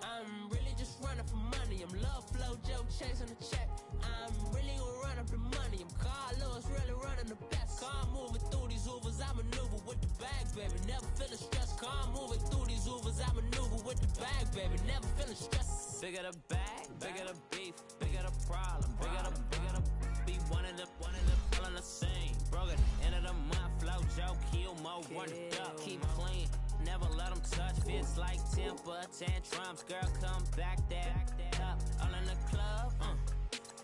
I'm really just running for money. I'm love flow, Joe chasing the check. I'm really gonna run up the money. I'm Carlos, really running the best. Car moving through these Ubers, I maneuver with the bag, baby. Never feeling stressed. Car moving through these Ubers, I maneuver with the bag, baby. Never feeling stressed. Bigger the bag, bigger the beef, bigger the problem, bigger the be one of the pulling the scene. Broke at the end of the month, flow, Joe, kill mo, run it up, keep clean. Never let them touch, fits like temper tantrums. Girl, come back up, all in the club,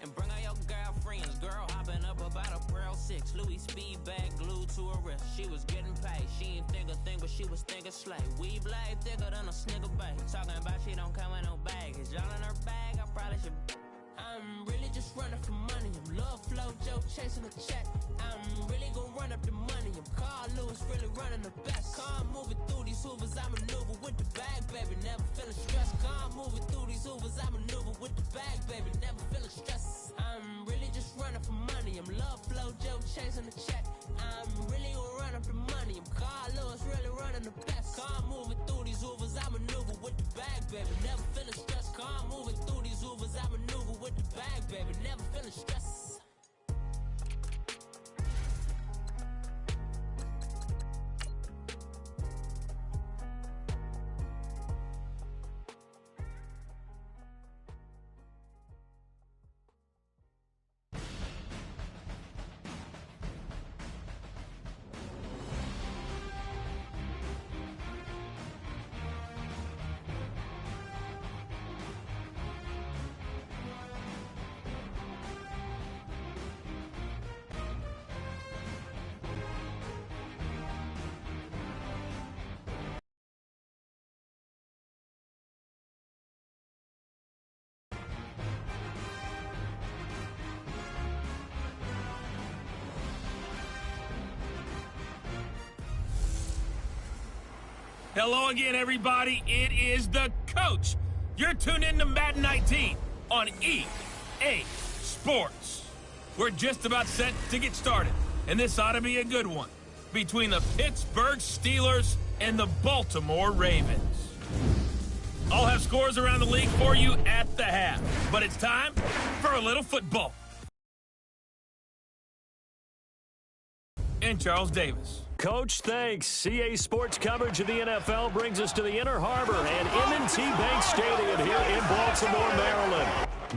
and bring all your girlfriends. Girl hopping up about a Pearl 6, Louis speed bag glued to her wrist. She was getting paid, she ain't think a thing, but she was thinking slay. We blade thicker than a snicker bag. Talking about she don't come with no baggage. Y'all in her bag, I probably should. I'm really just running for money. I'm love flow, Joe chasing a check. I'm really gonna run up the money. I'm Carlos, really running the best. Car moving through these Ubers, I maneuver with the bag, baby. Never feeling stressed. Car moving through these Ubers, I maneuver with the bag, baby. Never feeling stressed. I'm really just running for money. I'm love flow, Joe chasing the check. I'm really gonna run up the money. I'm Carlos, really running the best. Car moving through these Ubers, I maneuver with the bag, baby. Never feeling stressed. Car moving through these Ubers, I maneuver with the bag, baby. Never feeling stressed. Hello again, everybody. It is the coach. You're tuned in to Madden 19 on EA Sports. We're just about set to get started, and this ought to be a good one between the Pittsburgh Steelers and the Baltimore Ravens. I'll have scores around the league for you at the half, but it's time for a little football. And Charles Davis. Coach, thanks. CA Sports coverage of the NFL brings us to the Inner Harbor and M&T Bank Stadium here in Baltimore, Maryland.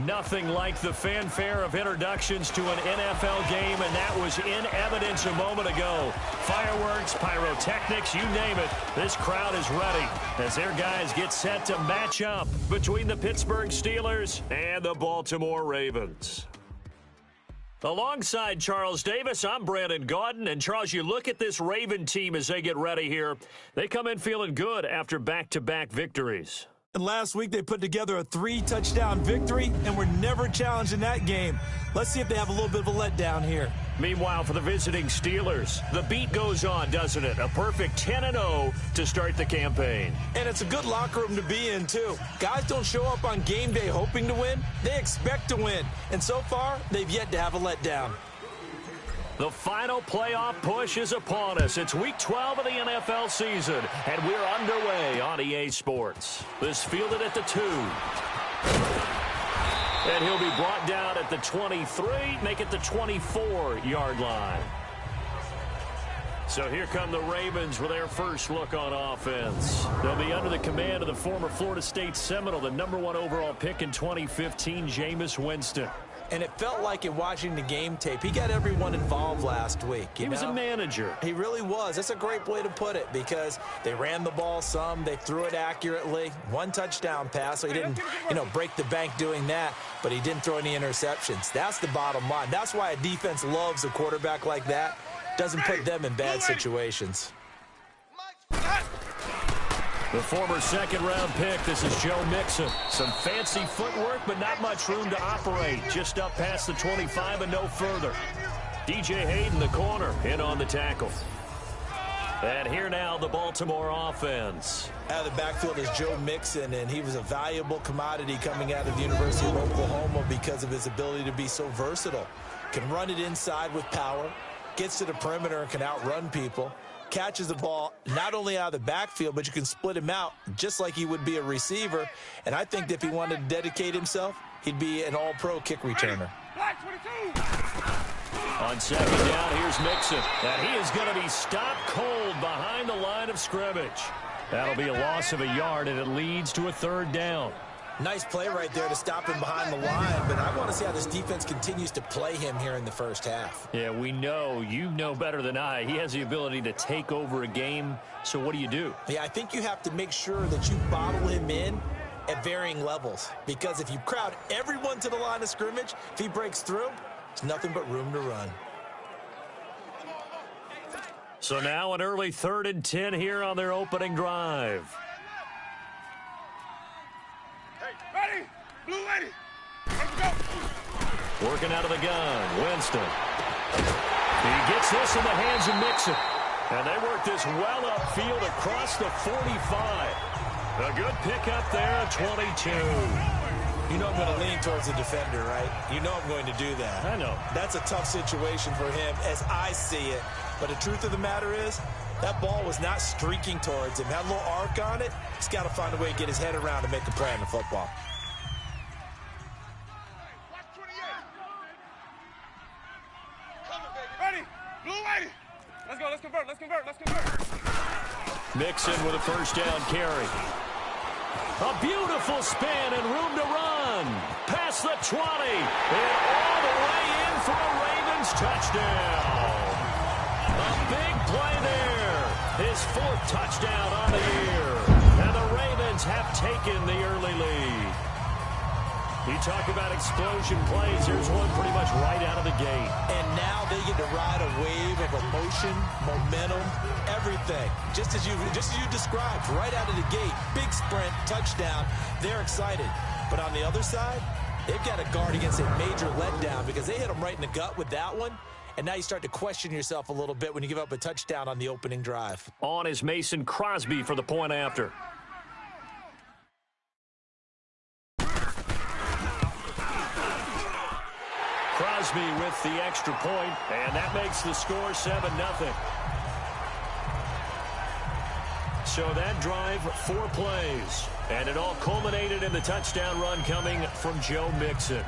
Nothing like the fanfare of introductions to an NFL game, and that was in evidence a moment ago. Fireworks, pyrotechnics, you name it. This crowd is ready as their guys get set to match up between the Pittsburgh Steelers and the Baltimore Ravens. Alongside Charles Davis, I'm Brandon Gaudin. And, Charles, you look at this Raven team as they get ready here. They come in feeling good after back-to-back victories. And last week they put together a 3-touchdown victory and were never challenged in that game. Let's see if they have a little bit of a letdown here. Meanwhile, for the visiting Steelers, the beat goes on, doesn't it? A perfect 10-0 to start the campaign. And it's a good locker room to be in, too. Guys don't show up on game day hoping to win. They expect to win. And so far, they've yet to have a letdown. The final playoff push is upon us. It's Week 12 of the NFL season, and we're underway on EA Sports. This fielded at the 2. And he'll be brought down at the 23, make it the 24-yard line. So here come the Ravens with their first look on offense. They'll be under the command of the former Florida State Seminole, the #1 overall pick in 2015, Jameis Winston. And it felt like in watching the game tape, he got everyone involved last week. He was a manager. He really was. That's a great way to put it because they ran the ball some. They threw it accurately. 1 touchdown pass, so he didn't, break the bank doing that, but he didn't throw any interceptions. That's the bottom line. That's why a defense loves a quarterback like that. Doesn't put them in bad situations. The former second-round pick, this is Joe Mixon. Some fancy footwork, but not much room to operate. Just up past the 25 and no further. DJ Hayden, the corner, in on the tackle. And here now, the Baltimore offense. Out of the backfield is Joe Mixon, and he was a valuable commodity coming out of the University of Oklahoma because of his ability to be so versatile. Can run it inside with power, gets to the perimeter and can outrun people, catches the ball not only out of the backfield, but you can split him out just like he would be a receiver. And I think that if he wanted to dedicate himself, he'd be an all-pro kick returner. On second down, here's Mixon. And he is going to be stopped cold behind the line of scrimmage. That'll be a loss of a yard, and it leads to a third down. Nice play right there to stop him behind the line, but I want to see how this defense continues to play him here in the first half. Yeah, we know. You know better than I. He has the ability to take over a game, so what do? Yeah, I think you have to make sure that you bottle him in at varying levels, because if you crowd everyone to the line of scrimmage, if he breaks through, it's nothing but room to run. So now an early 3rd and 10 here on their opening drive. Ready? Blue lady. Let's go. Working out of the gun, Winston. He gets this in the hands of Mixon. And they work this well upfield across the 45. A good pickup there at 22. You know I'm going to lean towards the defender, right? You know I'm going to do that. I know. That's a tough situation for him as I see it. But the truth of the matter is, that ball was not streaking towards him. Had a little arc on it. He's got to find a way to get his head around and make a play on the football. Ready? Blue lady. Let's go. Let's convert. Mixon with a first down carry. A beautiful spin and room to run. Past the 20. And all the way in for a Ravens touchdown. A big play there. His 4th touchdown on the year. And the Ravens have taken the early lead. You talk about explosion plays. Here's one pretty much right out of the gate. And now they get to ride a wave of emotion, momentum, everything. Just as you described, right out of the gate. Big sprint, touchdown. They're excited. But on the other side, they've got to guard against a major letdown because they hit them right in the gut with that one. And now you start to question yourself a little bit when you give up a touchdown on the opening drive. On is Mason Crosby for the point after. Crosby with the extra point, and that makes the score 7-0. So that drive, 4 plays, and it all culminated in the touchdown run coming from Joe Mixon.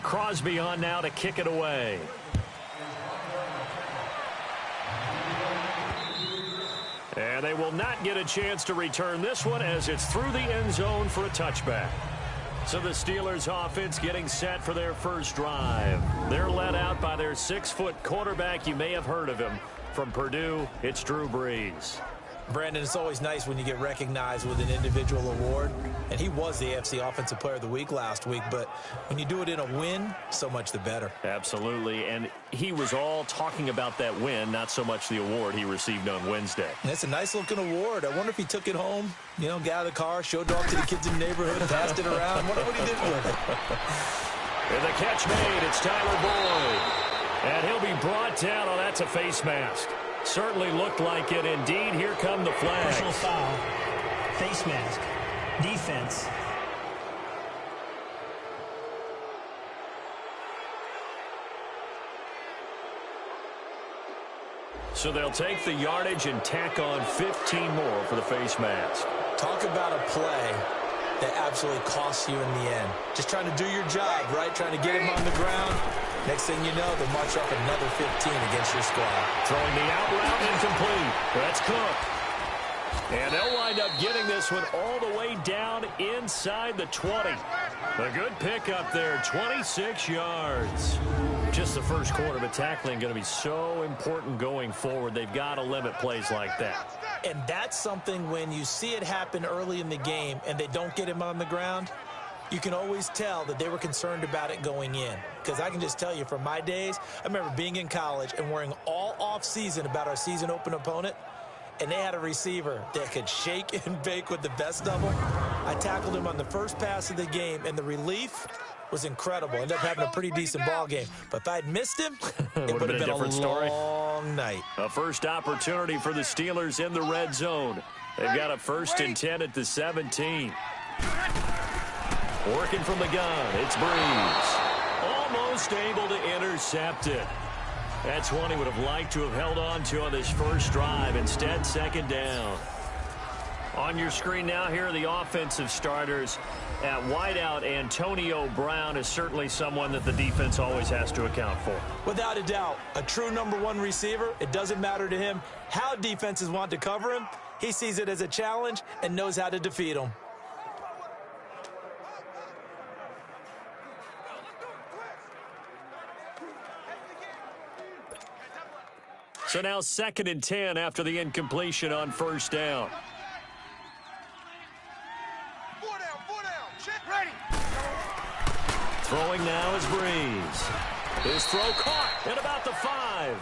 Crosby on now to kick it away. And they will not get a chance to return this one as it's through the end zone for a touchback. So the Steelers offense getting set for their first drive. They're led out by their 6-foot quarterback. You may have heard of him. From Purdue, it's Drew Brees. Brandon, it's always nice when you get recognized with an individual award. And he was the AFC Offensive Player of the Week last week. But when you do it in a win, so much the better. Absolutely. And he was all talking about that win, not so much the award he received on Wednesday. And it's a nice-looking award. I wonder if he took it home, you know, got out of the car, showed it off to the kids in the neighborhood, passed it around. I wonder what he did with it. And the catch made, it's Tyler Boyd. And he'll be brought down. Oh, that's a face mask. Certainly looked like it. Indeed, here come the flags. Personal foul, face mask, defense. So they'll take the yardage and tack on 15 more for the face mask. Talk about a play that absolutely costs you in the end. Just trying to do your job, right? Trying to get him on the ground. Next thing you know, they'll march off another 15 against your squad. Throwing the out route incomplete. That's Cook. And they'll wind up getting this one all the way down inside the 20. A good pickup there, 26 yards. Just the first quarter, but tackling going to be so important going forward. They've got to limit plays like that. And that's something when you see it happen early in the game and they don't get him on the ground, you can always tell that they were concerned about it going in. Because I can just tell you from my days, I remember being in college and worrying all off season about our season open opponent. and they had a receiver that could shake and bake with the best of them. I tackled him on the first pass of the game, and the relief was incredible. Ended up having a pretty decent ball game. But if I'd missed him, it would have been a different story. long night. A first opportunity for the Steelers in the red zone. They've got a 1st and 10 at the 17. Working from the gun, it's Breeze. Almost able to intercept it. That's one he would have liked to have held on to on this first drive. Instead, 2nd down. On your screen now, here are the offensive starters. At wideout, Antonio Brown is certainly someone that the defense always has to account for. Without a doubt, a true #1 receiver. It doesn't matter to him how defenses want to cover him. He sees it as a challenge and knows how to defeat them. So now 2nd and 10 after the incompletion on 1st down. Four down, check, ready. Throwing now is Breeze. His throw caught at about the 5.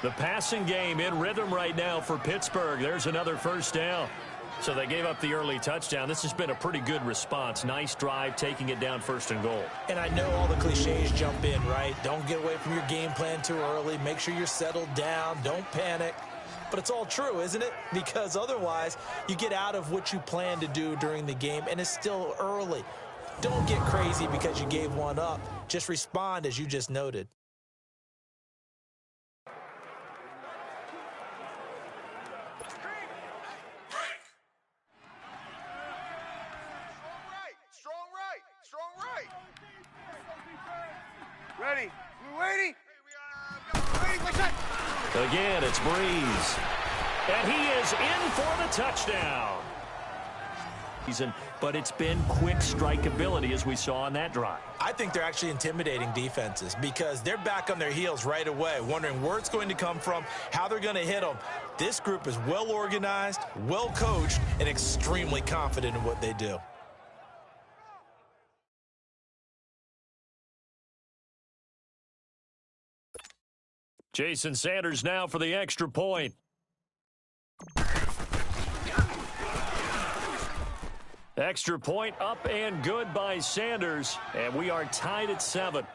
The passing game in rhythm right now for Pittsburgh. There's another 1st down. So they gave up the early touchdown. This has been a pretty good response. Nice drive, taking it down 1st and goal. And I know all the cliches jump in, right? Don't get away from your game plan too early. Make sure you're settled down. Don't panic. But it's all true, isn't it? Because otherwise, you get out of what you plan to do during the game, and it's still early. Don't get crazy because you gave one up. Just respond as you just noted. Ready. We're waiting. Again, it's Breeze. And he is in for the touchdown. But it's been quick strike ability as we saw on that drive. I think they're actually intimidating defenses because they're back on their heels right away, wondering where it's going to come from, how they're going to hit them. This group is well organized, well coached, and extremely confident in what they do. Jason Sanders now for the extra point. Extra point up and good by Sanders, and we are tied at 7.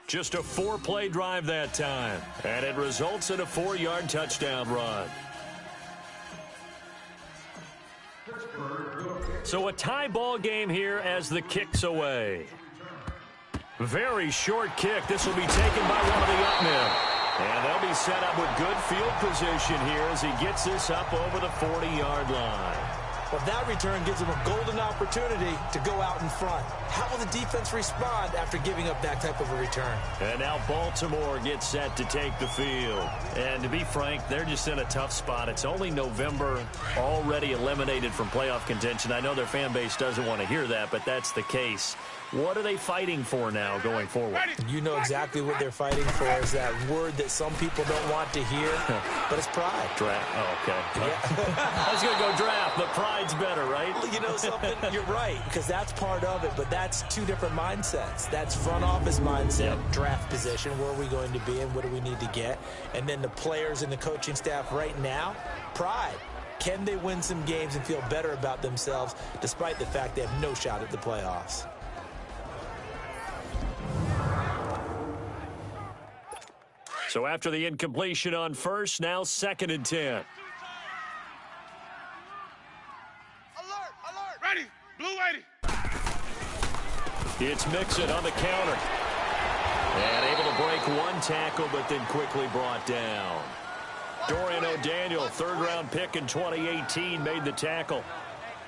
Just a 4-play drive that time, and it results in a 4-yard touchdown run. So a tie ball game here as the kick's away. Very short kick. This will be taken by one of the up men. And they'll be set up with good field position here as he gets this up over the 40-yard line. Well, that return gives him a golden opportunity to go out in front. How will the defense respond after giving up that type of a return? And now Baltimore gets set to take the field. And to be frank, they're just in a tough spot. It's only November, already eliminated from playoff contention. I know their fan base doesn't want to hear that, but that's the case. What are they fighting for now going forward? You know exactly what they're fighting for is that word that some people don't want to hear, but it's pride. Draft. Oh, okay. Yeah. I was going to go draft, but pride's better, right? You know something? You're right, because that's part of it, but that's two different mindsets. That's front office mindset, draft position, where are we going to be and what do we need to get? And then the players and the coaching staff right now, pride. Can they win some games and feel better about themselves despite the fact they have no shot at the playoffs? So after the incompletion on first, now 2nd and 10. Alert! Alert! Ready! Blue 80! It's Mixon on the counter. And able to break one tackle, but then quickly brought down. Dorian O'Daniel, 3rd-round pick in 2018, made the tackle.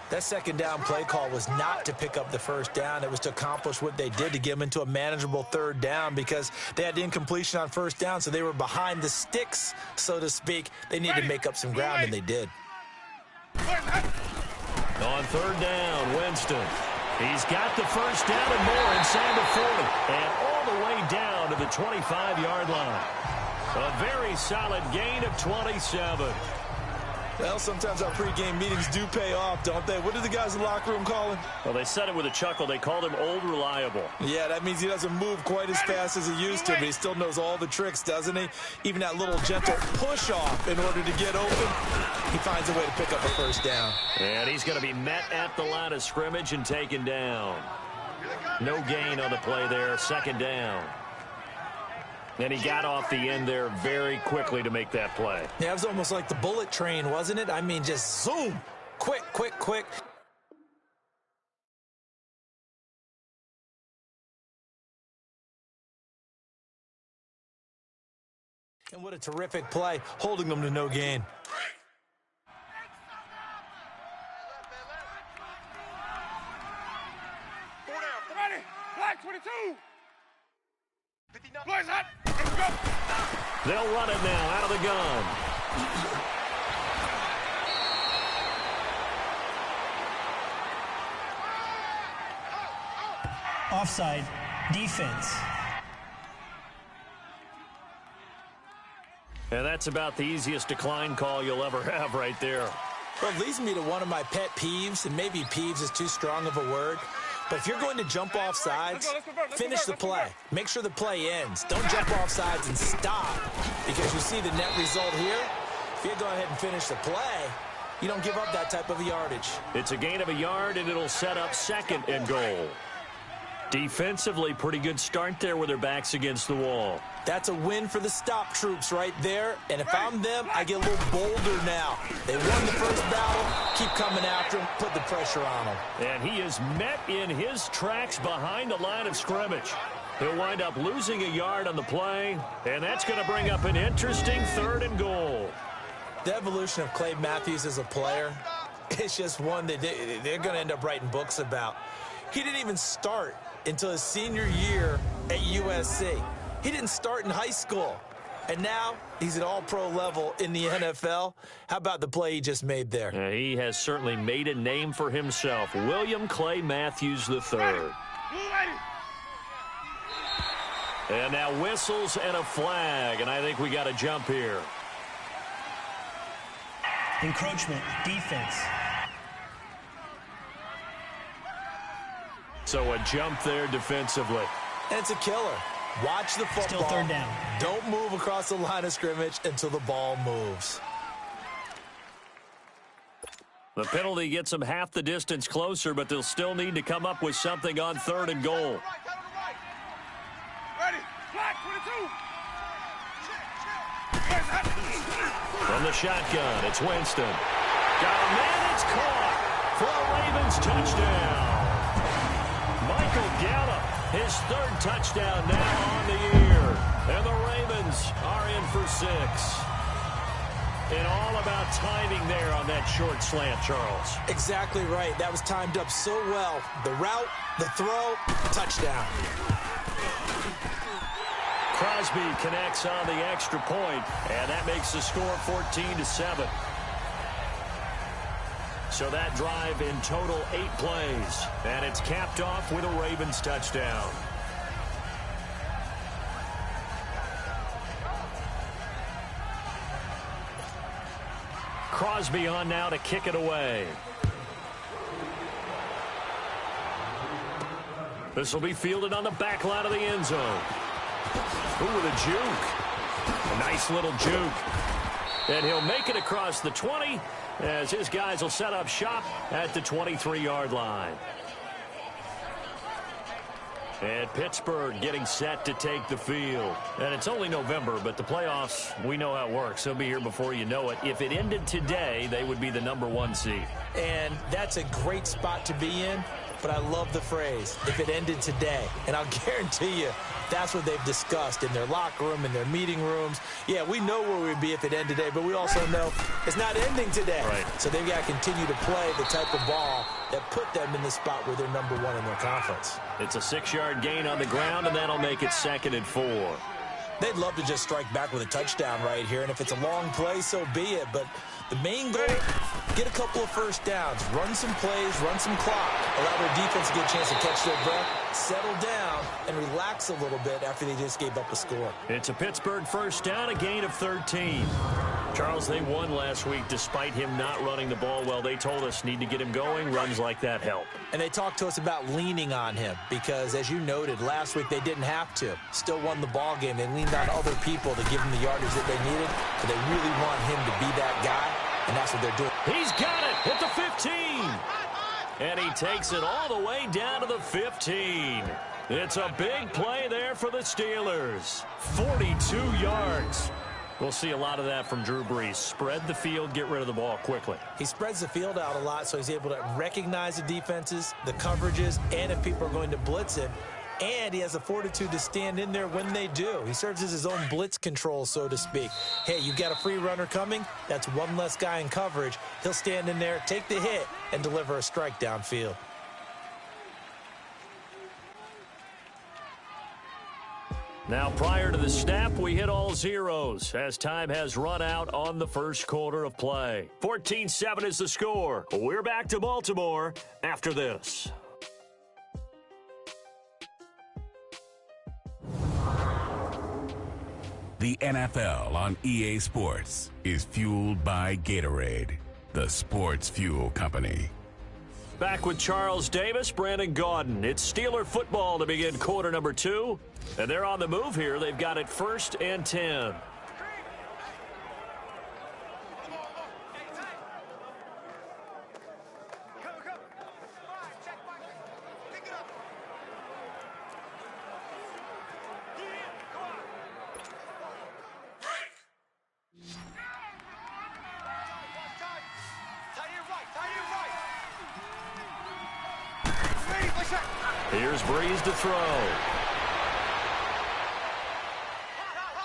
That 2nd down play call was not to pick up the 1st down. It was to accomplish what they did to get them into a manageable 3rd down because they had incompletion on 1st down, so they were behind the sticks, so to speak. They needed to make up some ground, and they did. On 3rd down, Winston. He's got the 1st down and more inside the 40, and all the way down to the 25-yard line. A very solid gain of 27. Well, sometimes our pregame meetings do pay off, don't they? What do the guys in the locker room call him? Well, they said it with a chuckle. They called him Old Reliable. Yeah, that means he doesn't move quite as fast as he used to, but he still knows all the tricks, doesn't he? Even that little gentle push-off in order to get open, he finds a way to pick up a 1st down. And he's going to be met at the line of scrimmage and taken down. No gain on the play there, 2nd down. And he got off the end there very quickly to make that play. Yeah, it was almost like the bullet train, wasn't it? I mean, just zoom. Quick, quick, quick. And what a terrific play, holding them to no gain. Ready! Black 22! Boys hot! Let's go! They'll run it now out of the gun. Offside. Defense. And that's about the easiest decline call you'll ever have right there. Well, it leads me to one of my pet peeves, and maybe peeves is too strong of a word. But if you're going to jump off sides, finish the play. Make sure the play ends. Don't jump off sides and stop. Because you see the net result here. If you go ahead and finish the play, you don't give up that type of yardage. It's a gain of a yard, and it'll set up 2nd and goal. Defensively, pretty good start there with their backs against the wall. That's a win for the stop troops right there. And if I'm them, I get a little bolder now. They won the first battle. Keep coming after them. Put the pressure on them. And he is met in his tracks behind the line of scrimmage. He'll wind up losing a yard on the play, and that's going to bring up an interesting 3rd and goal. The evolution of Clay Matthews as a player, it's just one that they're going to end up writing books about. He didn't even start until his senior year at USC. He didn't start in high school. And now he's at all-pro level in the NFL. How about the play he just made there? He has certainly made a name for himself. William Clay Matthews III. And now whistles and a flag, and I think we got a jump here. Encroachment. Defense. So a jump there defensively. And it's a killer. Watch the football. Still 3rd down. Don't move across the line of scrimmage until the ball moves. The penalty gets them half the distance closer, but they'll still need to come up with something on 3rd and goal. Ready? From the shotgun, it's Winston. Got a man, it's caught for a Ravens touchdown. Michael Gallup, his third touchdown now on the year. And the Ravens are in for 6. And all about timing there on that short slant, Charles. Exactly right. That was timed up so well. The route, the throw, touchdown. Crosby connects on the extra point, and that makes the score 14-7. So that drive in total 8 plays, and it's capped off with a Ravens touchdown. Crosby on now to kick it away. This will be fielded on the back line of the end zone. Ooh, with a juke. A nice little juke. And he'll make it across the 20 as his guys will set up shop at the 23-yard line. And Pittsburgh getting set to take the field. And it's only November, but the playoffs, we know how it works. They'll be here before you know it. If it ended today, they would be the #1 seed. And that's a great spot to be in, but I love the phrase, if it ended today. And I'll guarantee you, that's what they've discussed in their locker room, in their meeting rooms. Yeah, we know where we'd be if it ended today, but we also know it's not ending today. Right. So they've got to continue to play the type of ball that put them in the spot where they're #1 in their conference. It's a 6-yard gain on the ground, and that'll make it 2nd and 4. They'd love to just strike back with a touchdown right here, and if it's a long play, so be it. But the main goal, get a couple of first downs, run some plays, run some clock, allow their defense to get a chance to catch their breath, settle down, and relax a little bit after they just gave up a score. It's a Pittsburgh first down, a gain of 13. Charles, they won last week despite him not running the ball well. They told us need to get him going. Runs like that help. And they talked to us about leaning on him because, as you noted, last week they didn't have to. Still won the ball game. They leaned on other people to give him the yardage that they needed, but they really want him to be that guy, and that's what they're doing. He's got it at the 15. And he takes it all the way down to the 15. It's a big play there for the Steelers. 42 yards. We'll see a lot of that from Drew Brees. Spread the field, get rid of the ball quickly. He spreads the field out a lot, so he's able to recognize the defenses, the coverages, and if people are going to blitz him. And he has the fortitude to stand in there when they do. He serves as his own blitz control, so to speak. Hey, you've got a free runner coming. That's one less guy in coverage. He'll stand in there, take the hit, and deliver a strike downfield. Now, prior to the snap, we hit all zeros as time has run out on the first quarter of play. 14-7 is the score. We're back to Baltimore after this. The NFL on EA Sports is fueled by Gatorade, the sports fuel company. Back with Charles Davis, Brandon Gaudin. It's Steeler football to begin quarter number 2. And they're on the move here. They've got it 1st and 10. Here's Brees to throw.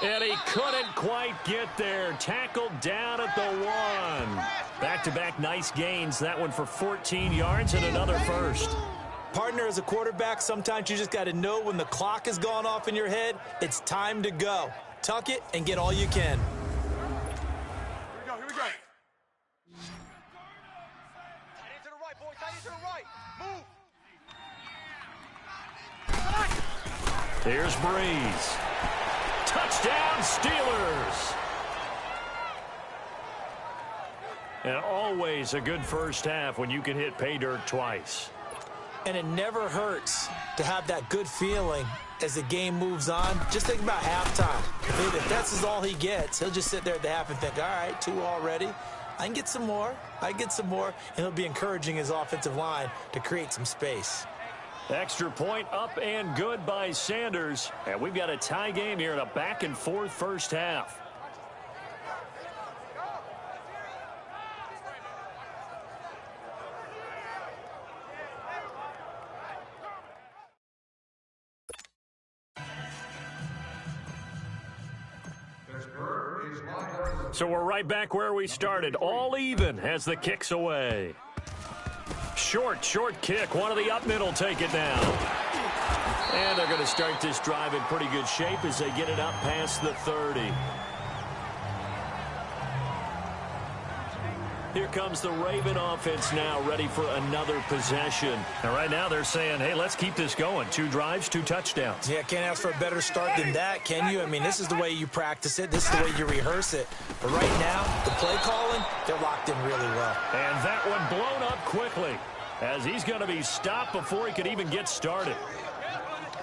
And he couldn't quite get there. Tackled down at the 1. Back-to-back nice gains. That one for 14 yards and another first. Partner, as a quarterback, sometimes you just got to know when the clock has gone off in your head, it's time to go. Tuck it and get all you can. Here we go, here we go. Tight end to the right, boys, tight end to the right. Move. Here's Brees. Touchdown, Steelers. And always a good first half when you can hit pay dirt twice. And it never hurts to have that good feeling as the game moves on. Just think about halftime. If that's all he gets, he'll just sit there at the half and think, all right, 2 already. I can get some more. And he'll be encouraging his offensive line to create some space. Extra point up and good by Sanders. And we've got a tie game here in a back-and-forth first half. So we're right back where we started, all even as the kick's away. Short kick. One of the up middle take it down. And they're going to start this drive in pretty good shape as they get it up past the 30. Here comes the Raven offense now, ready for another possession. And right now they're saying, hey, let's keep this going. 2 drives, 2 touchdowns. Yeah, can't ask for a better start than that, can you? I mean, this is the way you practice it. This is the way you rehearse it. But right now, the play calling, they're locked in really well. And that one blown up quickly as he's going to be stopped before he could even get started.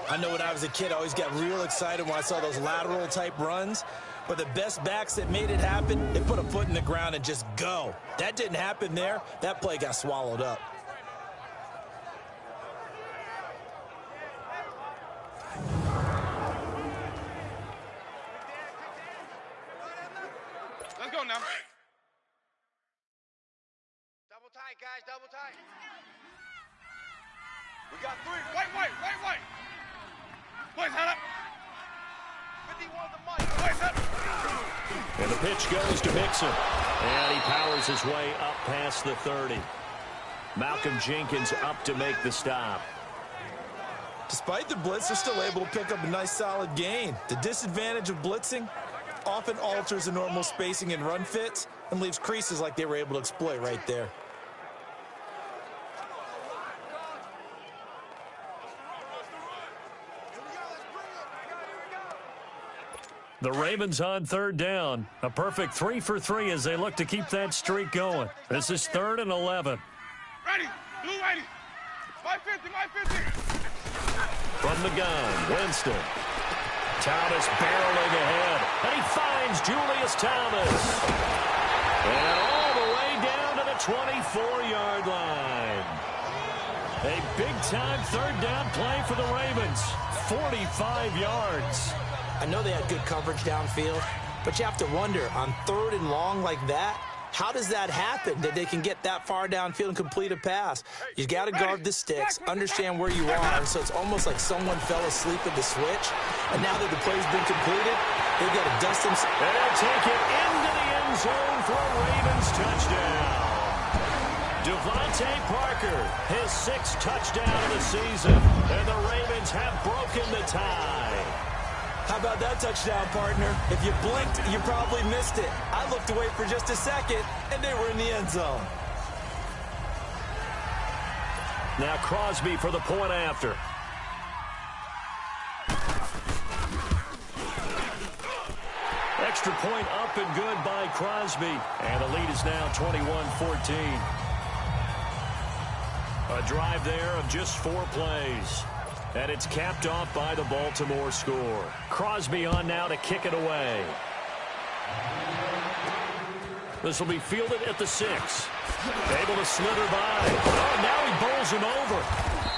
I know when I was a kid, I always got real excited when I saw those lateral-type runs. But the best backs that made it happen, they put a foot in the ground and just go. That didn't happen there. That play got swallowed up. Let's go now. Double tight, guys, double tight. We got 3. Wait. Boys, head up. 51 the mic. Boys, head up. And the pitch goes to Mixon. And he powers his way up past the 30. Malcolm Jenkins up to make the stop. Despite the blitz, they're still able to pick up a nice solid gain. The disadvantage of blitzing often alters the normal spacing and run fits and leaves creases like they were able to exploit right there. The Ravens on 3rd down. A perfect 3 for 3 as they look to keep that streak going. This is 3rd and 11. Ready. Blue ready. My 50. From the gun, Winston. Thomas barreling ahead. And he finds Julius Thomas. And all the way down to the 24-yard line. A big-time 3rd down play for the Ravens. 45 yards. I know they had good coverage downfield, but you have to wonder, on 3rd and long like that, how does that happen, that they can get that far downfield and complete a pass? You got to guard the sticks, understand where you are, so it's almost like someone fell asleep at the switch, and now that the play's been completed, they've got to dust themselves. And they'll take it into the end zone for a Ravens touchdown. Devontae Parker, his 6th touchdown of the season, and the Ravens have broken the tie. How about that touchdown, partner? If you blinked, you probably missed it. I looked away for just a second, and they were in the end zone. Now Crosby for the point after. Extra point up and good by Crosby. And the lead is now 21-14. A drive there of just 4 plays. And it's capped off by the Baltimore score. Crosby on now to kick it away. This will be fielded at the 6. Able to slither by. Oh, now he bowls him over.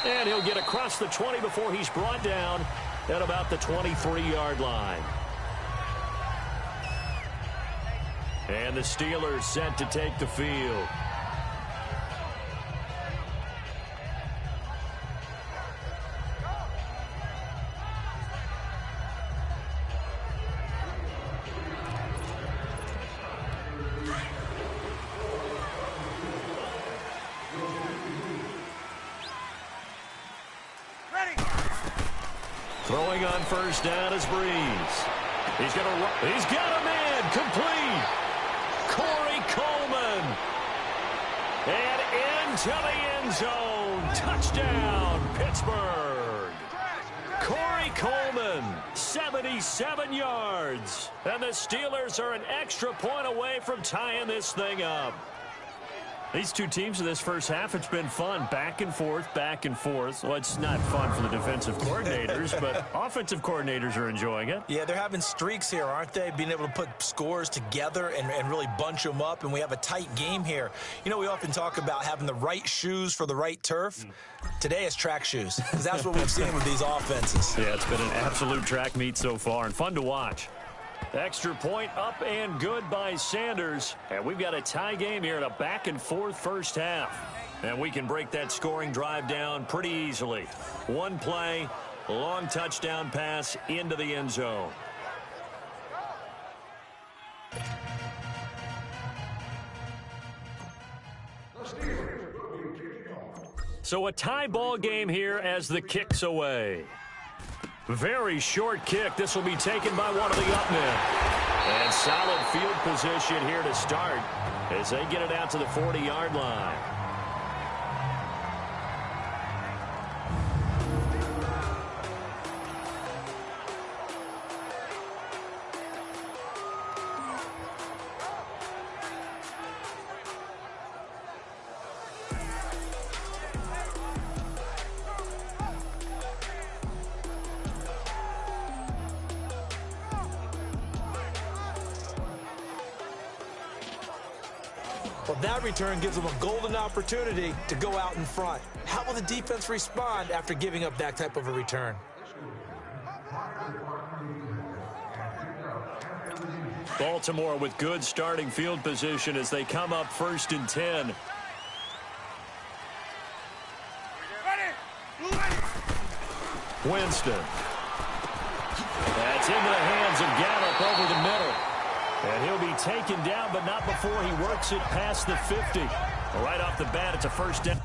And he'll get across the 20 before he's brought down at about the 23-yard line. And the Steelers set to take the field. Throwing on 1st down is Breeze. He's got a man complete. Corey Coleman. And into the end zone. Touchdown, Pittsburgh. Corey Coleman, 77 yards. And the Steelers are an extra point away from tying this thing up. These two teams in this first half, it's been fun. Back and forth, back and forth. Well, it's not fun for the defensive coordinators, but offensive coordinators are enjoying it. Yeah, they're having streaks here, aren't they? Being able to put scores together and really bunch them up, and we have a tight game here. You know, we often talk about having the right shoes for the right turf. Today it's track shoes, because that's what we've seen with these offenses. Yeah, it's been an absolute track meet so far, and fun to watch. Extra point up and good by Sanders. And we've got a tie game here in a back-and-forth first half. And we can break that scoring drive down pretty easily. 1 play, long touchdown pass into the end zone. So a tie ball game here as the kick's away. Very short kick. This will be taken by one of the up men. And solid field position here to start as they get it out to the 40-yard line. Well, that return gives them a golden opportunity to go out in front. How will the defense respond after giving up that type of a return? Baltimore with good starting field position as they come up 1st and 10. Winston. That's into the hands of Gallup over the middle. And he'll be taken down, but not before he works it past the 50. Right off the bat, it's a first down.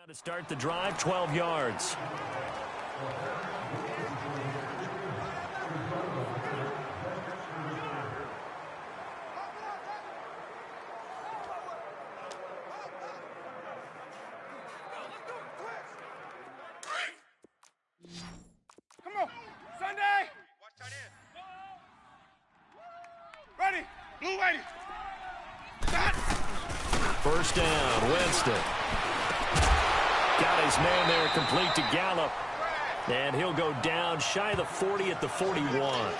To start the drive, 12 yards. Come on, Sunday. Watch tight end. Ready, blue ready. Shot. First down, Winston. Got his man there complete to Gallup. And he'll go down shy of the 40 at the 41.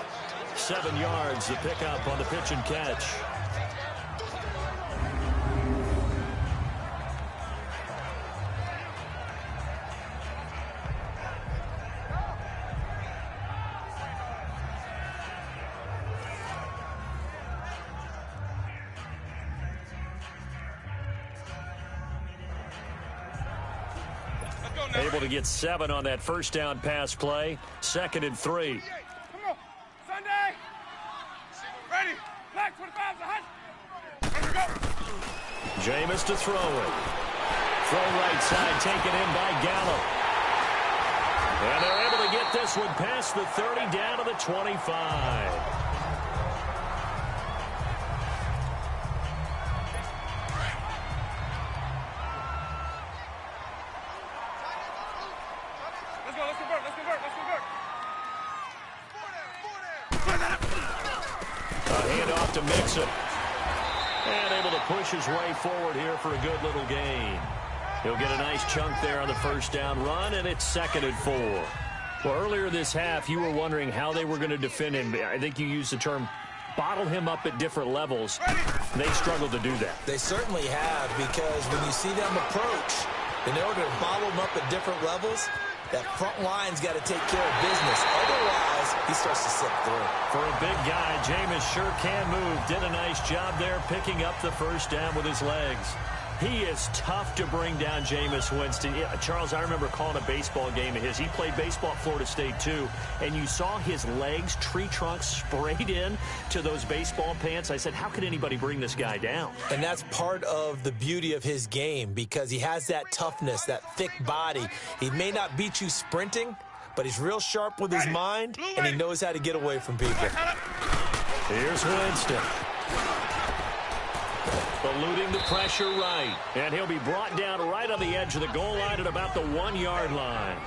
7 yards to pick up on the pitch and catch. Able to get 7 on that first down pass play. 2nd and 3. Come on, Sunday. Ready. Black 25's a hut. Here we go. Jameis to throw it. Throw right side, taken in by Gallup. And they're able to get this one past the 30 down to the 25. To Mixon. And able to push his way forward here for a good little gain. He'll get a nice chunk there on the first down run, and it's 2nd and 4. Well, earlier this half, you were wondering how they were going to defend him. I think you used the term bottle him up at different levels. They struggled to do that. They certainly have, because when you see them approach, in order to bottle them up at different levels, that front line's got to take care of business. Otherwise, he starts to slip through. For a big guy, Jameis sure can move. Did a nice job there picking up the first down with his legs. He is tough to bring down, Jameis Winston. Yeah, Charles, I remember calling a baseball game of his. He played baseball at Florida State, too. And you saw his legs, tree trunks sprayed in to those baseball pants. I said, how could anybody bring this guy down? And that's part of the beauty of his game, because he has that toughness, that thick body. He may not beat you sprinting, but he's real sharp with his mind, and he knows how to get away from people. Here's Winston. Eluding the pressure right. And he'll be brought down right on the edge of the goal line at about the 1-yard line.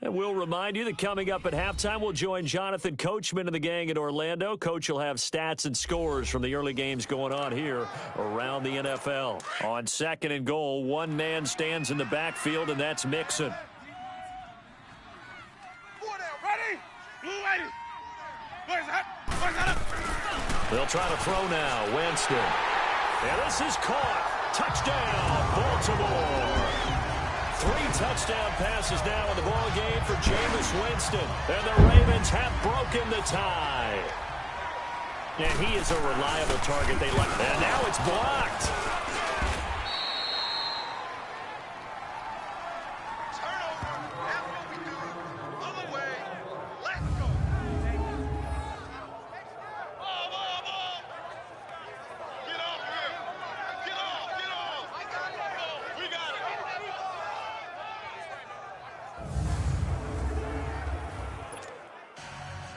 And we'll remind you that coming up at halftime, we'll join Jonathan Coachman and the gang in Orlando. Coach will have stats and scores from the early games going on here around the NFL. On 2nd and goal, one man stands in the backfield, and that's Mixon. Ready? Blue ready. Where's that? They'll try to throw now. Winston. And this is caught. Touchdown, Baltimore. 3 touchdown passes now in the ball game for Jameis Winston. And the Ravens have broken the tie. And he is a reliable target. They like. And now it's blocked. Turnover. That's what we do. Other way. Let's go. Ball. Get off here. Get off. We got it.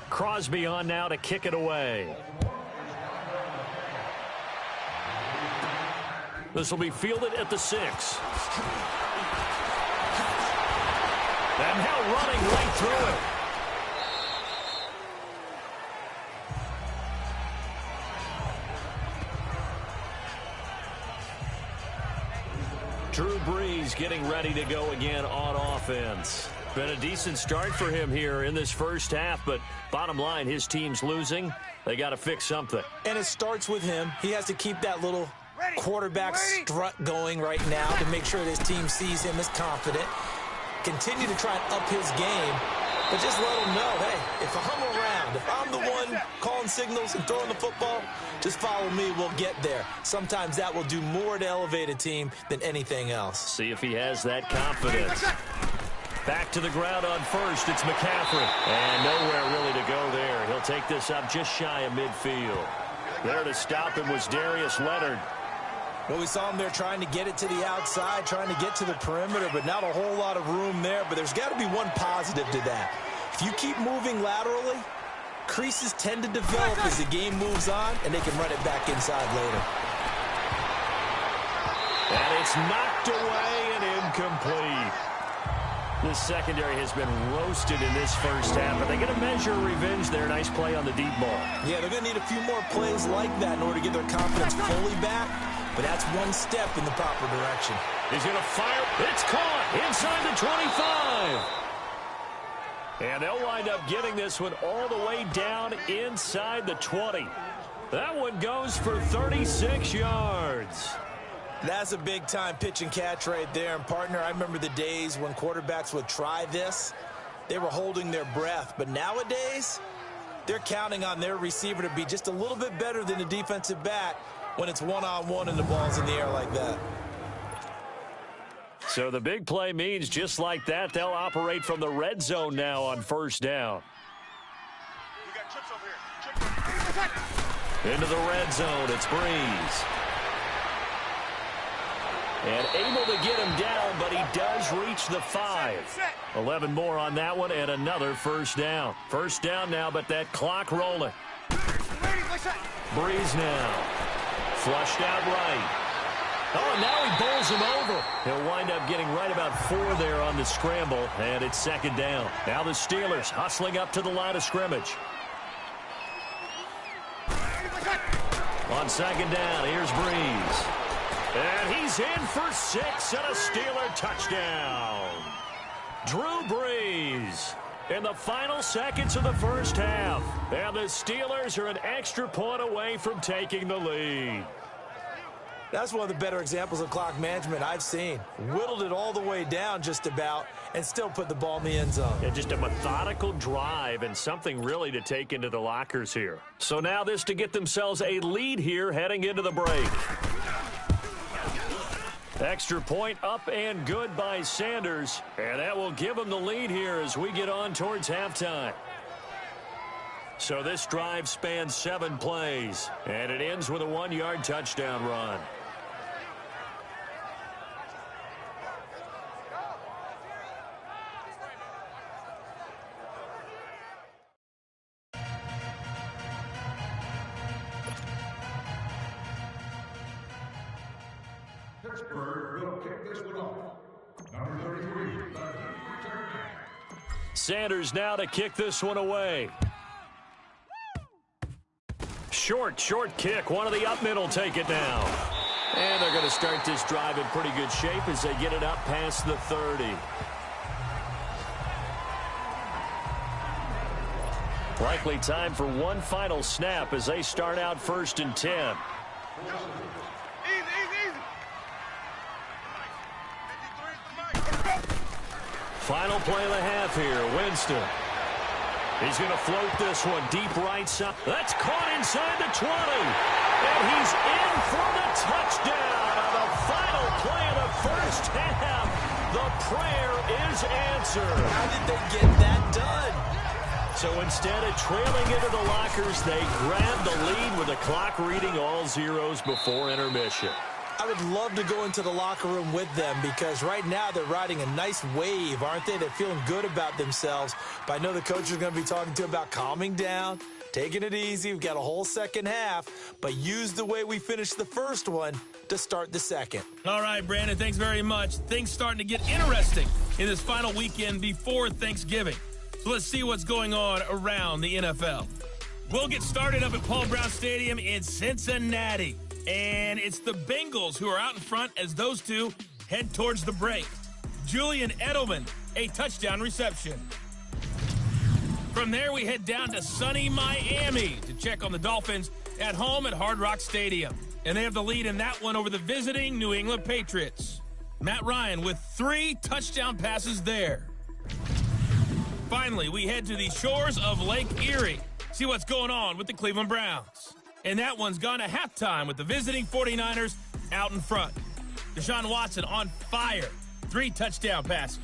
Crosby on now to kick it away. This will be fielded at the 6. And now running right through it. Drew Brees getting ready to go again on offense. Been a decent start for him here in this first half, but bottom line, his team's losing. They got to fix something. And it starts with him. He has to keep that little quarterback strut going right now to make sure his team sees him as confident. Continue to try and up his game, but just let him know, hey, if I'm around, if I'm the one calling signals and throwing the football, just follow me, we'll get there. Sometimes that will do more to elevate a team than anything else. See if he has that confidence. Back to the ground on first, it's McCaffrey. And nowhere really to go there. He'll take this up just shy of midfield. There to stop him was Darius Leonard. Well, we saw him there trying to get it to the outside, trying to get to the perimeter, but not a whole lot of room there. But there's got to be one positive to that. If you keep moving laterally, creases tend to develop as the game moves on, and they can run it back inside later. And it's knocked away and incomplete. This secondary has been roasted in this first half, but they're going to measure revenge there. Nice play on the deep ball. Yeah, they're going to need a few more plays like that in order to get their confidence fully back, but that's one step in the proper direction. He's going to fire. It's caught inside the 25. And they'll wind up getting this one all the way down inside the 20. That one goes for 36 yards. That's a big-time pitch and catch right there. And, partner, I remember the days when quarterbacks would try this. They were holding their breath. But nowadays, they're counting on their receiver to be just a little bit better than the defensive back when it's one-on-one and the ball's in the air like that. So the big play means just like that, they'll operate from the red zone now on first down. We got chips over here. Into the red zone, it's Breeze. And able to get him down, but he does reach the 5. 11 more on that one, and another first down. First down now, but that clock rolling. Breeze now. Flushed out right. Oh, and now he bowls him over. He'll wind up getting right about 4 there on the scramble, and it's second down. Now the Steelers hustling up to the line of scrimmage. On second down, here's Breeze. And he's in for 6 and a Steeler touchdown. Drew Brees in the final seconds of the first half. And the Steelers are an extra point away from taking the lead. That's one of the better examples of clock management I've seen. Whittled it all the way down just about and still put the ball in the end zone. Yeah, just a methodical drive and something really to take into the lockers here. So now this to get themselves a lead here heading into the break. Extra point up and good by Sanders. And that will give them the lead here as we get on towards halftime. So this drive spans 7 plays. And it ends with a 1-yard touchdown run. Pittsburgh will kick this one off. Number 33, Sanders now to kick this one away. Short kick. One of the up mid will take it now. And they're going to start this drive in pretty good shape as they get it up past the 30. Likely time for one final snap as they start out 1st and 10. Final play of the half here. Winston. He's going to float this one deep right side. That's caught inside the 20. And he's in for the touchdown on the final play of the first half. The prayer is answered. How did they get that done? So instead of trailing into the lockers, they grab the lead with the clock reading all zeros before intermission. I would love to go into the locker room with them because right now they're riding a nice wave, aren't they? They're feeling good about themselves. But I know the coach is going to be talking to them about calming down, taking it easy. We've got a whole second half, but use the way we finished the first one to start the second. All right, Brandon, thanks very much. Things starting to get interesting in this final weekend before Thanksgiving. So let's see what's going on around the NFL. We'll get started up at Paul Brown Stadium in Cincinnati. And it's the Bengals who are out in front as those two head towards the break. Julian Edelman, a touchdown reception. From there, we head down to sunny Miami to check on the Dolphins at home at Hard Rock Stadium. And they have the lead in that one over the visiting New England Patriots. Matt Ryan with 3 touchdown passes there. Finally, we head to the shores of Lake Erie. see what's going on with the Cleveland Browns. And that one's gone to halftime with the visiting 49ers out in front. Deshaun Watson on fire. 3 touchdown passes.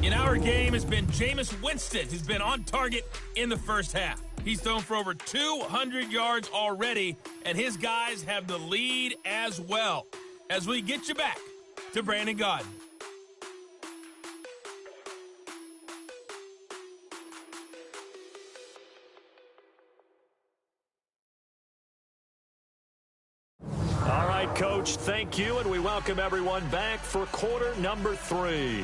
In our game has been Jameis Winston, who's been on target in the first half. He's thrown for over 200 yards already, and his guys have the lead as well. As we get you back to Brandon Gaudin. All right, Coach, thank you, and we welcome everyone back for quarter number 3.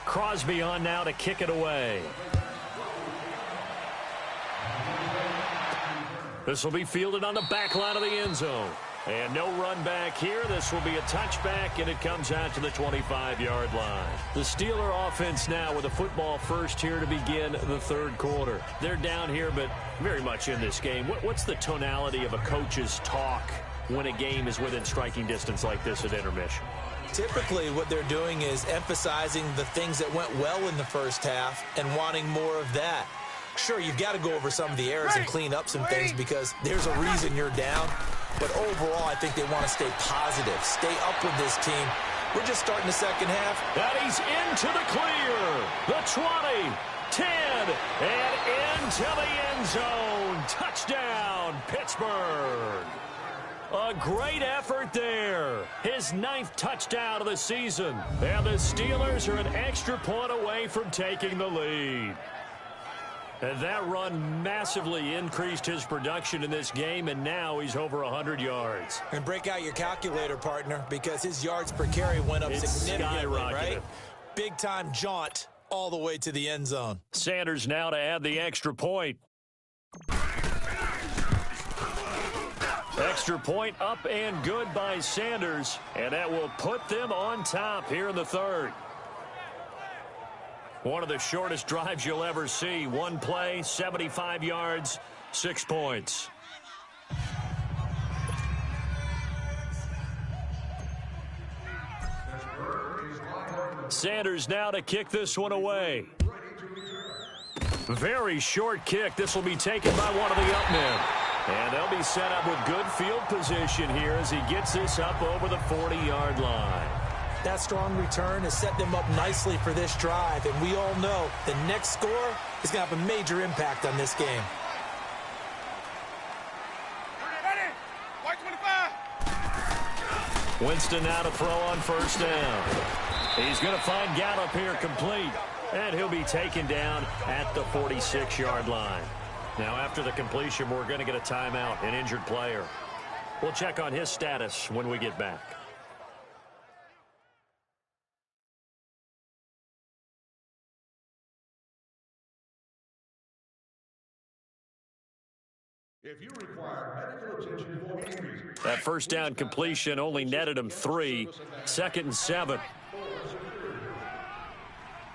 Crosby on now to kick it away. This will be fielded on the back line of the end zone. And no run back here. This will be a touchback, and it comes out to the 25-yard line. The Steeler offense now with a football first here to begin the third quarter. They're down here, but very much in this game. What's the tonality of a coach's talk when a game is within striking distance like this at intermission? Typically, what they're doing is emphasizing the things that went well in the first half and wanting more of that. Sure, you've got to go over some of the errors and clean up some things because there's a reason you're down. But overall, I think they want to stay positive, stay up with this team. We're just starting the second half. And he's into the clear. The 20, 10, and into the end zone. Touchdown, Pittsburgh. A great effort there. His 9th touchdown of the season. And the Steelers are an extra point away from taking the lead. And that run massively increased his production in this game, and now he's over 100 yards. And break out your calculator, partner, because his yards per carry went up significantly, right? Big-time jaunt all the way to the end zone. Sanders now to add the extra point. Extra point up and good by Sanders, and that will put them on top here in the third. One of the shortest drives you'll ever see. One play, 75 yards, 6 points. Sanders now to kick this one away. Very short kick. This will be taken by one of the up men. And they'll be set up with good field position here as he gets this up over the 40-yard line. That strong return has set them up nicely for this drive, and we all know the next score is going to have a major impact on this game. Ready? White 25. Winston now to throw on first down. He's going to find Gallup here complete, and he'll be taken down at the 46-yard line. Now, after the completion, we're going to get a timeout, an injured player. We'll check on his status when we get back. If you require medical attention for any reason. That first down completion only netted him 3. 2nd and 7.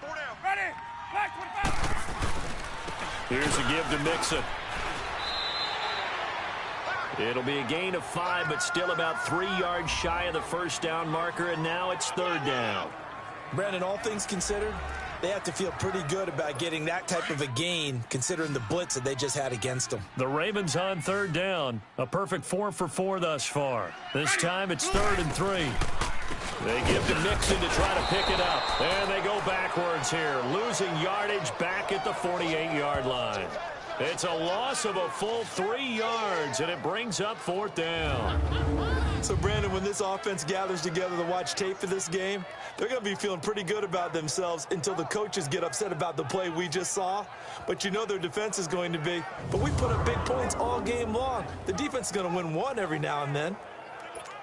4 down. Ready? Black 25. Here's a give to Mixon. It'll be a gain of 5, but still about 3 yards shy of the first down marker, and now it's 3rd down. Brandon, all things considered, they have to feel pretty good about getting that type of a gain, considering the blitz that they just had against them. The Ravens on 3rd down. A perfect 4 for 4 thus far. This time it's 3rd and 3. They give to Mixon to try to pick it up. And they go backwards here, losing yardage back at the 48-yard line. It's a loss of a full 3 yards, and it brings up 4th down. So, Brandon, when this offense gathers together to watch tape for this game, they're going to be feeling pretty good about themselves until the coaches get upset about the play we just saw. But you know their defense is going to be. But we put up big points all game long. The defense is going to win one every now and then.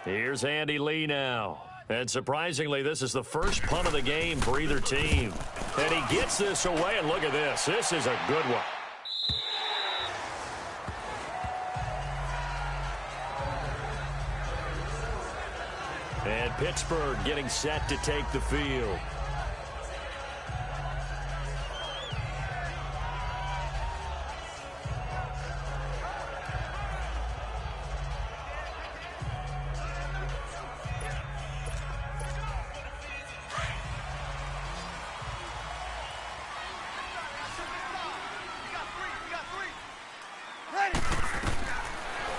Here's Andy Lee now. And surprisingly, this is the first punt of the game for either team. And he gets this away, and look at this. This is a good one. And Pittsburgh getting set to take the field.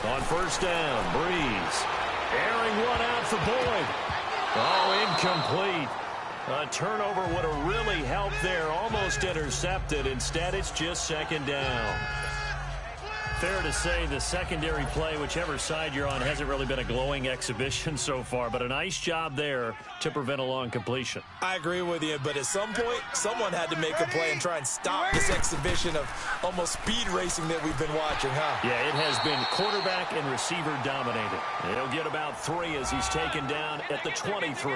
On first down, Breeze. Airing one out for Boyd. Oh, incomplete. A turnover would have really helped there. Almost intercepted. Instead, it's just second down. Fair to say the secondary play, whichever side you're on, hasn't really been a glowing exhibition so far, but a nice job there to prevent a long completion. I agree with you, but at some point, someone had to make a play and try and stop this exhibition of almost speed racing that we've been watching, huh? Yeah, it has been quarterback and receiver dominated. He'll get about 3 as he's taken down at the 23.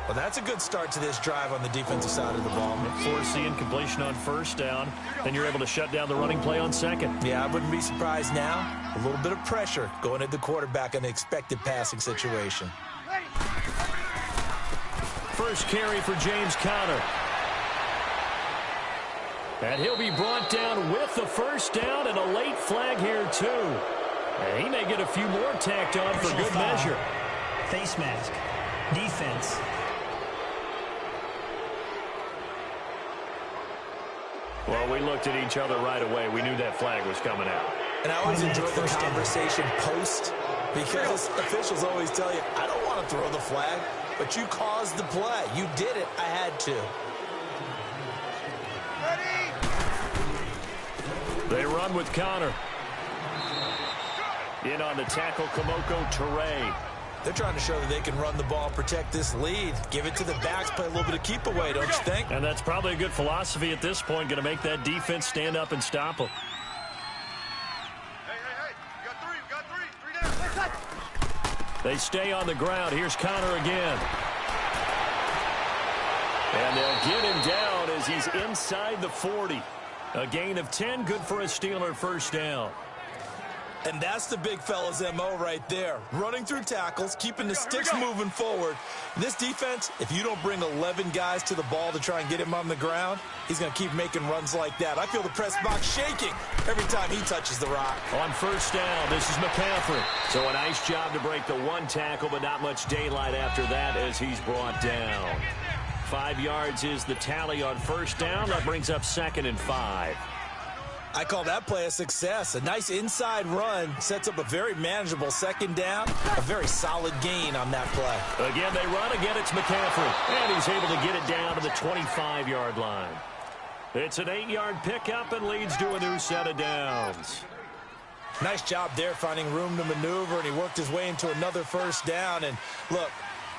Well, that's a good start to this drive on the defensive side of the ball. Force the incompletion on first down, and you're able to shut down the running play on second. Yeah, I wouldn't be surprised now. A little bit of pressure going at the quarterback in the expected passing situation. First carry for James Conner. And he'll be brought down with the first down and a late flag here, too. And he may get a few more tacked on for good measure. Face mask. Defense. Well, we looked at each other right away. We knew that flag was coming out. And I always enjoy the conversation post because officials always tell you, I don't want to throw the flag, but you caused the play. You did it. I had to. They run with Conner. In on the tackle, Kamoko Toure. They're trying to show that they can run the ball, protect this lead. Give it to the backs, play a little bit of keep away, don't you think? And that's probably a good philosophy at this point, going to make that defense stand up and stop them. Hey, you got three down. They stay on the ground. Here's Conner again. And they'll get him down as he's inside the 40. A gain of 10, good for a Steeler first down. And that's the big fella's MO right there. Running through tackles, keeping the sticks moving forward. This defense, if you don't bring 11 guys to the ball to try and get him on the ground, he's going to keep making runs like that. I feel the press box shaking every time he touches the rock. On first down, this is McCaffrey. So a nice job to break the one tackle, but not much daylight after that as he's brought down. 5 yards is the tally on first down. That brings up 2nd and 5. I call that play a success. A nice inside run sets up a very manageable second down. A very solid gain on that play. Again, they run. Again, it's McCaffrey. And he's able to get it down to the 25-yard line. It's an 8-yard pickup and leads to a new set of downs. Nice job there finding room to maneuver, and he worked his way into another first down. And look,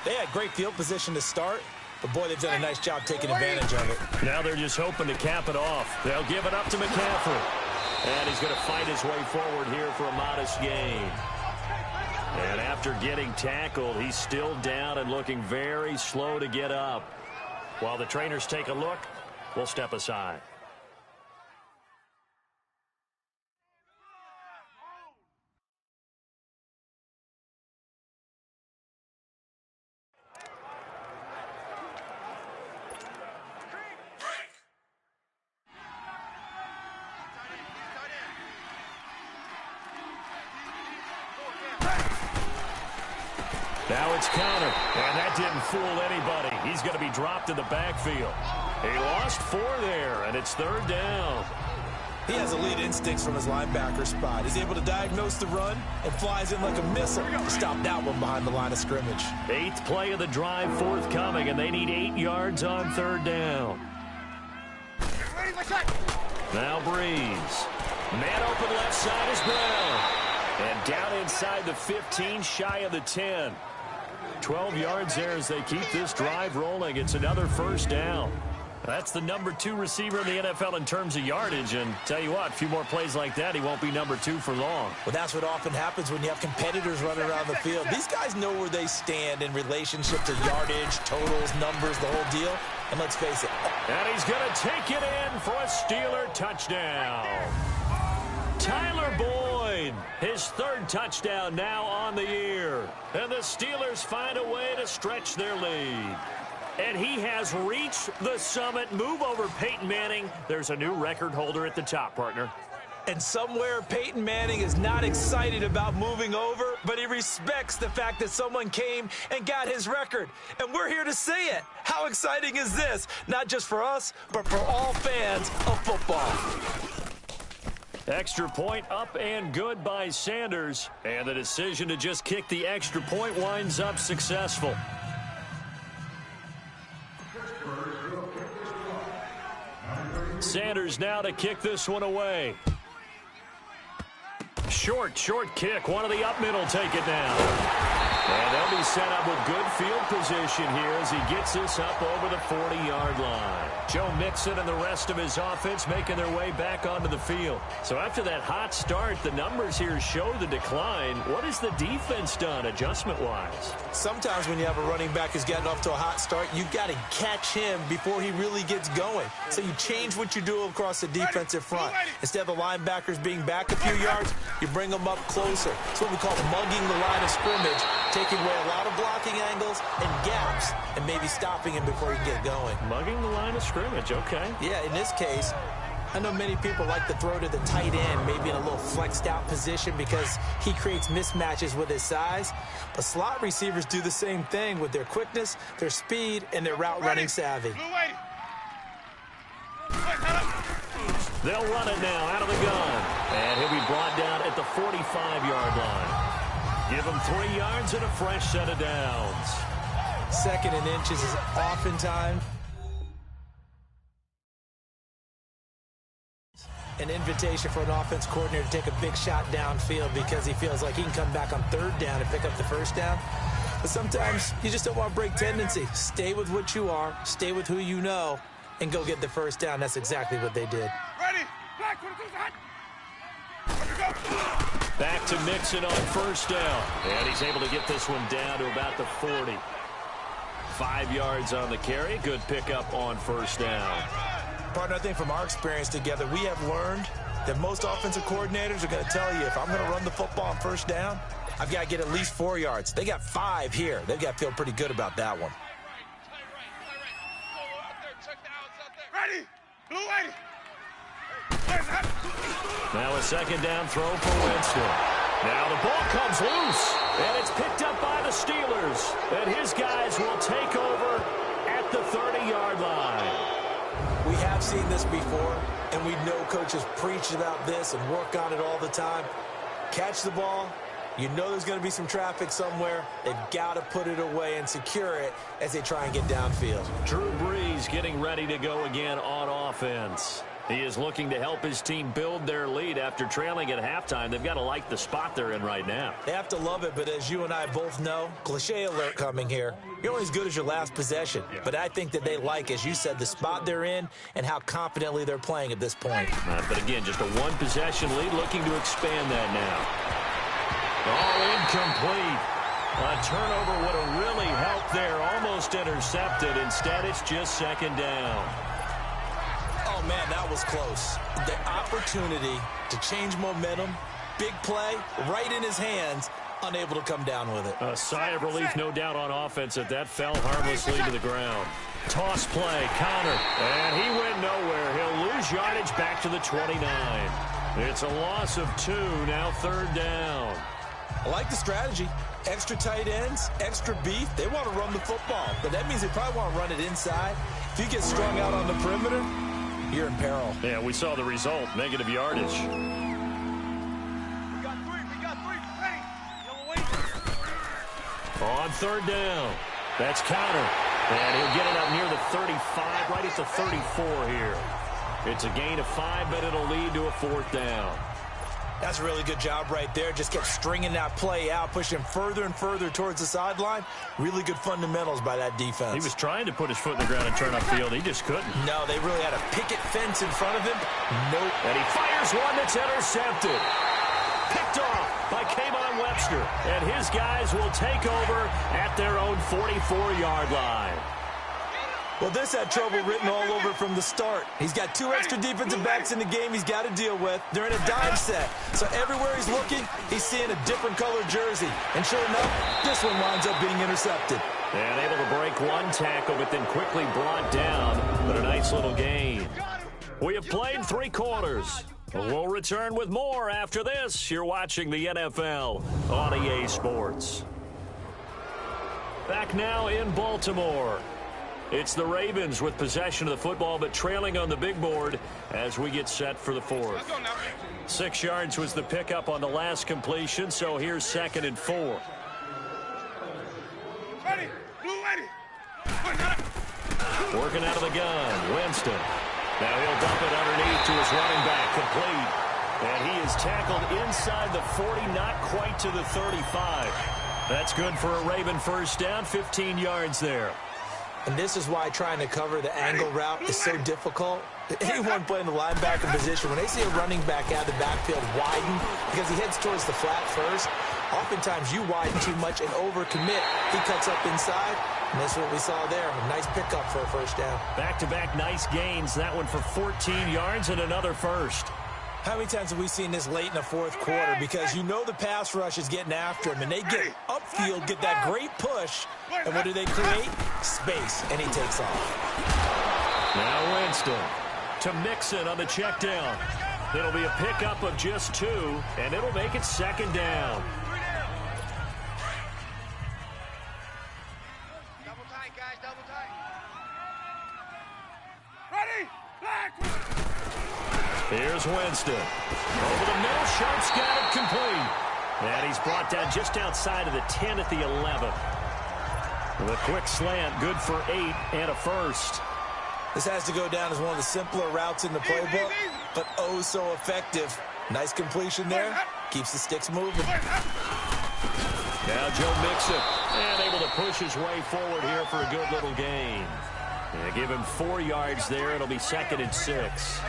they had great field position to start. But, boy, they've done a nice job taking advantage of it. Now they're just hoping to cap it off. They'll give it up to McCaffrey. And he's going to fight his way forward here for a modest gain. And after getting tackled, he's still down and looking very slow to get up. While the trainers take a look, we'll step aside. Now it's Conner, and that didn't fool anybody. He's going to be dropped in the backfield. He lost 4 there, and it's 3rd down. He has elite instincts from his linebacker spot. He's able to diagnose the run and flies in like a missile to stop that one behind the line of scrimmage. 8th play of the drive forthcoming, and they need 8 yards on 3rd down. Now Breeze. Man open left side is Brown. And down inside the 15, shy of the 10. 12 yards there as they keep this drive rolling. It's another first down. That's the number 2 receiver in the NFL in terms of yardage. And tell you what, a few more plays like that, he won't be number 2 for long. Well, that's what often happens when you have competitors running around the field. These guys know where they stand in relationship to yardage, totals, numbers, the whole deal. And let's face it. And he's going to take it in for a Steeler touchdown. Tyler Boyd, his 3rd touchdown now on the year. And the Steelers find a way to stretch their lead. And he has reached the summit. Move over Peyton Manning. There's a new record holder at the top, partner. And somewhere Peyton Manning is not excited about moving over, but he respects the fact that someone came and got his record. And we're here to see it. How exciting is this? Not just for us, but for all fans of football. Extra point up and good by Sanders. And the decision to just kick the extra point winds up successful. Sanders now to kick this one away. Short kick. One of the up middle take it down. And they'll be set up with good field position here as he gets this up over the 40-yard line. Joe Mixon and the rest of his offense making their way back onto the field. So after that hot start, the numbers here show the decline. What has the defense done adjustment-wise? Sometimes when you have a running back who's gotten off to a hot start, you've got to catch him before he really gets going. So you change what you do across the defensive front. Instead of the linebackers being back a few yards, you bring them up closer. It's what we call mugging the line of scrimmage, taking away a lot of blocking angles and gaps and maybe stopping him before he can get going. Mugging the line of scrimmage, okay. Yeah, in this case, I know many people like to throw to the tight end, maybe in a little flexed out position because he creates mismatches with his size. But slot receivers do the same thing with their quickness, their speed, and their route running savvy. They'll run it now out of the gun. And he'll be brought down at the 45-yard line. Give him 3 yards and a fresh set of downs. 2nd and inches is oftentimes an invitation for an offense coordinator to take a big shot downfield because he feels like he can come back on 3rd down and pick up the 1st down. But sometimes you just don't want to break tendency. Stay with what you are, stay with who you know, and go get the 1st down. That's exactly what they did. Ready? Back to Mixon on 1st down. And he's able to get this one down to about the 40. 5 yards on the carry. Good pickup on 1st down. Partner, I think from our experience together, we have learned that most offensive coordinators are going to tell you, if I'm going to run the football on 1st down, I've got to get at least 4 yards. They got 5 here. They've got to feel pretty good about that one. Ready? Blue lady. Now a 2nd down throw for Winston. Now the ball comes loose, and it's picked up by the Steelers. And his guys will take over at the 30-yard line. We have seen this before, and we know coaches preach about this and work on it all the time. Catch the ball. You know there's going to be some traffic somewhere. They've got to put it away and secure it as they try and get downfield. Drew Brees getting ready to go again on offense. He is looking to help his team build their lead after trailing at halftime. They've got to like the spot they're in right now. They have to love it, but as you and I both know, cliche alert coming here, you're only as good as your last possession. Yeah. But I think that they like, as you said, the spot they're in and how confidently they're playing at this point. But again, just a 1-possession lead, looking to expand that now. All incomplete. A turnover would have really helped there. Almost intercepted. Instead, it's just 2nd down. Oh, man, that was close. The opportunity to change momentum, big play, right in his hands, unable to come down with it. A sigh of relief, no doubt, on offense that fell harmlessly to the ground. Toss play, counter, and he went nowhere. He'll lose yardage back to the 29. It's a loss of 2, now 3rd down. I like the strategy. Extra tight ends, extra beef. They want to run the football, but that means they probably want to run it inside. If you get strung out on the perimeter, you're in peril. Yeah, we saw the result, negative yardage. We got 3. Ready? Yellow wait. On 3rd down. That's counter. And he'll get it up near the 35, right at the 34 here. It's a gain of 5, but it'll lead to a 4th down. That's a really good job right there. Just kept stringing that play out, pushing him further and further towards the sideline. Really good fundamentals by that defense. He was trying to put his foot in the ground and turn upfield. He just couldn't. No, they really had a picket fence in front of him. Nope. And he fires one that's intercepted. Picked off by K'Von Webster. And his guys will take over at their own 44-yard line. Well, this had trouble written all over from the start. He's got 2 extra defensive backs in the game he's got to deal with. They're in a dime set. So everywhere he's looking, he's seeing a different colored jersey. And sure enough, this one winds up being intercepted. And able to break 1 tackle, but then quickly brought down. But a nice little gain. We have played 3 quarters. We'll return with more after this. You're watching the NFL on EA Sports. Back now in Baltimore. It's the Ravens with possession of the football, but trailing on the big board as we get set for the fourth. 6 yards was the pickup on the last completion, so here's 2nd and 4. Ready. Working out of the gun, Winston. Now he'll dump it underneath to his running back, complete. And he is tackled inside the 40, not quite to the 35. That's good for a Raven first down, 15 yards there. And this is why trying to cover the angle route is so difficult. Anyone playing the linebacker position, when they see a running back out of the backfield widen because he heads towards the flat first, oftentimes you widen too much and overcommit. He cuts up inside, and that's what we saw there. A nice pickup for a first down. Back-to-back nice gains. That one for 14 yards and another first. How many times have we seen this late in the fourth quarter? Because you know the pass rush is getting after him, and they get upfield, get that great push, and what do they create? Space, and he takes off. Now Winston to Mixon on the check down. It'll be a pickup of just 2, and it'll make it 2nd down. Double tight, guys, double tight. Ready. Black. Here's Winston. Over the middle, Sharp's got it complete. And he's brought down just outside of the 10 at the 11. With a quick slant, good for 8 and a first. This has to go down as one of the simpler routes in the playbook, but oh so effective. Nice completion there. Keeps the sticks moving. Now Joe Mixon, and able to push his way forward here for a good little gain. And give him 4 yards there. It'll be 2nd and 6.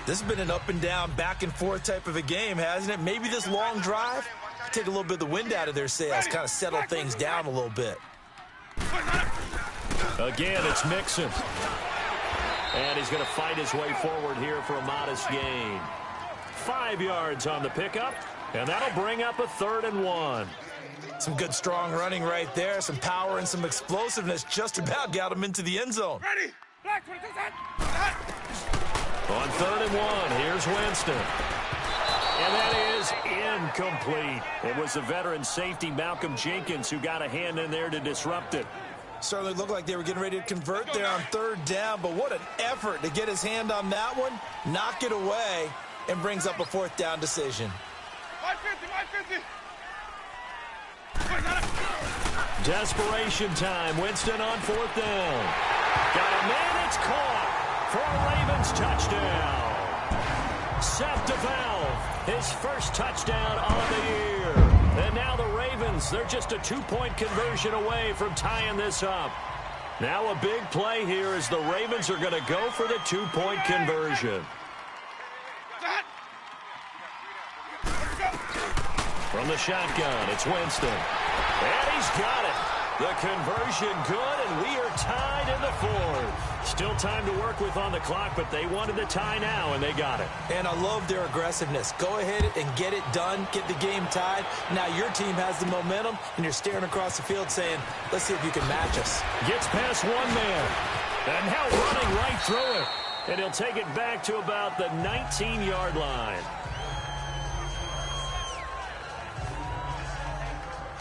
This has been an up and down, back and forth type of a game, hasn't it? Maybe this long drive, take a little bit of the wind out of their sails, kind of settle things down a little bit. Again, it's Mixon. And he's going to fight his way forward here for a modest gain. 5 yards on the pickup, and that'll bring up a 3rd and 1. Some good, strong running right there. Some power and some explosiveness. Just about got him into the end zone. Ready. Black. On 3rd and 1, here's Winston. And that is incomplete. It was the veteran safety, Malcolm Jenkins, who got a hand in there to disrupt it. Certainly looked like they were getting ready to convert there on 3rd down, but what an effort to get his hand on that one, knock it away, and brings up a 4th down decision. 550. Desperation time. Winston on 4th down. Got a man. It's caught for a Ravens touchdown. Seth DeValve, his first touchdown on the year. And now the Ravens, they're just a 2-point conversion away from tying this up. Now a big play here as the Ravens are going to go for the 2-point conversion. From the shotgun, it's Winston. And he's got it. The conversion good, and we are tied in the 4th. Still time to work with on the clock, but they wanted the tie now, and they got it. And I love their aggressiveness. Go ahead and get it done, get the game tied. Now your team has the momentum, and you're staring across the field saying, let's see if you can match us. Gets past one man, and now running right through it. And he'll take it back to about the 19-yard line.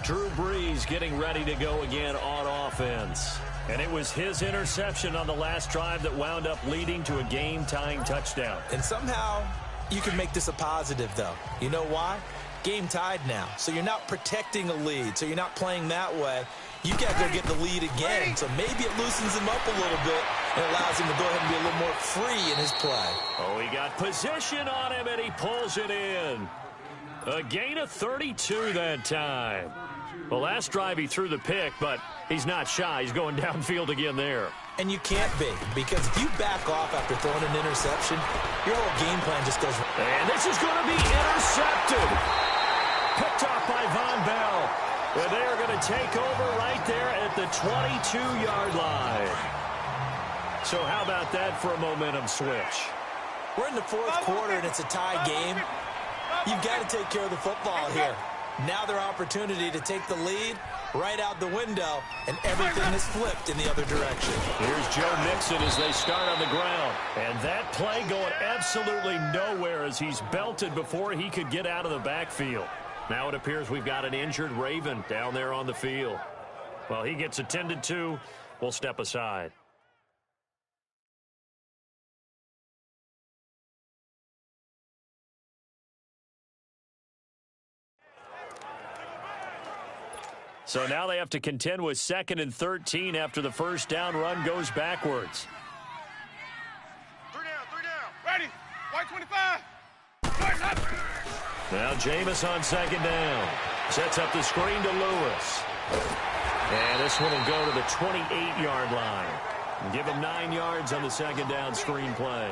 Drew Brees getting ready to go again on offense. And it was his interception on the last drive that wound up leading to a game-tying touchdown. And somehow you can make this a positive, though. You know why? Game tied now. So you're not protecting a lead. So you're not playing that way. You got to go get the lead again. So maybe it loosens him up a little bit and allows him to go ahead and be a little more free in his play. Oh, he got position on him, and he pulls it in. A gain of 32 that time. The last drive he threw the pick, but he's not shy. He's going downfield again there. And you can't be, because if you back off after throwing an interception, your whole game plan just goes. And this is going to be intercepted. Picked off by Von Bell. And they are going to take over right there at the 22-yard line. So how about that for a momentum switch? We're in the 4th quarter, and it's a tie game. You've got to take care of the football here. Now their opportunity to take the lead right out the window, and everything is flipped in the other direction. Here's Joe Mixon as they start on the ground. And that play going absolutely nowhere as he's belted before he could get out of the backfield. Now it appears we've got an injured Raven down there on the field. Well, he gets attended to. We'll step aside. So now they have to contend with 2nd and 13 after the first down run goes backwards. 3 down. Ready? White 25. White up. Now Jameis on 2nd down. Sets up the screen to Lewis. And this one will go to the 28-yard line. Give him 9 yards on the 2nd down screen play.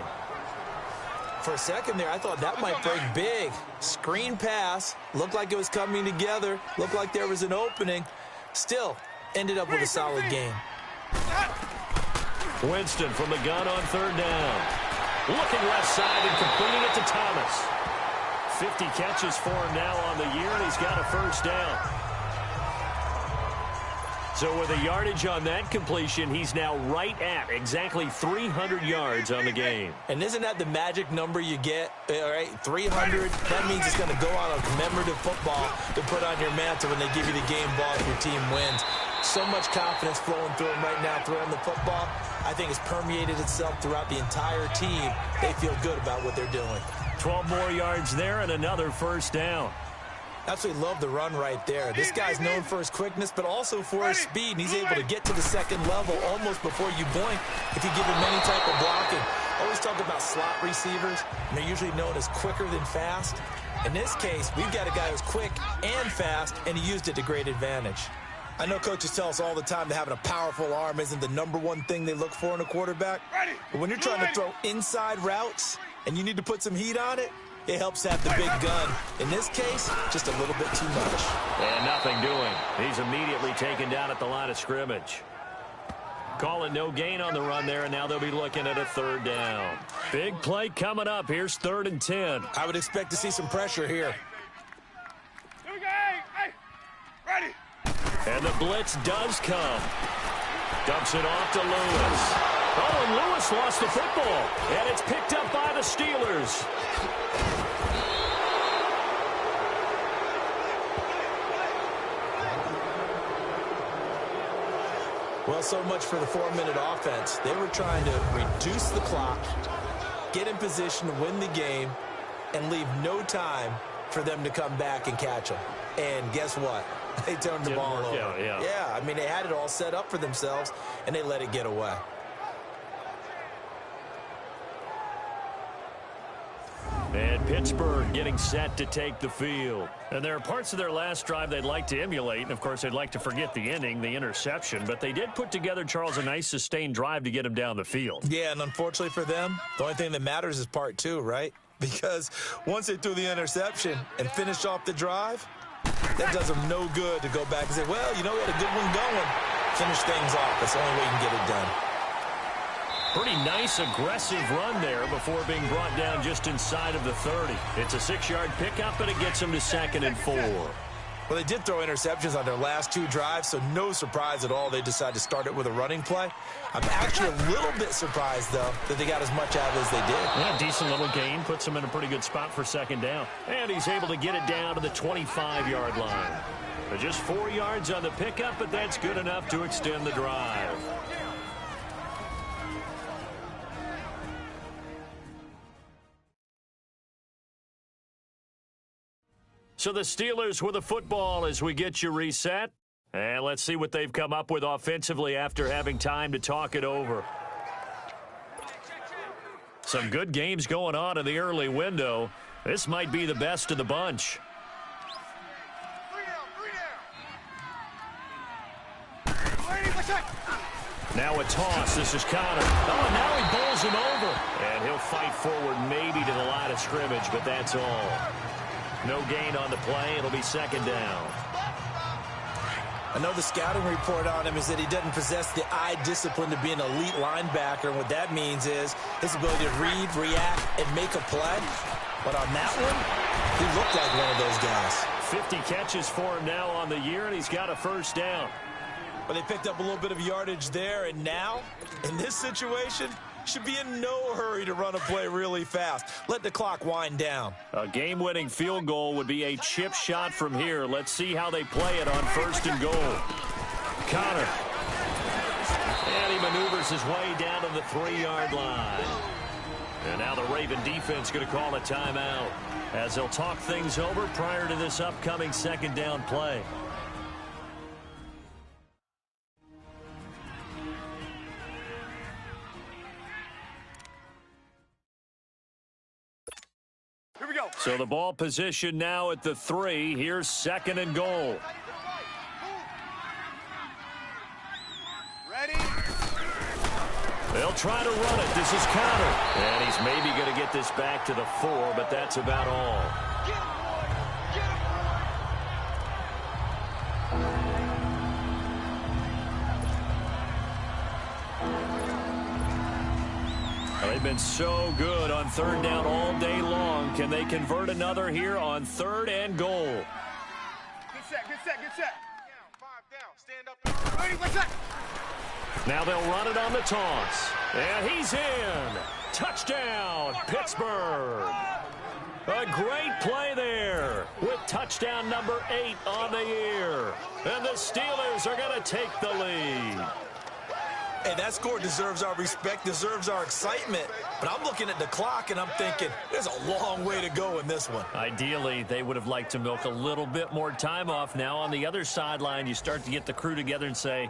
For a second there, I thought that might break big. Screen pass. Looked like it was coming together. Looked like there was an opening. Still, ended up with a solid game. Winston from the gun on 3rd down. Looking left side and completing it to Thomas. 50 catches for him now on the year, and he's got a first down. So with a yardage on that completion, he's now right at exactly 300 yards on the game. And isn't that the magic number you get? All right, 300. That means it's going to go on a commemorative football to put on your mantle when they give you the game ball if your team wins. So much confidence flowing through him right now, throwing the football. I think it's permeated itself throughout the entire team. They feel good about what they're doing. 12 more yards there and another first down. Absolutely love the run right there. This guy's known for his quickness, but also for his speed. And he's able to get to the 2nd level almost before you blink if you give him any type of blocking. Always talk about slot receivers, and they're usually known as quicker than fast. In this case, we've got a guy who's quick and fast, and he used it to great advantage. I know coaches tell us all the time that having a powerful arm isn't the #1 thing they look for in a quarterback. But when you're trying to throw inside routes and you need to put some heat on it, it helps have the big gun. In this case, just a little bit too much. And nothing doing. He's immediately taken down at the line of scrimmage. Call it no gain on the run there, and now they'll be looking at a 3rd down. Big play coming up. Here's 3rd and 10. I would expect to see some pressure here. Here we go. Hey. Ready? And the blitz does come. Dumps it off to Lewis. Oh, and Lewis lost the football. And it's picked up by the Steelers. Well, so much for the 4-minute offense. They were trying to reduce the clock, get in position to win the game, and leave no time for them to come back and catch them. And guess what? They turned the ball over. Yeah, I mean, they had it all set up for themselves, and they let it get away. And Pittsburgh getting set to take the field. And there are parts of their last drive they'd like to emulate. And, of course, they'd like to forget the ending, the interception. But they did put together, Charles, a nice sustained drive to get him down the field. Yeah, and unfortunately for them, the only thing that matters is part 2, right? Because once they threw the interception and finished off the drive, that does them no good to go back and say, well, you know, we had a good one going. Finish things off. That's the only way you can get it done. Pretty nice, aggressive run there before being brought down just inside of the 30. It's a 6-yard pickup, and it gets them to 2nd and 4. Well, they did throw interceptions on their last 2 drives, so no surprise at all they decided to start it with a running play. I'm actually a little bit surprised, though, that they got as much out of it as they did. Yeah, decent little gain. Puts them in a pretty good spot for 2nd down. And he's able to get it down to the 25-yard line. Just 4 yards on the pickup, but that's good enough to extend the drive. So the Steelers with the football as we get you reset. And let's see what they've come up with offensively after having time to talk it over. Some good games going on in the early window. This might be the best of the bunch. 3 down. Now a toss. This is Connor. Oh, and now he bowls him over. And he'll fight forward maybe to the line of scrimmage, but that's all. No gain on the play. It'll be 2nd down. I know the scouting report on him is that he doesn't possess the eye discipline to be an elite linebacker. And what that means is his ability to read, react, and make a play. But on that one, he looked like one of those guys. 50 catches for him now on the year, and he's got a first down. But they picked up a little bit of yardage there, and now, in this situation, should be in no hurry to run a play really fast. Let the clock wind down. A game-winning field goal would be a chip shot from here. Let's see how they play it on 1st and goal. Connor. And he maneuvers his way down to the 3-yard line. And now the Raven defense going to call a timeout as they'll talk things over prior to this upcoming 2nd down play. So the ball position now at the 3. Here's 2nd and goal. Ready? They'll try to run it. This is Connor. And he's maybe going to get this back to the 4, but that's about all. Get him, boy! Get him, Well, they've been so good on 3rd down all day long. Can they convert another here on 3rd and goal? Get set, get set, get set. Down, 5 down, stand up. Ready, what's that? Now they'll run it on the toss. And he's in. Touchdown, Pittsburgh. A great play there with touchdown number 8 on the year. And the Steelers are going to take the lead. Hey, that score deserves our respect, deserves our excitement. But I'm looking at the clock, and I'm thinking there's a long way to go in this one. Ideally, they would have liked to milk a little bit more time off. Now on the other sideline, you start to get the crew together and say,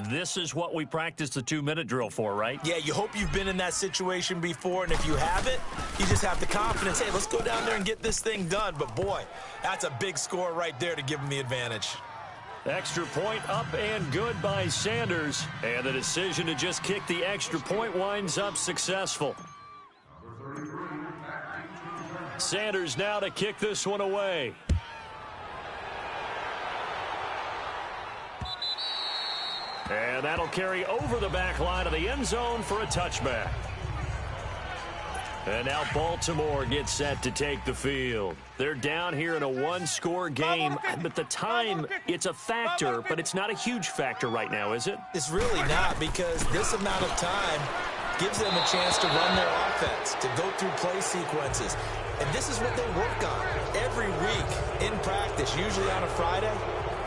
this is what we practiced the 2-minute drill for, right? Yeah, you hope you've been in that situation before, and if you haven't, you just have the confidence, hey, let's go down there and get this thing done. But, boy, that's a big score right there to give them the advantage. Extra point up and good by Sanders. And the decision to just kick the extra point winds up successful. Sanders now to kick this one away. And that'll carry over the back line of the end zone for a touchback. And now Baltimore gets set to take the field. They're down here in a 1-score game, but the time, it's a factor, but it's not a huge factor right now, is it? It's really not, because this amount of time gives them a chance to run their offense, to go through play sequences. And this is what they work on every week in practice, usually on a Friday.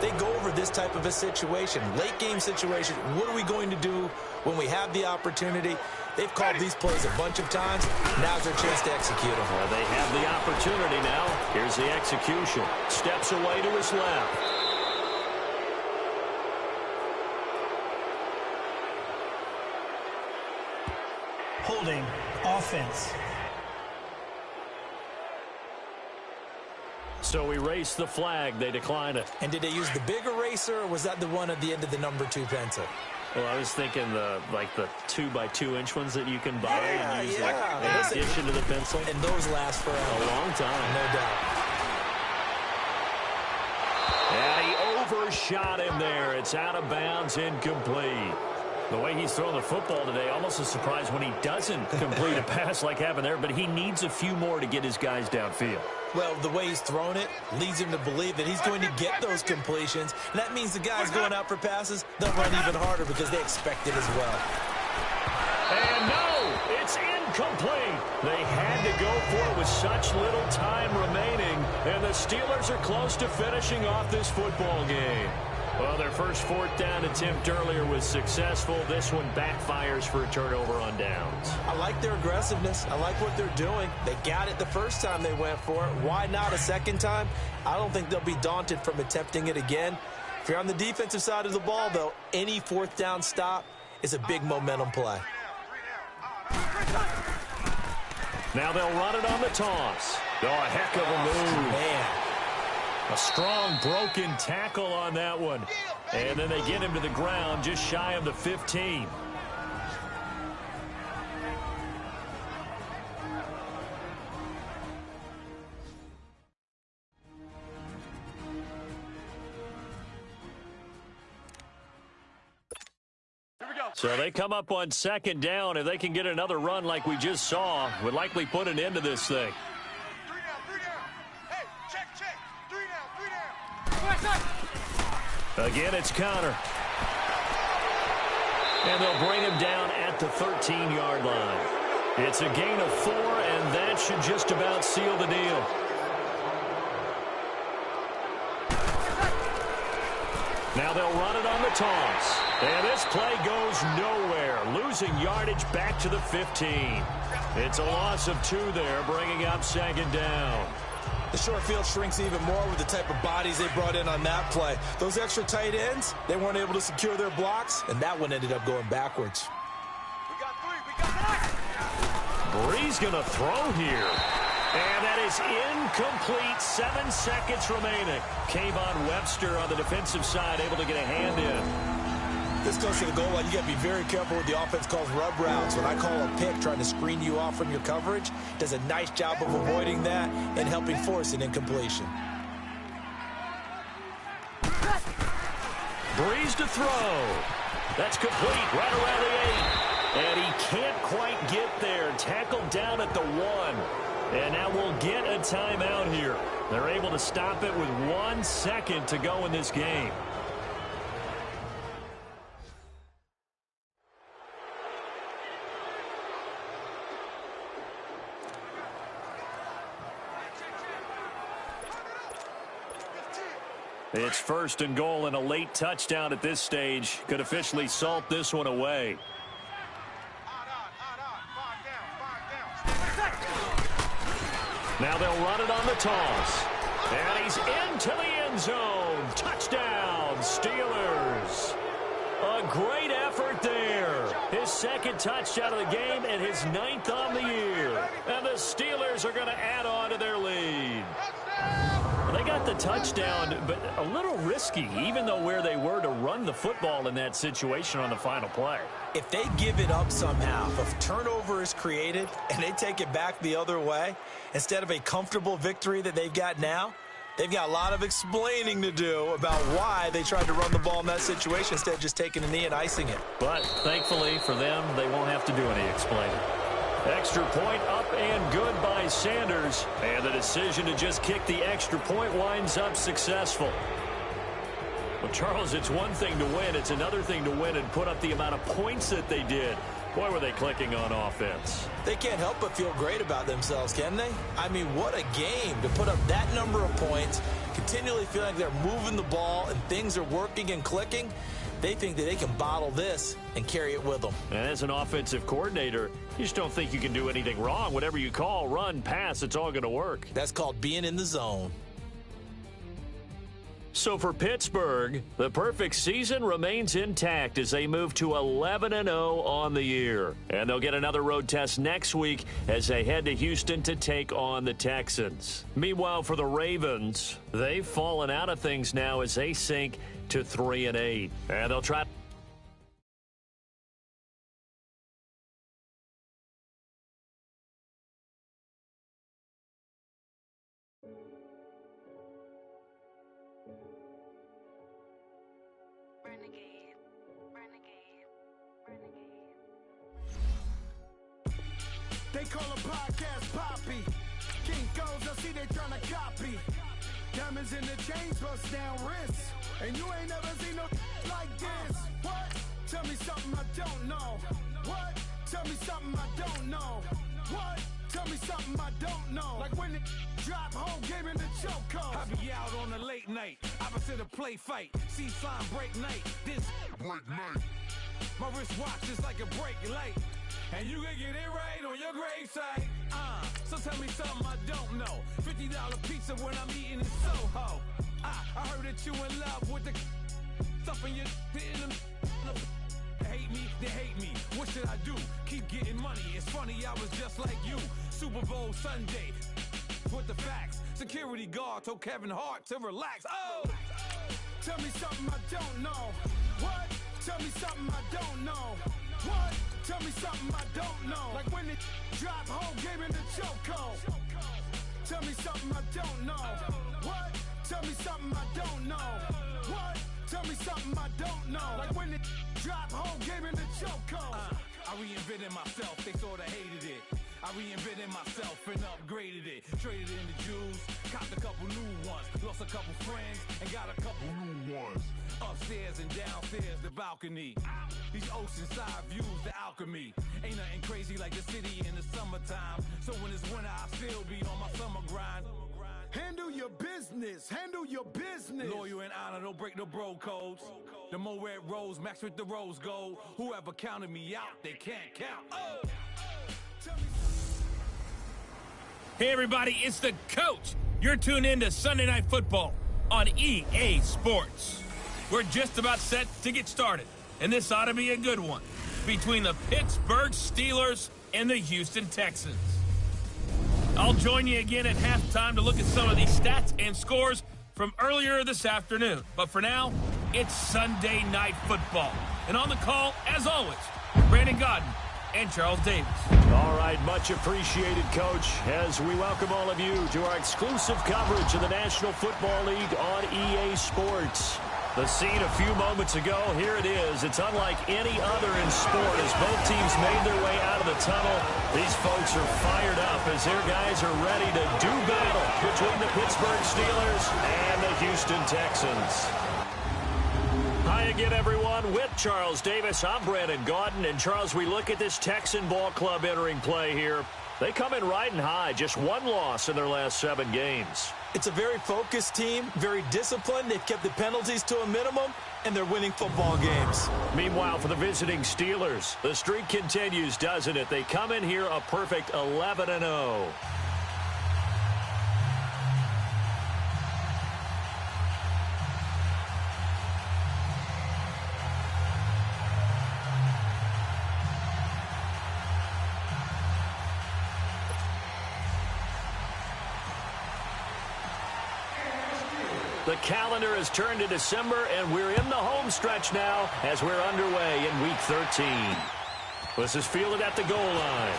They go over this type of a situation, late game situation. What are we going to do when we have the opportunity? They've called these plays a bunch of times. Now's their chance to execute them. Well, they have the opportunity now. Here's the execution. Steps away to his left. Holding. Offense. So we race the flag. They decline it. And did they use the big eraser, or was that the one at the end of the number 2 pencil? Well, I was thinking the 2x2-inch ones that you can buy and use in addition to the pencil. And those last for a long time. No doubt. And he overshot him there. It's out of bounds, incomplete. The way he's throwing the football today, almost a surprise when he doesn't complete a pass like happened there, but he needs a few more to get his guys downfield. Well, the way he's thrown it leads him to believe that he's going to get those completions. And that means the guys going out for passes, they'll run even harder because they expect it as well. And no, it's incomplete. They had to go for it with such little time remaining, and the Steelers are close to finishing off this football game. Well, their first 4th down attempt earlier was successful. This one backfires for a turnover on downs. I like their aggressiveness. I like what they're doing. They got it the first time they went for it. Why not a second time? I don't think they'll be daunted from attempting it again. If you're on the defensive side of the ball, though, any 4th down stop is a big momentum play. Now they'll run it on the toss. Oh, a heck of a move. Man. A strong broken tackle on that one. And then they get him to the ground just shy of the 15. So they come up on 2nd down. If they can get another run like we just saw, would likely put an end to this thing. 3 down. Hey, check. 3 down. Again, it's Connor. And they'll bring him down at the 13-yard line. It's a gain of 4, and that should just about seal the deal. Now they'll run it on the toss. And this play goes nowhere, losing yardage back to the 15. It's a loss of 2 there, bringing up 2nd down. The short field shrinks even more with the type of bodies they brought in on that play. Those extra tight ends, they weren't able to secure their blocks, and that one ended up going backwards. We got 3. Bree's going to throw here. And that is incomplete. 7 seconds remaining. Kayvon Webster on the defensive side able to get a hand in. This goes to the goal line. You got to be very careful with the offense calls rub routes. When I call a pick trying to screen you off from your coverage, does a nice job of avoiding that and helping force an incompletion. Breeze to throw. That's complete right around the 8. And he can't quite get there. Tackled down at the 1. And now we'll get a timeout here. They're able to stop it with 1 second to go in this game. It's 1st and goal, and a late touchdown at this stage could officially salt this one away. Now they'll run it on the toss. And he's into the end zone. Touchdown, Steelers. A great effort there. His 2nd touchdown of the game and his 9th on the year. And the Steelers are going to add on to their lead. They got the touchdown, but a little risky, even though where they were to run the football in that situation on the final play. If they give it up somehow, if a turnover is created and they take it back the other way, instead of a comfortable victory that they've got now, they've got a lot of explaining to do about why they tried to run the ball in that situation instead of just taking a knee and icing it. But thankfully for them, they won't have to do any explaining. Extra point up and good by Sanders. And the decision to just kick the extra point winds up successful. Well, Charles, it's one thing to win. It's another thing to win and put up the amount of points that they did. Boy, were they clicking on offense. They can't help but feel great about themselves, can they? I mean, what a game to put up that number of points, continually feeling like they're moving the ball and things are working and clicking. They think that they can bottle this and carry it with them. And as an offensive coordinator, you just don't think you can do anything wrong. Whatever you call, run, pass, it's all going to work. That's called being in the zone. So for Pittsburgh, the perfect season remains intact as they move to 11-0 on the year. And they'll get another road test next week as they head to Houston to take on the Texans. Meanwhile, for the Ravens, they've fallen out of things now as they sink to 3-8. And they'll try... They call a podcast Poppy. King goes, I see they tryna copy. Diamonds in the chains, bust down wrists. And you ain't never seen no like this. What? Tell me something I don't know. What? Tell me something I don't know. What? Tell me something I don't know. Like when it drop, whole game in the chokehold. I be out on a late night, opposite a play fight. See slime break night, this break night. My wristwatch is like a break light. And you can get it right on your gravesite. So tell me something I don't know. $50 pizza when I'm eating in Soho. I heard that you in love with the stuff in your hate me, they hate me. What should I do? Keep getting money. It's funny, I was just like you. Super Bowl Sunday with the facts. Security guard told Kevin Hart to relax. Oh! Tell me something I don't know. What? Tell me something I don't know. What? Tell me something I don't know. Like when it drop, whole game in the chokehold. Tell me something I don't know. What? Tell me something I don't know. What? Tell me something I don't know. Like when it drop, whole game in the chokehold. I reinvented myself, they sorta hated it. I reinvented myself and upgraded it. Traded in the Jews, copped a couple new ones. Lost a couple friends and got a couple new ones. Upstairs and downstairs, the balcony. These oceanside views, the alchemy. Ain't nothing crazy like the city in the summertime. So when it's winter, I still be on my summer grind. Handle your business, handle your business. Loyal and honor, don't break the bro codes. The more red rose, max with the rose gold. Whoever counted me out, they can't count. Oh! Hey, everybody, it's the coach. You're tuned in to Sunday Night Football on EA Sports. We're just about set to get started, and this ought to be a good one between the Pittsburgh Steelers and the Houston Texans. I'll join you again at halftime to look at some of these stats and scores from earlier this afternoon. But for now, it's Sunday Night Football. And on the call, as always, Brandon Godden and Charles Davis. All right, much appreciated, Coach, as we welcome all of you to our exclusive coverage of the National Football League on EA Sports. The scene a few moments ago, here it is. It's unlike any other in sport as both teams made their way out of the tunnel. These folks are fired up as their guys are ready to do battle between the Pittsburgh Steelers and the Houston Texans. Hi again, everyone. With Charles Davis, I'm Brandon Godden. And, Charles, we look at this Texan ball club entering play here. They come in riding high, just one loss in their last 7 games. It's a very focused team, very disciplined. They've kept the penalties to a minimum, and they're winning football games. Meanwhile, for the visiting Steelers, the streak continues, doesn't it? They come in here a perfect 11-0. The calendar has turned to December, and we're in the home stretch now as we're underway in Week 13. This is fielded at the goal line.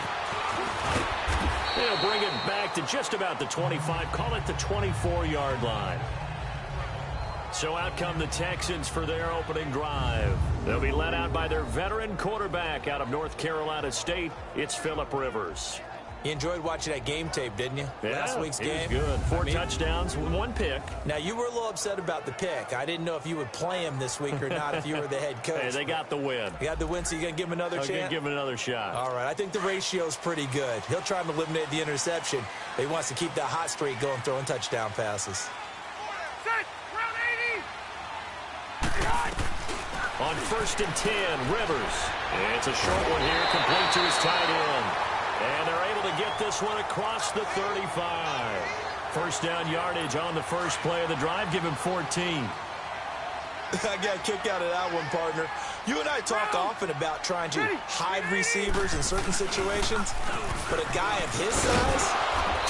They'll bring it back to just about the 25, call it the 24-yard line. So out come the Texans for their opening drive. They'll be led out by their veteran quarterback out of North Carolina State. It's Phillip Rivers. You enjoyed watching that game tape, didn't you? Yeah, Last week's game. It was good. 4 touchdowns, 1 pick. Now, you were a little upset about the pick. I didn't know if you would play him this week or not if you were the head coach. Hey, they got the win. You got the win, so you're going to give him another chance? I'm going to give him another shot. All right. I think the ratio's pretty good. He'll try and eliminate the interception, but he wants to keep that hot streak going, throwing touchdown passes. On 1st and 10, Rivers. It's a short one here, complete to his tight end. And they're able to get this one across the 35. First down yardage on the first play of the drive. Give him 14. I got a kick out of that one, partner. You and I talk often about trying to hide receivers in certain situations, but a guy of his size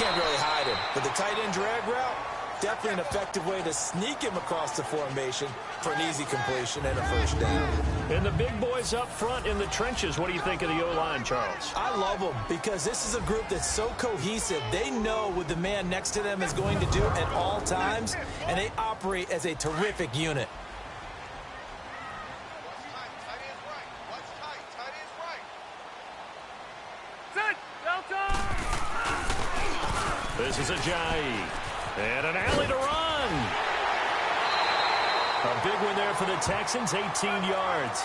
can't really hide him. But the tight end drag route, definitely an effective way to sneak him across the formation for an easy completion and a first down. And the big boys up front in the trenches, what do you think of the O-line, Charles? I love them because this is a group that's so cohesive. They know what the man next to them is going to do at all times, and they operate as a terrific unit. This is Ajayi. And an alley to run. A big one there for the Texans, 18 yards.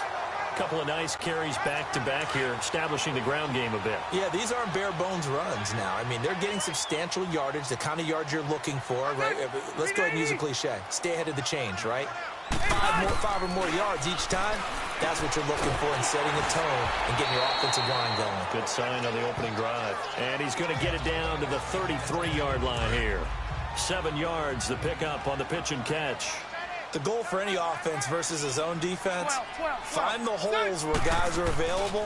A couple of nice carries back-to-back here, establishing the ground game a bit. Yeah, these aren't bare-bones runs now. I mean, they're getting substantial yardage, the kind of yards you're looking for, right? Let's go ahead and use a cliche. Stay ahead of the change, right? 5 or more yards each time. That's what you're looking for in setting a tone and getting your offensive line going. Good sign on the opening drive. And he's going to get it down to the 33-yard line here. 7 yards, the pickup on the pitch and catch. The goal for any offense versus his own defense, find the holes where guys are available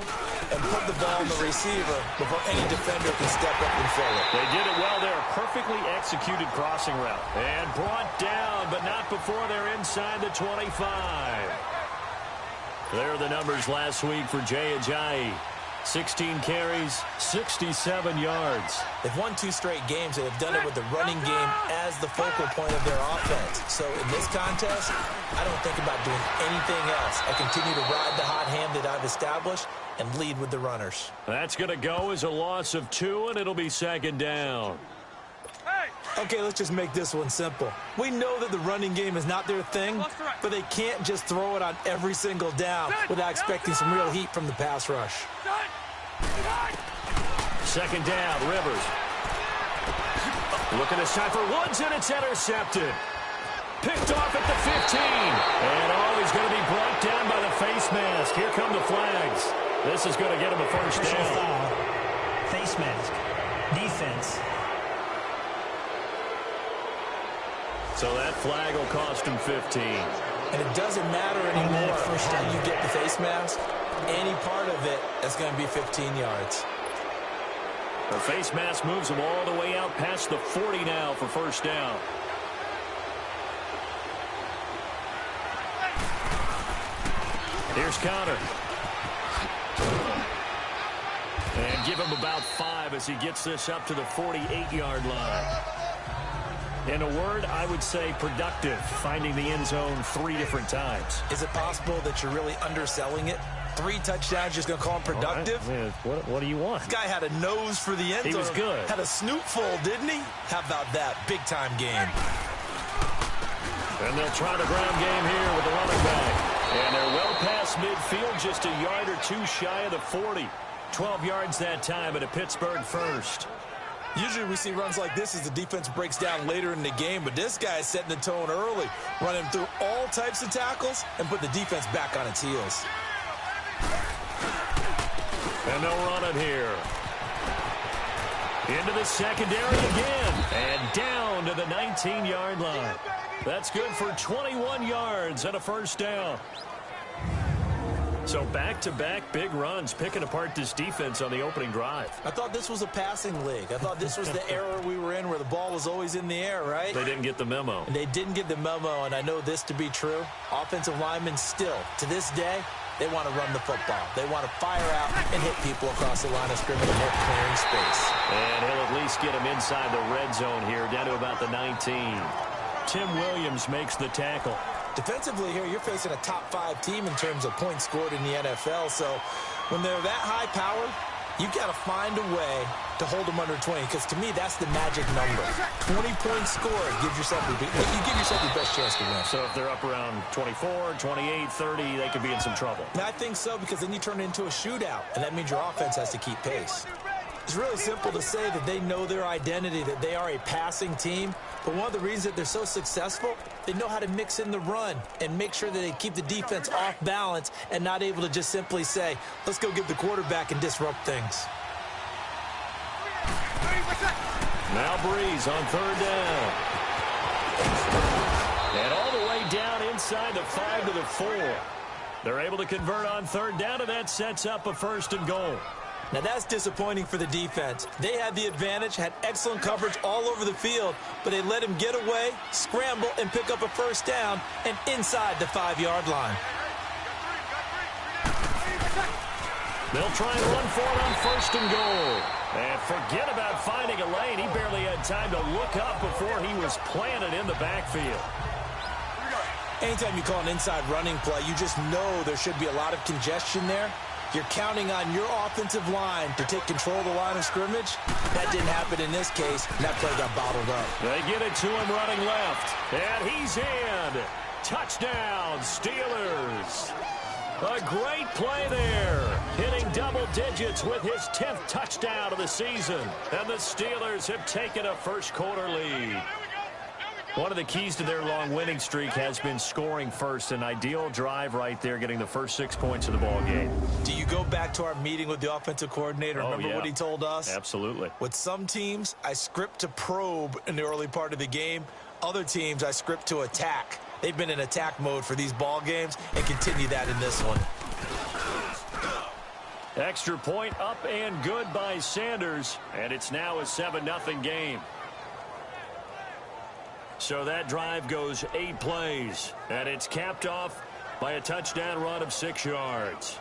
and put the ball on the receiver before any defender can step up and fill it. They did it well there. Perfectly executed crossing route. And brought down, but not before they're inside the 25. There are the numbers last week for Jay Ajayi. 16 carries, 67 yards. They've won 2 straight games, and they've done it with the running game as the focal point of their offense. So in this contest, I don't think about doing anything else. I continue to ride the hot hand that I've established and lead with the runners. That's going to go as a loss of 2, and it'll be 2nd down. Okay, let's just make this one simple. We know that the running game is not their thing, but they can't just throw it on every single down without expecting some real heat from the pass rush. 2nd down, Rivers. Looking this time for Woods, and it's intercepted. Picked off at the 15. And he's going to be brought down by the face mask. Here come the flags. This is going to get him a first down. Foul. Face mask. Defense. So that flag will cost him 15. And it doesn't matter anymore how you get the face mask. Any part of it, that's going to be 15 yards. The face mask moves him all the way out past the 40 now for first down. Here's Connor. And give him about 5 as he gets this up to the 48-yard line. In a word, I would say productive, finding the end zone 3 different times. Is it possible that you're really underselling it? 3 touchdowns, just going to call him productive? Right. What do you want? This guy had a nose for the end zone. He was good. Had a snootful, didn't he? How about that? Big-time game. And they'll try the ground game here with the running back. And they're well past midfield, just a yard or 2 shy of the 40. 12 yards that time at a Pittsburgh first. Usually we see runs like this as the defense breaks down later in the game, but this guy is setting the tone early, running through all types of tackles and put the defense back on its heels. And they'll run it here. Into the secondary again. And down to the 19-yard line. That's good for 21 yards and a first down. So back-to-back big runs, picking apart this defense on the opening drive. I thought this was a passing league. I thought this was the era we were in where the ball was always in the air, right? They didn't get the memo. And they didn't get the memo, and I know this to be true. Offensive linemen still, to this day, they want to run the football. They want to fire out and hit people across the line of scrimmage and they're clearing space. And he'll at least get him inside the red zone here, down to about the 19. Tim Williams makes the tackle. Defensively here, you're facing a top-5 team in terms of points scored in the NFL. So when they're that high-powered, you've got to find a way to hold them under 20. Because to me, that's the magic number. 20 points scored gives yourself you give yourself the best chance to win. So if they're up around 24, 28, 30, they could be in some trouble. And I think so, because then you turn it into a shootout, and that means your offense has to keep pace. It's really simple to say that they know their identity, that they are a passing team. But one of the reasons that they're so successful, they know how to mix in the run and make sure that they keep the defense off balance and not able to just simply say, let's go get the quarterback and disrupt things. Now Breeze on third down. And all the way down inside the 5 to the 4. They're able to convert on third down, and that sets up a 1st and goal. Now that's disappointing for the defense. They had the advantage, had excellent coverage all over the field, but they let him get away, scramble, and pick up a 1st down and inside the 5-yard line. They'll try and run for it on 1st and goal. And forget about finding a lane. He barely had time to look up before he was planted in the backfield. Anytime you call an inside running play, you just know there should be a lot of congestion there. You're counting on your offensive line to take control of the line of scrimmage. That didn't happen in this case, and that play got bottled up. They get it to him running left, and he's in. Touchdown, Steelers. A great play there, hitting double digits with his 10th touchdown of the season. And the Steelers have taken a first-quarter lead. One of the keys to their long winning streak has been scoring first. An ideal drive right there, getting the first 6 points of the ball game. Do you go back to our meeting with the offensive coordinator? Remember what he told us? Absolutely. With some teams, I script to probe in the early part of the game. Other teams, I script to attack. They've been in attack mode for these ball games and continue that in this one. Extra point up and good by Sanders, and it's now a 7-0 game. So that drive goes 8 plays, and it's capped off by a touchdown run of 6 yards.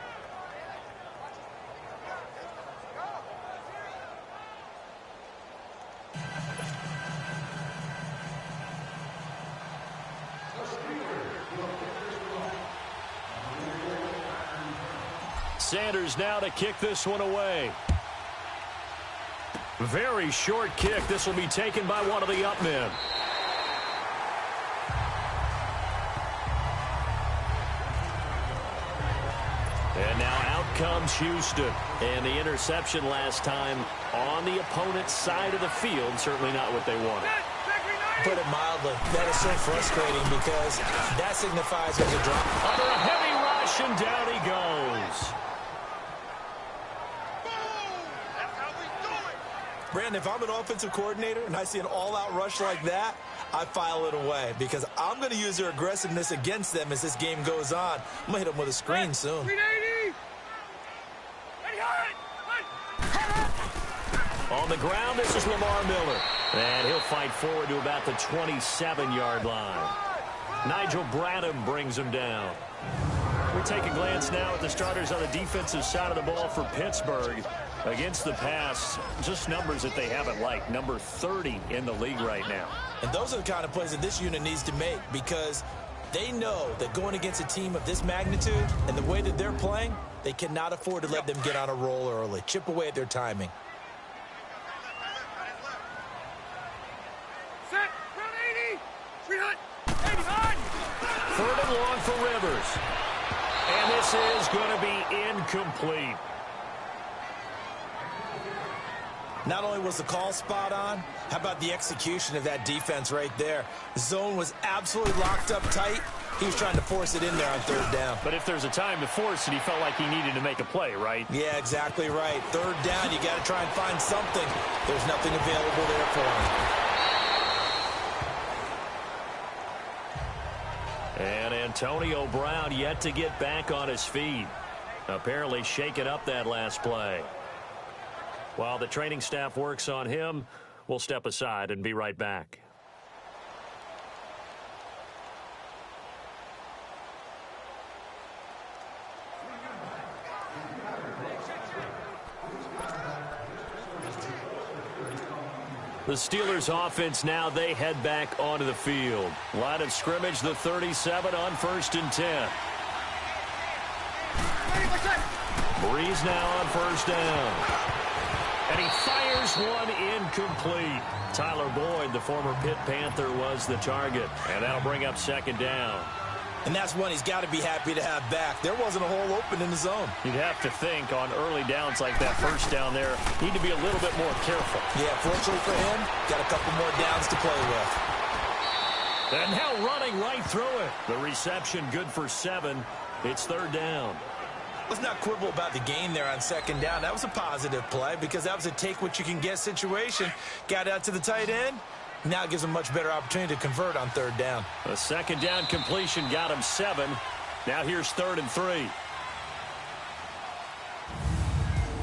Sanders now to kick this one away. Very short kick. This will be taken by one of the up men. And now out comes Houston. And the interception last time on the opponent's side of the field. Certainly not what they wanted. Put it mildly, that is so frustrating because that signifies there's a drop. Under a heavy rush, and down he goes. Brandon, if I'm an offensive coordinator and I see an all-out rush like that, I file it away because I'm going to use their aggressiveness against them as this game goes on. I'm going to hit them with a screen soon. On the ground, this is Lamar Miller. And he'll fight forward to about the 27-yard line. Nigel Bradham brings him down. We take a glance now at the starters on the defensive side of the ball for Pittsburgh. Against the pass, just numbers that they haven't liked. Number 30 in the league right now. And those are the kind of plays that this unit needs to make because they know that going against a team of this magnitude and the way that they're playing, they cannot afford to let them get on a roll early. Chip away at their timing. Set, round 80, 300, 85. Third and long for Rivers. And this is going to be incomplete. Not only was the call spot on, how about the execution of that defense right there? The zone was absolutely locked up tight. He was trying to force it in there on third down. But if there's a time to force it, he felt like he needed to make a play, right? Yeah, exactly right. Third down, you got to try and find something. There's nothing available there for him. And Antonio Brown yet to get back on his feet. Apparently shaking up that last play. While the training staff works on him, we'll step aside and be right back. The Steelers offense now, they head back onto the field. Line of scrimmage, the 37 on 1st and 10. Breeze now on 1st down. And he fires one incomplete. Tyler Boyd, the former Pitt Panther, was the target. And that'll bring up 2nd down. And that's one he's got to be happy to have back. There wasn't a hole open in the zone. You'd have to think on early downs like that 1st down there, need to be a little bit more careful. Yeah, fortunately for him, got a couple more downs to play with. And now running right through it. The reception good for 7. It's 3rd down. Let's not quibble about the gain there on 2nd down. That was a positive play because that was a take-what-you-can-get situation. Got out to the tight end. Now it gives him a much better opportunity to convert on 3rd down. A 2nd down completion got him 7. Now here's 3rd and 3.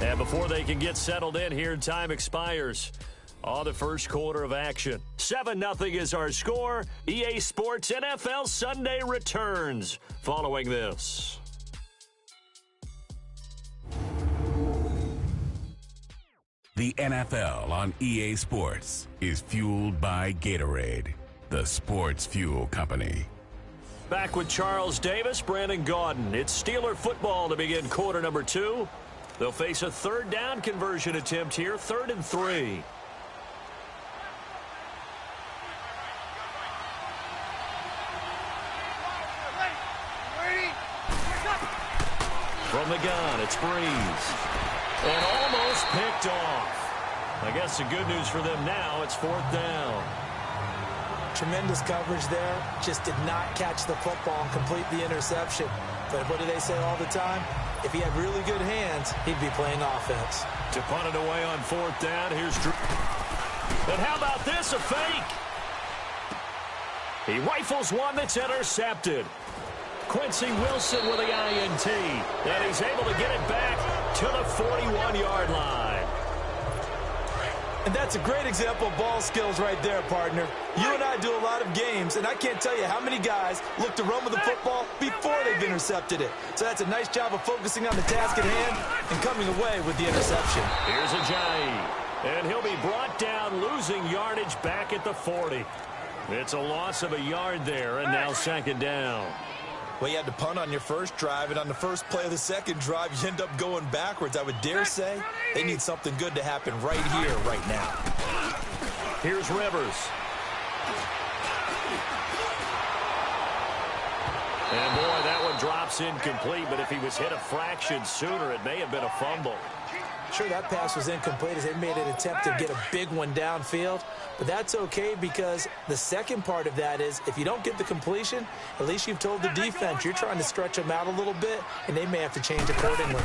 And before they can get settled in here, time expires on the 1st quarter of action. 7-0 is our score. EA Sports NFL Sunday returns following this. The NFL on EA Sports is fueled by Gatorade, the sports fuel company. Back with Charles Davis, Brandon Gaudin. It's Steeler football to begin quarter number 2. They'll face a 3rd down conversion attempt here, 3rd and 3. From the gun, it's Breeze. And almost picked off. I guess the good news for them now, it's 4th down. Tremendous coverage there. Just did not catch the football and complete the interception. But what do they say all the time? If he had really good hands, he'd be playing offense. To punt it away on 4th down, here's Drew. And how about this, a fake? He rifles one that's intercepted. Quincy Wilson with the INT. And he's able to get it back to the 41-yard line. And that's a great example of ball skills right there, partner. You and I do a lot of games, and I can't tell you how many guys look to run with the football before they've intercepted it. So that's a nice job of focusing on the task at hand and coming away with the interception. Here's Ajayi, and he'll be brought down, losing yardage back at the 40. It's a loss of a yard there, and now 2nd down. Well, you had to punt on your first drive, and on the first play of the second drive, you end up going backwards. I would dare say they need something good to happen right here, right now. Here's Rivers. And, boy, that one drops incomplete, but if he was hit a fraction sooner, it may have been a fumble. Sure, that pass was incomplete as they made an attempt to get a big one downfield. But that's okay because the second part of that is if you don't get the completion, at least you've told the defense you're trying to stretch them out a little bit, and they may have to change accordingly.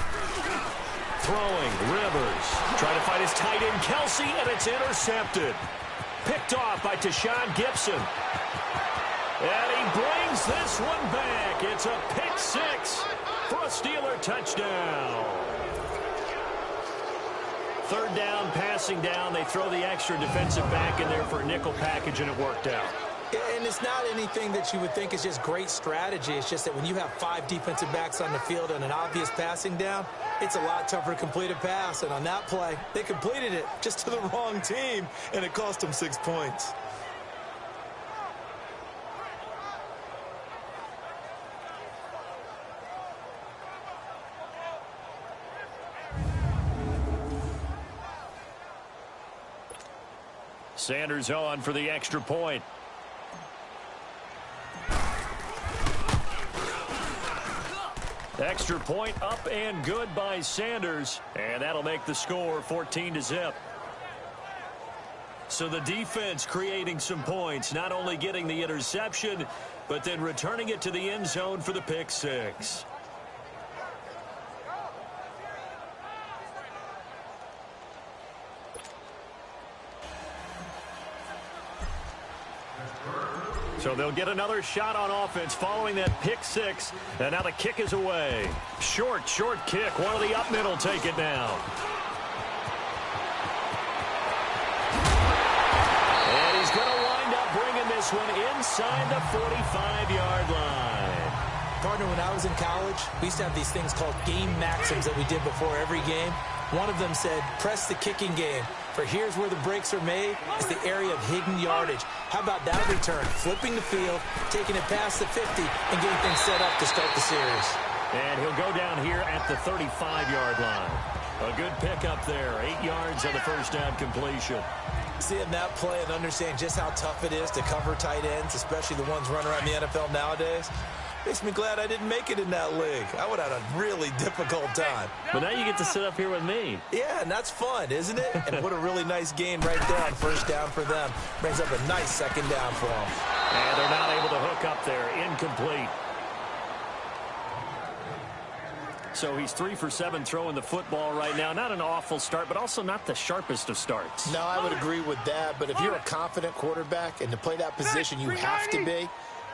Throwing, Rivers. Trying to find his tight end, Kelsey, and it's intercepted. Picked off by Tashawn Gibson. And he brings this one back. It's a pick 6 for a Steeler touchdown. third down, passing down. They throw the extra defensive back in there for a nickel package, and it worked out. Yeah, and it's not anything that you would think is just great strategy. It's just that when you have 5 defensive backs on the field and an obvious passing down, it's a lot tougher to complete a pass. And on that play, they completed it just to the wrong team, and it cost them 6 points. Sanders on for the extra point. Extra point up and good by Sanders, and that'll make the score 14-0. So the defense creating some points, not only getting the interception, but then returning it to the end zone for the pick six. So they'll get another shot on offense following that pick six. And now the kick is away. Short kick. One of the up middle take it down. And he's going to wind up bringing this one inside the 45-yard line. Partner, when I was in college, we used to have these things called game maxims that we did before every game. One of them said, press the kicking game. For here's where the breaks are made, is the area of hidden yardage. How about that return? Flipping the field, taking it past the 50, and getting things set up to start the series. And he'll go down here at the 35-yard line. A good pickup there. 8 yards on the first down completion. Seeing that play and understanding just how tough it is to cover tight ends, especially the ones running around the NFL nowadays, makes me glad I didn't make it in that league. I would have had a really difficult time. But now you get to sit up here with me. Yeah, and that's fun, isn't it? And what a really nice gain right there on first down for them. Brings up a nice second down for them. And they're not able to hook up there. Incomplete. So he's 3 for 7 throwing the football right now. Not an awful start, but also not the sharpest of starts. No, I would agree with that. But if you're a confident quarterback and to play that position, you have to be.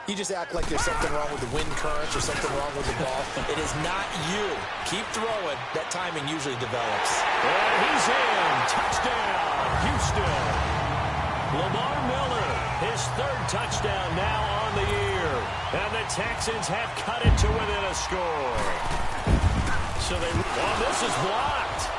You just act like there's something wrong with the wind currents or something wrong with the ball. It is not you. Keep throwing. That timing usually develops. And he's in. Touchdown, Houston. Lamar Miller, his 3rd touchdown now on the year. And the Texans have cut it to within a score. So this is blocked.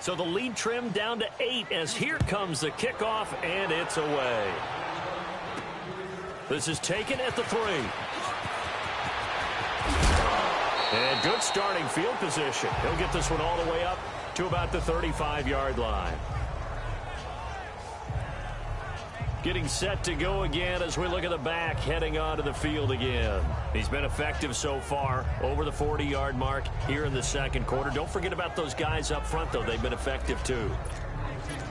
So the lead trimmed down to 8 as here comes the kickoff, and it's away. This is taken at the 3. And good starting field position. He'll get this one all the way up to about the 35-yard line. Getting set to go again as we look at the back heading onto the field again. He's been effective so far over the 40-yard mark here in the second quarter. Don't forget about those guys up front, though. They've been effective, too.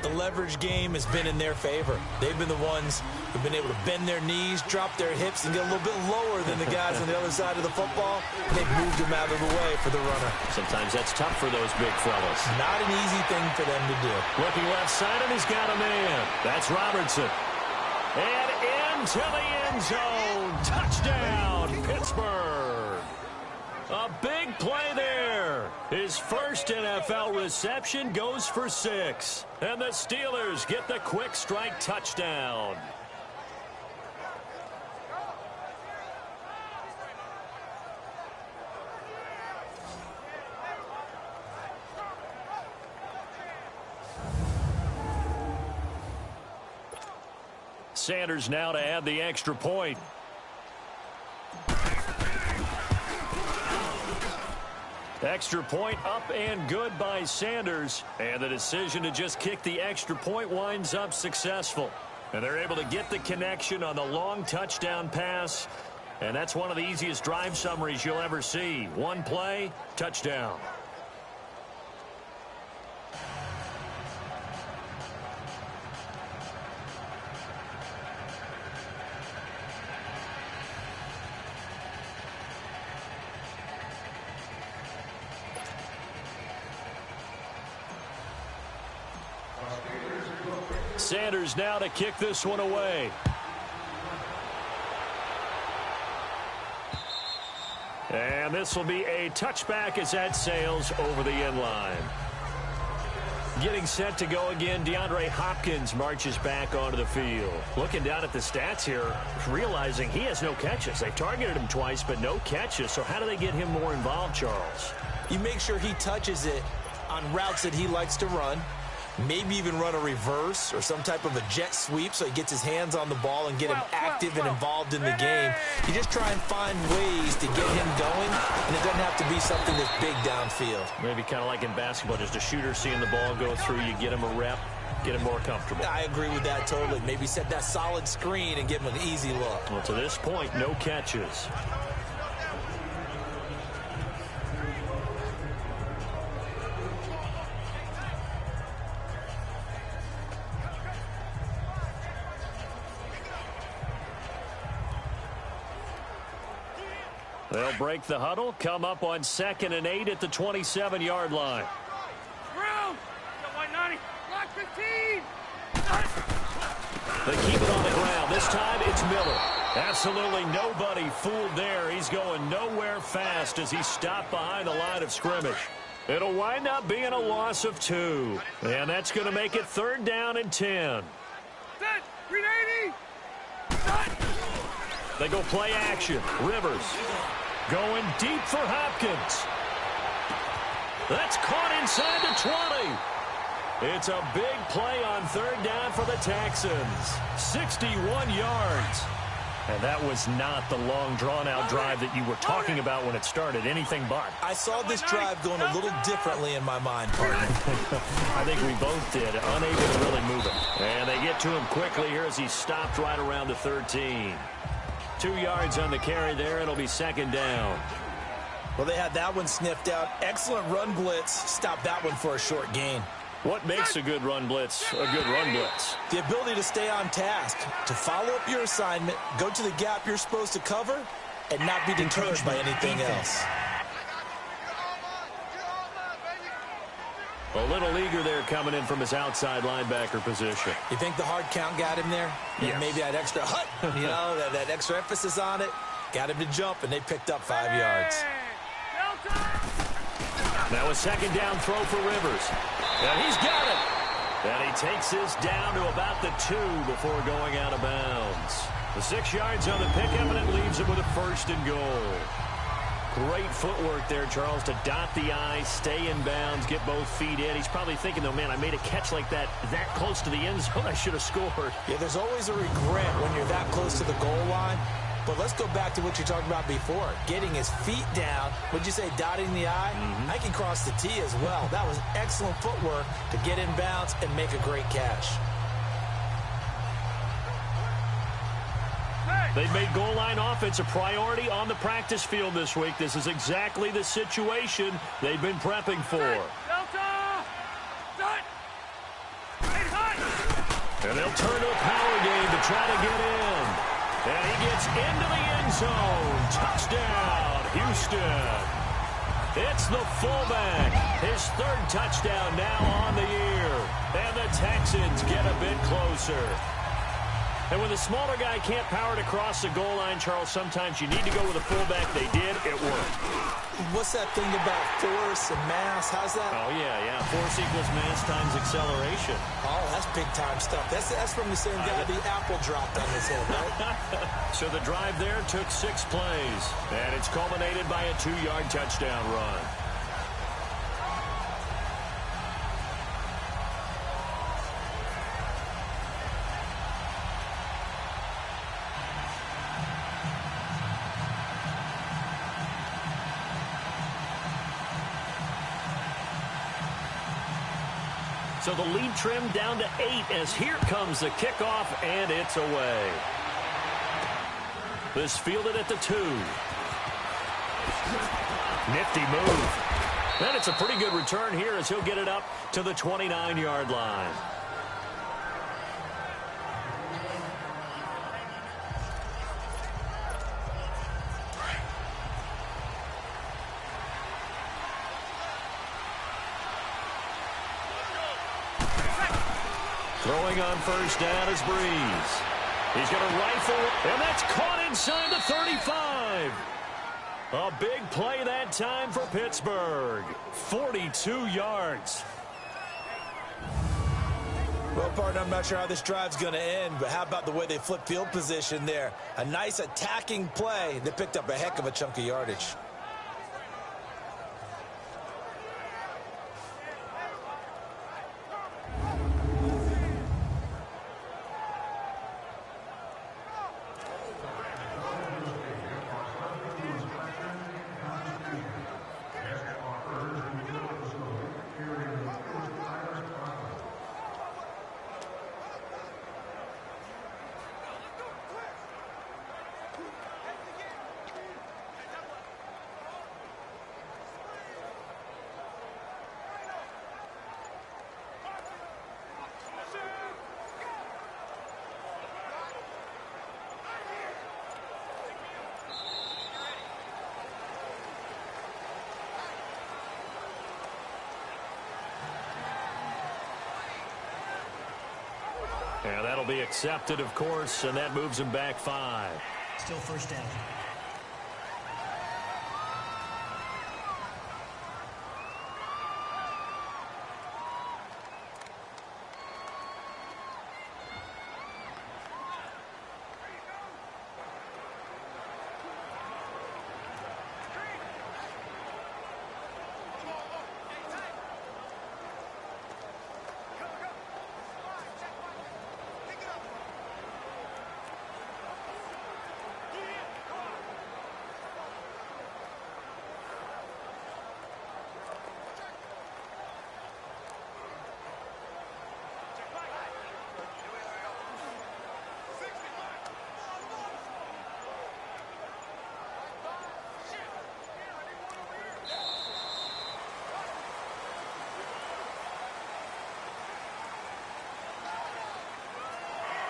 The leverage game has been in their favor. They've been the ones who've been able to bend their knees, drop their hips, and get a little bit lower than the guys on the other side of the football. And they've moved them out of the way for the runner. Sometimes that's tough for those big fellas. Not an easy thing for them to do. Looking left side, and he's got a man. That's Robertson. And into the end zone. Touchdown, Pittsburgh. A big play there. His first NFL reception goes for 6. And the Steelers get the quick strike touchdown. Sanders now to add the extra point. Extra point up and good by Sanders. And the decision to just kick the extra point winds up successful. And they're able to get the connection on the long touchdown pass. And that's one of the easiest drive summaries you'll ever see. One play, touchdown. Sanders now to kick this one away. And this will be a touchback as that sails over the end line. Getting set to go again, DeAndre Hopkins marches back onto the field. Looking down at the stats here, realizing he has no catches. They've targeted him twice, but no catches. So how do they get him more involved, Charles? You make sure he touches it on routes that he likes to run. Maybe even run a reverse or some type of a jet sweep so he gets his hands on the ball and get him active and involved in the game. You just try and find ways to get him going, and it doesn't have to be something that's big downfield. Maybe kind of like in basketball, just a shooter seeing the ball go through, you get him a rep, get him more comfortable. I agree with that totally. Maybe set that solid screen and give him an easy look. Well, to this point, no catches. They'll break the huddle, come up on 2nd and 8 at the 27-yard line. Room! Got white 90. Block 15! They keep it on the ground. This time it's Miller. Absolutely nobody fooled there. He's going nowhere fast as he's stopped behind the line of scrimmage. It'll wind up being a loss of 2. And that's going to make it 3rd down and 10. Set! 380! They go play action. Rivers going deep for Hopkins. That's caught inside the 20. It's a big play on 3rd down for the Texans. 61 yards. And that was not the long, drawn-out drive that you were talking about when it started. Anything but. I saw this drive going a little differently in my mind, partner. I think we both did. Unable to really move it. And they get to him quickly here as he stopped right around the 13. 2 yards on the carry there. It'll be 2nd down. Well, they had that one sniffed out. Excellent run blitz. Stop that one for a short gain. What makes a good run blitz a good run blitz? The ability to stay on task, to follow up your assignment, go to the gap you're supposed to cover, and not be deterred by anything else. A little eager there coming in from his outside linebacker position. You think the hard count got him there? Yes. Maybe that extra hut, you know, that extra emphasis on it, got him to jump, and they picked up 5 yards. Now a 2nd down throw for Rivers. And he's got it. And he takes this down to about the 2 before going out of bounds. The 6 yards on the pickup, and it leaves him with a 1st and goal. Great footwork there, Charles, to dot the I, stay in bounds, get both feet in. He's probably thinking, though, man, I made a catch like that close to the end zone. I should have scored. Yeah, there's always a regret when you're that close to the goal line. But let's go back to what you talked about before. Getting his feet down. Would you say dotting the I? I can cross the T as well. That was excellent footwork to get in bounds and make a great catch. They've made goal line offense a priority on the practice field this week. This is exactly the situation they've been prepping for. And they'll turn to a power game to try to get in. And he gets into the end zone. Touchdown, Houston. It's the fullback. His 3rd touchdown now on the year. And the Texans get a bit closer. And when the smaller guy can't power to cross the goal line, Charles, sometimes you need to go with a fullback. They did. It worked. What's that thing about force and mass? How's that? Oh, yeah. Force equals mass times acceleration. Oh, that's big-time stuff. That's from the same guy the apple dropped on his head, right? So the drive there took 6 plays. And it's culminated by a 2-yard touchdown run. So the lead trimmed down to 8 as here comes the kickoff, and it's away. This fielded at the 2. Nifty move. And it's a pretty good return here as he'll get it up to the 29-yard line. Throwing on first down is Breeze. He's going to rifle, and that's caught inside the 35. A big play that time for Pittsburgh. 42 yards. Well, partner, I'm not sure how this drive's going to end, but how about the way they flip field position there? A nice attacking play that picked up a heck of a chunk of yardage. And that'll be accepted, of course, and that moves him back 5. Still first down.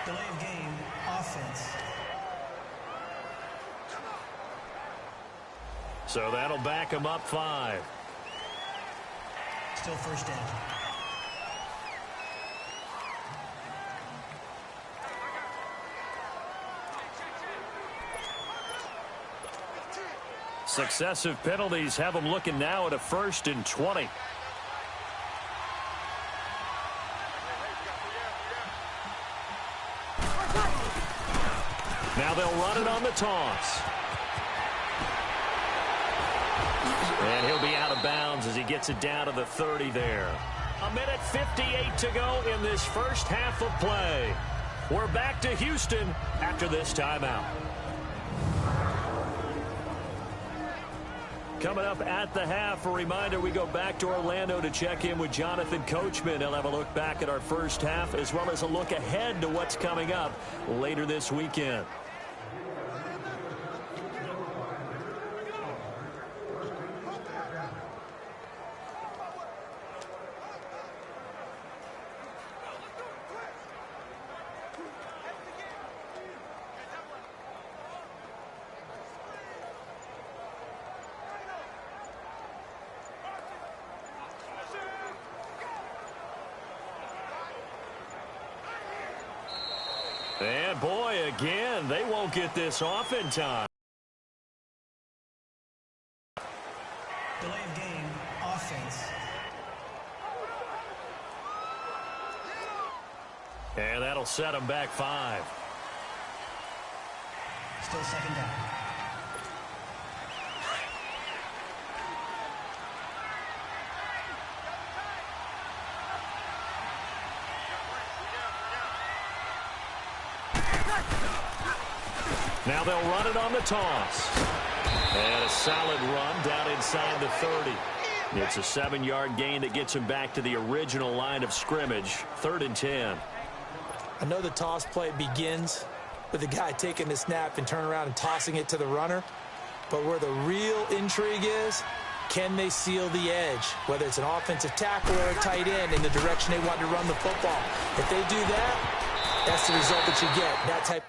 Delay of game, offense. So that'll back him up 5. Still first down. Successive penalties have them looking now at a 1st and 20. Now they'll run it on the toss. And he'll be out of bounds as he gets it down to the 30 there. 1:58 to go in this first half of play. We're back to Houston after this timeout. Coming up at the half, a reminder, we go back to Orlando to check in with Jonathan Coachman. He'll have a look back at our first half as well as a look ahead to what's coming up later this weekend. And boy, again, they won't get this off in time. Delay of game, offense. And that'll set them back 5. Still second down. Now they'll run it on the toss. And a solid run down inside the 30. It's a 7-yard gain that gets him back to the original line of scrimmage. 3rd and 10. I know the toss play begins with the guy taking the snap and turning around and tossing it to the runner. But where the real intrigue is, can they seal the edge, whether it's an offensive tackle or a tight end, in the direction they want to run the football? If they do that, that's the result that you get. That type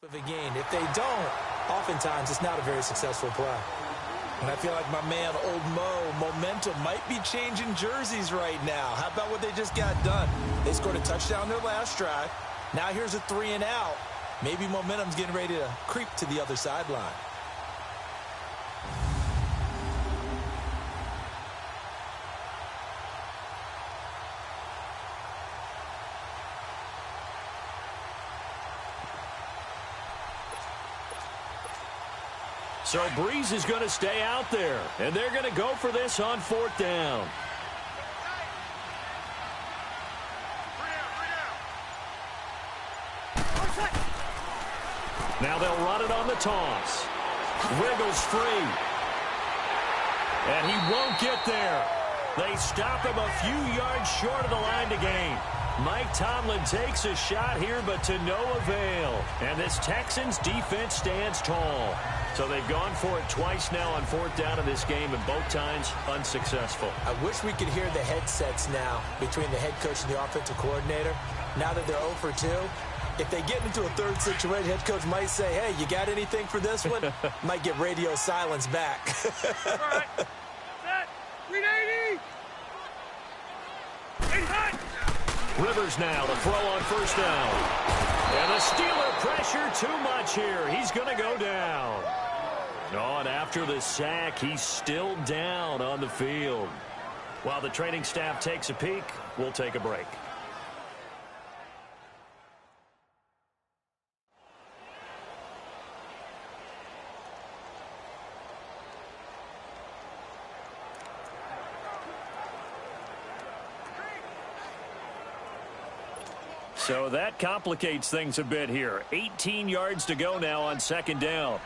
of a gain. If they don't, oftentimes it's not a very successful play. And I feel like my man, Old Mo, momentum might be changing jerseys right now. How about what they just got done? They scored a touchdown their last drive. Now here's a 3 and out. Maybe momentum's getting ready to creep to the other sideline. So Breeze is going to stay out there, and they're going to go for this on 4th down. Now they'll run it on the toss. Wiggles free. And he won't get there. They stop him a few yards short of the line to gain. Mike Tomlin takes a shot here, but to no avail. And this Texans defense stands tall. So they've gone for it twice now on 4th down in this game, and both times unsuccessful. I wish we could hear the headsets now between the head coach and the offensive coordinator. Now that they're 0 for 2, if they get into a third situation, head coach might say, hey, you got anything for this one? Might get radio silence back. All right. Set. 380. 85. Rivers now to throw on 1st down. And the Steeler pressure too much here. He's going to go down. Oh, and after the sack, he's still down on the field. While the training staff takes a peek, we'll take a break. So that complicates things a bit here. 18 yards to go now on 2nd down.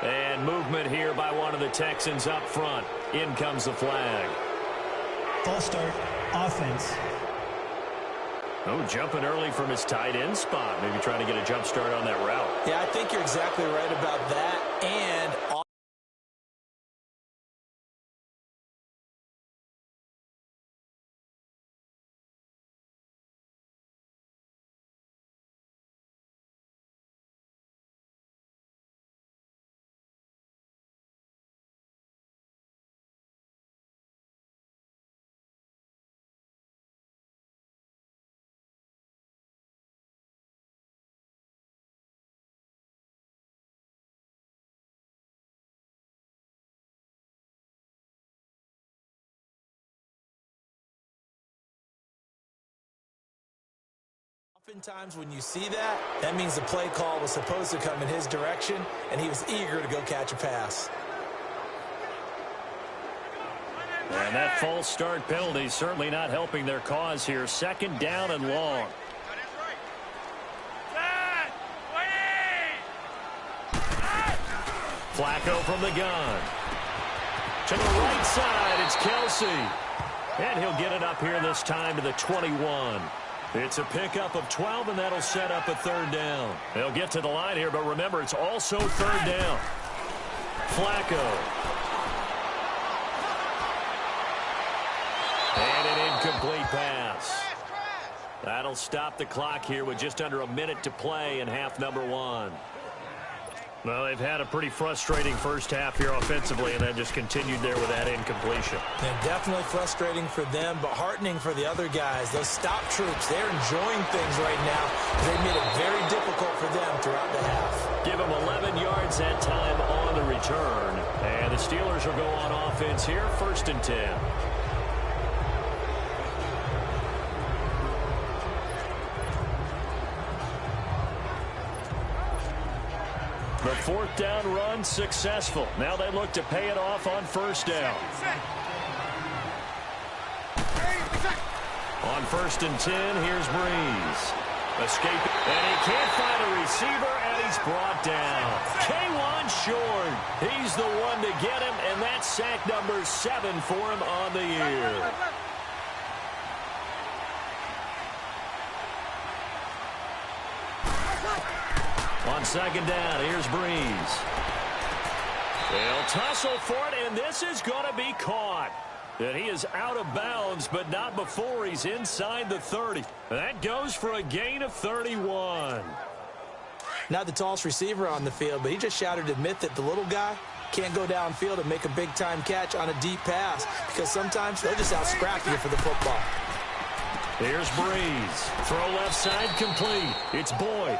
20. And movement here by one of the Texans up front. In comes the flag. False start, offense. Oh, jumping early from his tight end spot. Maybe trying to get a jump start on that route. Yeah, I think you're exactly right about that. And oftentimes when you see that, that means the play call was supposed to come in his direction, and he was eager to go catch a pass. And that false start penalty certainly not helping their cause here. 2nd down and long. Flacco from the gun. To the right side, it's Kelsey. And he'll get it up here this time to the 21. It's a pickup of 12, and that'll set up a 3rd down. They'll get to the line here, but remember, it's also 3rd down. Flacco. And an incomplete pass. That'll stop the clock here with just under a minute to play in half number 1. Well, they've had a pretty frustrating first half here offensively, and then just continued there with that incompletion. And definitely frustrating for them, but heartening for the other guys. Those stop troops, they're enjoying things right now. They made it very difficult for them throughout the half. Give them 11 yards that time on the return. And the Steelers will go on offense here, 1st and 10. The 4th down run successful. Now they look to pay it off on 1st down. On 1st and 10, here's Breeze. Escaping, and he can't find a receiver, and he's brought down. K1 short. He's the one to get him, and that's sack number 7 for him on the year. On 2nd down, here's Breeze. They'll tussle for it, and this is going to be caught. And he is out of bounds, but not before he's inside the 30. That goes for a gain of 31. Not the tallest receiver on the field, but he just shouted to admit that the little guy can't go downfield and make a big-time catch on a deep pass because sometimes they'll just out-scrap you for the football. Here's Breeze. Throw left side complete. It's Boyd.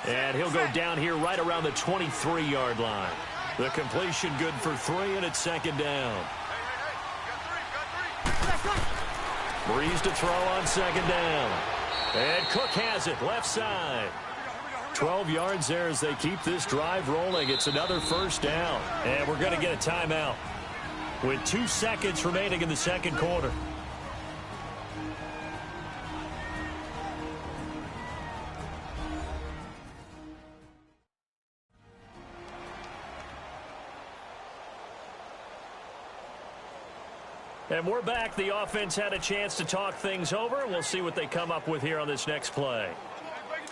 And he'll go down here right around the 23-yard line. The completion good for 3, and it's second down. Breeze to throw on second down. And Cook has it, left side. 12 yards there as they keep this drive rolling. It's another first down. And we're going to get a timeout with 2 seconds remaining in the second quarter. And we're back. The offense had a chance to talk things over. We'll see what they come up with here on this next play.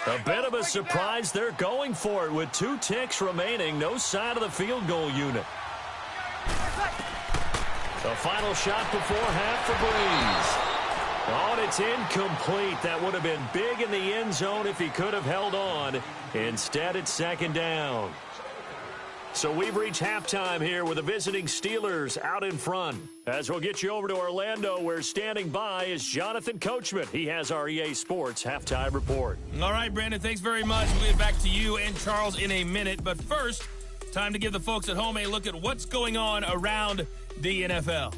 A bit of a surprise. They're going for it with 2 ticks remaining. No sign of the field goal unit. The final shot before half for Breeze. Oh, and it's incomplete. That would have been big in the end zone if he could have held on. Instead, it's second down. So we've reached halftime here with the visiting Steelers out in front. As we'll get you over to Orlando, where standing by is Jonathan Coachman. He has our EA Sports halftime report. All right, Brandon, thanks very much. We'll get back to you and Charles in a minute. But first, time to give the folks at home a look at what's going on around the NFL.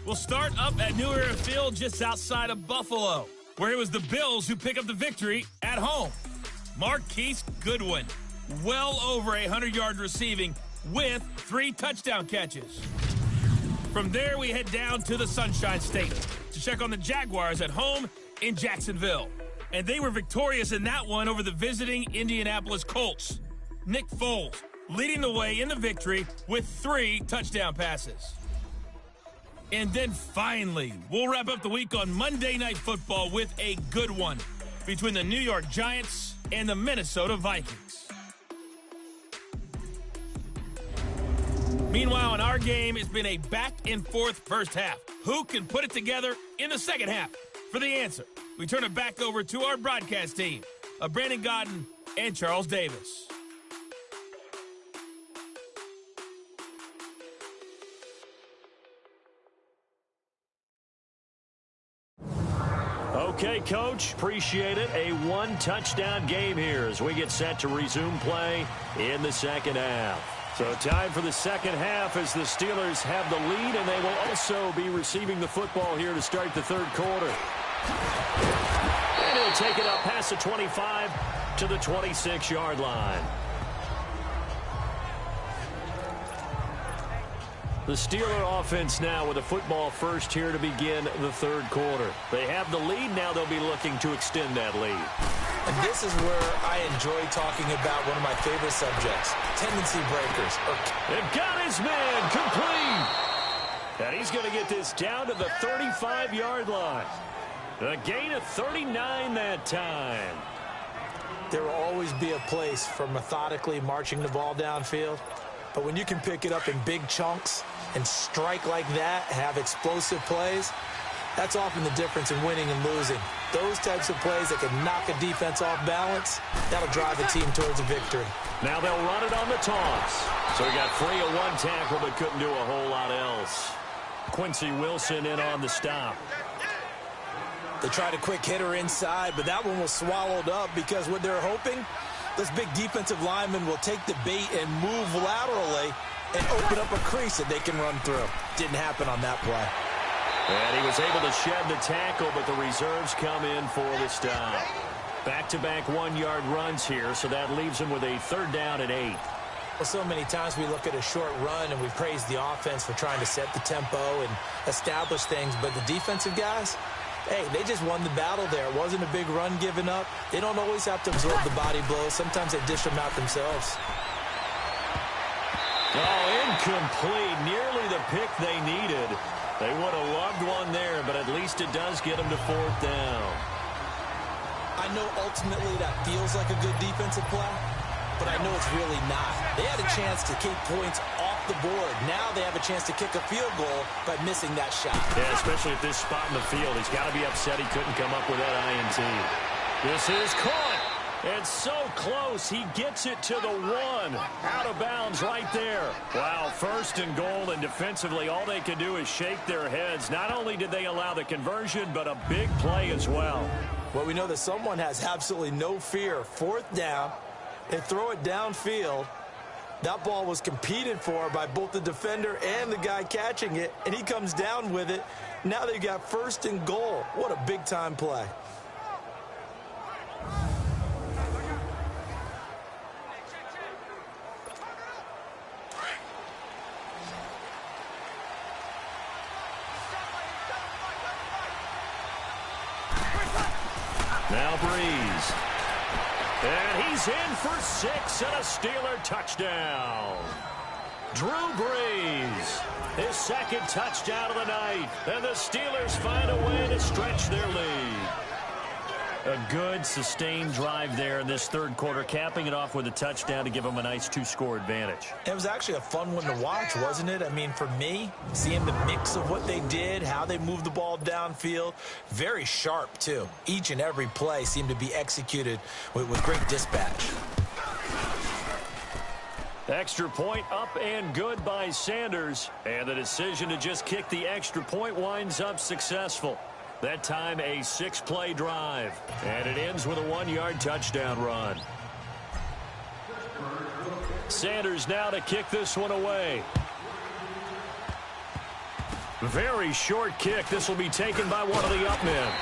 We'll start up at New Era Field just outside of Buffalo, where it was the Bills who pick up the victory at home. Marquise Goodwin, well over 100 yards receiving with 3 touchdown catches. From there, we head down to the Sunshine State to check on the Jaguars at home in Jacksonville. And they were victorious in that one over the visiting Indianapolis Colts. Nick Foles leading the way in the victory with 3 touchdown passes. And then finally, we'll wrap up the week on Monday Night Football with a good one between the New York Giants and the Minnesota Vikings. Meanwhile, in our game, it's been a back-and-forth first half. Who can put it together in the second half? For the answer, we turn it back over to our broadcast team of Brandon Godden and Charles Davis. Okay, Coach, appreciate it. A 1-touchdown game here as we get set to resume play in the second half. So time for the second half as the Steelers have the lead, and they will also be receiving the football here to start the third quarter. And he'll take it up past the 25 to the 26-yard line. The Steeler offense now with a football first here to begin the third quarter. They have the lead. Now they'll be looking to extend that lead. And this is where I enjoy talking about one of my favorite subjects, tendency breakers. They've got his man complete. And he's going to get this down to the 35-yard line. A gain of 39 that time. There will always be a place for methodically marching the ball downfield. But when you can pick it up in big chunks and strike like that, have explosive plays, that's often the difference in winning and losing. Those types of plays that can knock a defense off balance, that'll drive a team towards a victory. Now they'll run it on the toss. So he got free of 1 tackle but couldn't do a whole lot else. Quincy Wilson in on the stop. They tried a quick hitter inside, but that one was swallowed up because what they're hoping, this big defensive lineman will take the bait and move laterally and open up a crease that they can run through. Didn't happen on that play. And he was able to shed the tackle, but the reserves come in for the stop. Back-to-back 1-yard runs here, so that leaves him with a 3rd down and 8. Well, so many times we look at a short run and we praise the offense for trying to set the tempo and establish things, but the defensive guys, hey, they just won the battle there. It wasn't a big run given up. They don't always have to absorb the body blows. Sometimes they dish them out themselves. Oh, incomplete. Nearly the pick they needed. They would have loved one there, but at least it does get them to 4th down. I know ultimately that feels like a good defensive play, but I know it's really not. They had a chance to keep points off the board. Now they have a chance to kick a field goal by missing that shot. Yeah, especially at this spot in the field. He's got to be upset he couldn't come up with that INT. This is caught. And so close, he gets it to the 1. Out of bounds right there. Wow, first and goal, and defensively, all they can do is shake their heads. Not only did they allow the conversion, but a big play as well. Well, we know that someone has absolutely no fear. 4th down, they throw it downfield. That ball was competed for by both the defender and the guy catching it, and he comes down with it. Now they've got 1st and goal. What a big-time play. Now Breeze. And he's in for 6 and a Steeler touchdown. Drew Brees, his 2nd touchdown of the night. And the Steelers find a way to stretch their lead. A good, sustained drive there in this 3rd quarter, capping it off with a touchdown to give them a nice 2-score advantage. It was actually a fun one to watch, wasn't it? I mean, for me, seeing the mix of what they did, how they moved the ball downfield, very sharp, too. Each and every play seemed to be executed with great dispatch. Extra point up and good by Sanders. And the decision to just kick the extra point winds up successful. That time a 6-play drive. And it ends with a 1-yard touchdown run. Sanders now to kick this one away. Very short kick. This will be taken by one of the up men.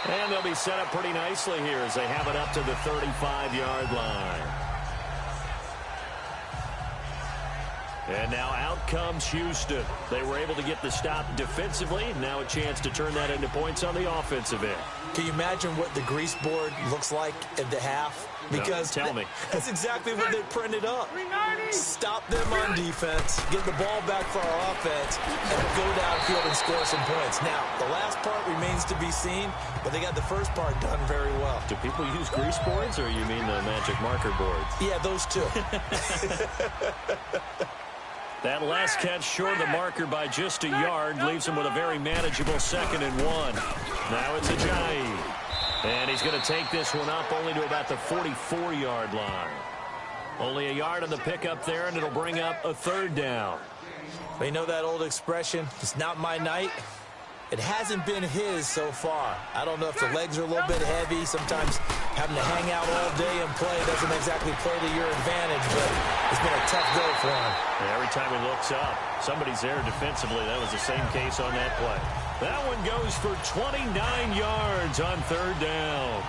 And they'll be set up pretty nicely here as they have it up to the 35-yard line. And now out comes Houston. They were able to get the stop defensively. Now a chance to turn that into points on the offensive end. Can you imagine what the grease board looks like at the half? Because no, tell me. That's exactly what they printed up. Stop them on defense, get the ball back for our offense, and go downfield and score some points. Now, the last part remains to be seen, but they got the first part done very well. Do people use grease boards, or you mean the magic marker boards? Yeah, those two. That last catch short of the marker by just a yard leaves him with a very manageable 2nd and 1. Now it's Ajayi. And he's going to take this one up only to about the 44-yard line. Only a yard on the pickup there, and it'll bring up a 3rd down. You know that old expression, it's not my night? It hasn't been his so far. I don't know if the legs are a little bit heavy. Sometimes having to hang out all day and play doesn't exactly play to your advantage, but it's been a tough go for him. And every time he looks up, somebody's there defensively. That was the same case on that play. That one goes for 29 yards on 3rd down.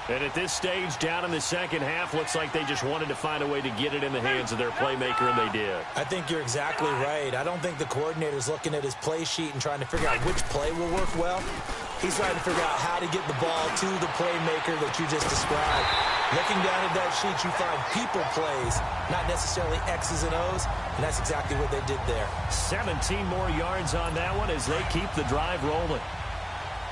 And at this stage, down in the 2nd half, looks like they just wanted to find a way to get it in the hands of their playmaker, and they did. I think you're exactly right. I don't think the coordinator's looking at his play sheet and trying to figure out which play will work well. He's trying to figure out how to get the ball to the playmaker that you just described. Looking down at that sheet, you find people plays, not necessarily X's and O's, and that's exactly what they did there. 17 more yards on that one as they keep the drive rolling.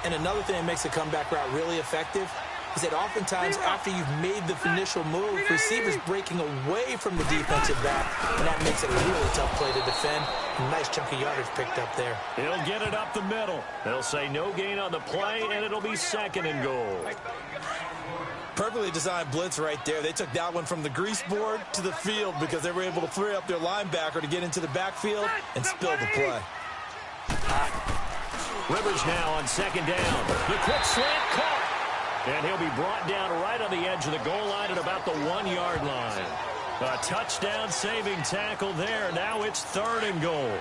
And another thing that makes the comeback route really effective is that oftentimes after you've made the initial move, receivers breaking away from the defensive back, and that makes it a really tough play to defend. A nice chunk of yardage picked up there. He'll get it up the middle. They'll say no gain on the play, and it'll be 2nd and goal. Perfectly designed blitz right there. They took that one from the grease board to the field because they were able to free up their linebacker to get into the backfield and spill the play. Rivers now on 2nd down. The quick slant caught. And he'll be brought down right on the edge of the goal line at about the 1-yard line. A touchdown-saving tackle there. Now it's 3rd and goal.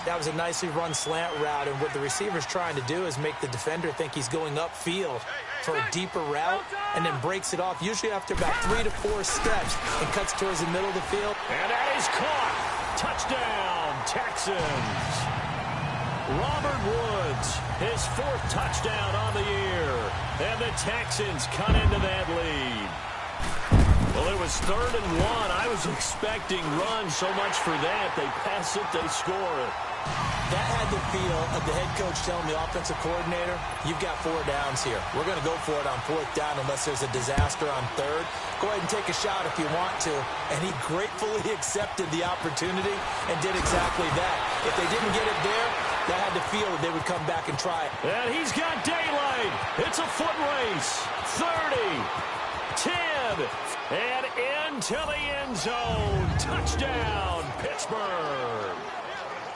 That was a nicely run slant route, and what the receiver's trying to do is make the defender think he's going upfield for a deeper route and then breaks it off, usually after about 3 to 4 steps, and cuts towards the middle of the field. And that is caught. Touchdown, Texans. Robert Woods, his 4th touchdown on the year. And the Texans cut into that lead. Well, it was 3rd and 1. I was expecting run so much for that. They pass it, they score it. That had the feel of the head coach telling the offensive coordinator, you've got 4 downs here. We're going to go for it on 4th down unless there's a disaster on 3rd. Go ahead and take a shot if you want to. And he gratefully accepted the opportunity and did exactly that. If they didn't get it there, that had the feel that they would come back and try it. And he's got daylight. It's a foot race. 30, 10, and into the end zone. Touchdown, Pittsburgh.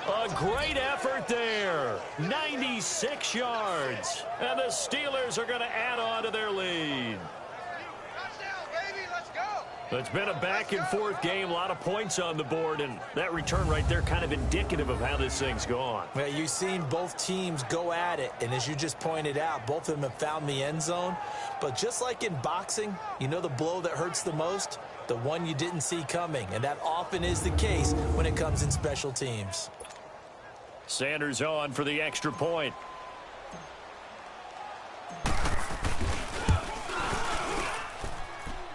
A great effort there. 96 yards. And the Steelers are going to add on to their lead. Touchdown, baby. Let's go. It's been a back-and-forth game. A lot of points on the board. And that return right there kind of indicative of how this thing's gone. Well, you've seen both teams go at it. And as you just pointed out, both of them have found the end zone. But just like in boxing, you know the blow that hurts the most? The one you didn't see coming. And that often is the case when it comes in special teams. Sanders on for the extra point.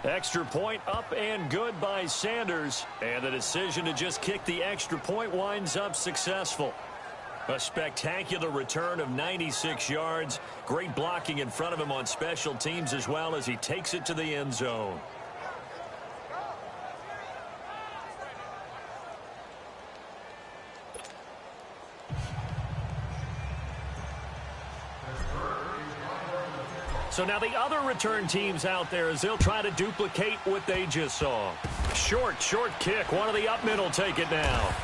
Extra point up and good by Sanders. And the decision to just kick the extra point winds up successful. A spectacular return of 96 yards. Great blocking in front of him on special teams as well as he takes it to the end zone. So now the other return teams out there as they'll try to duplicate what they just saw. Short kick. One of the up men will take it now.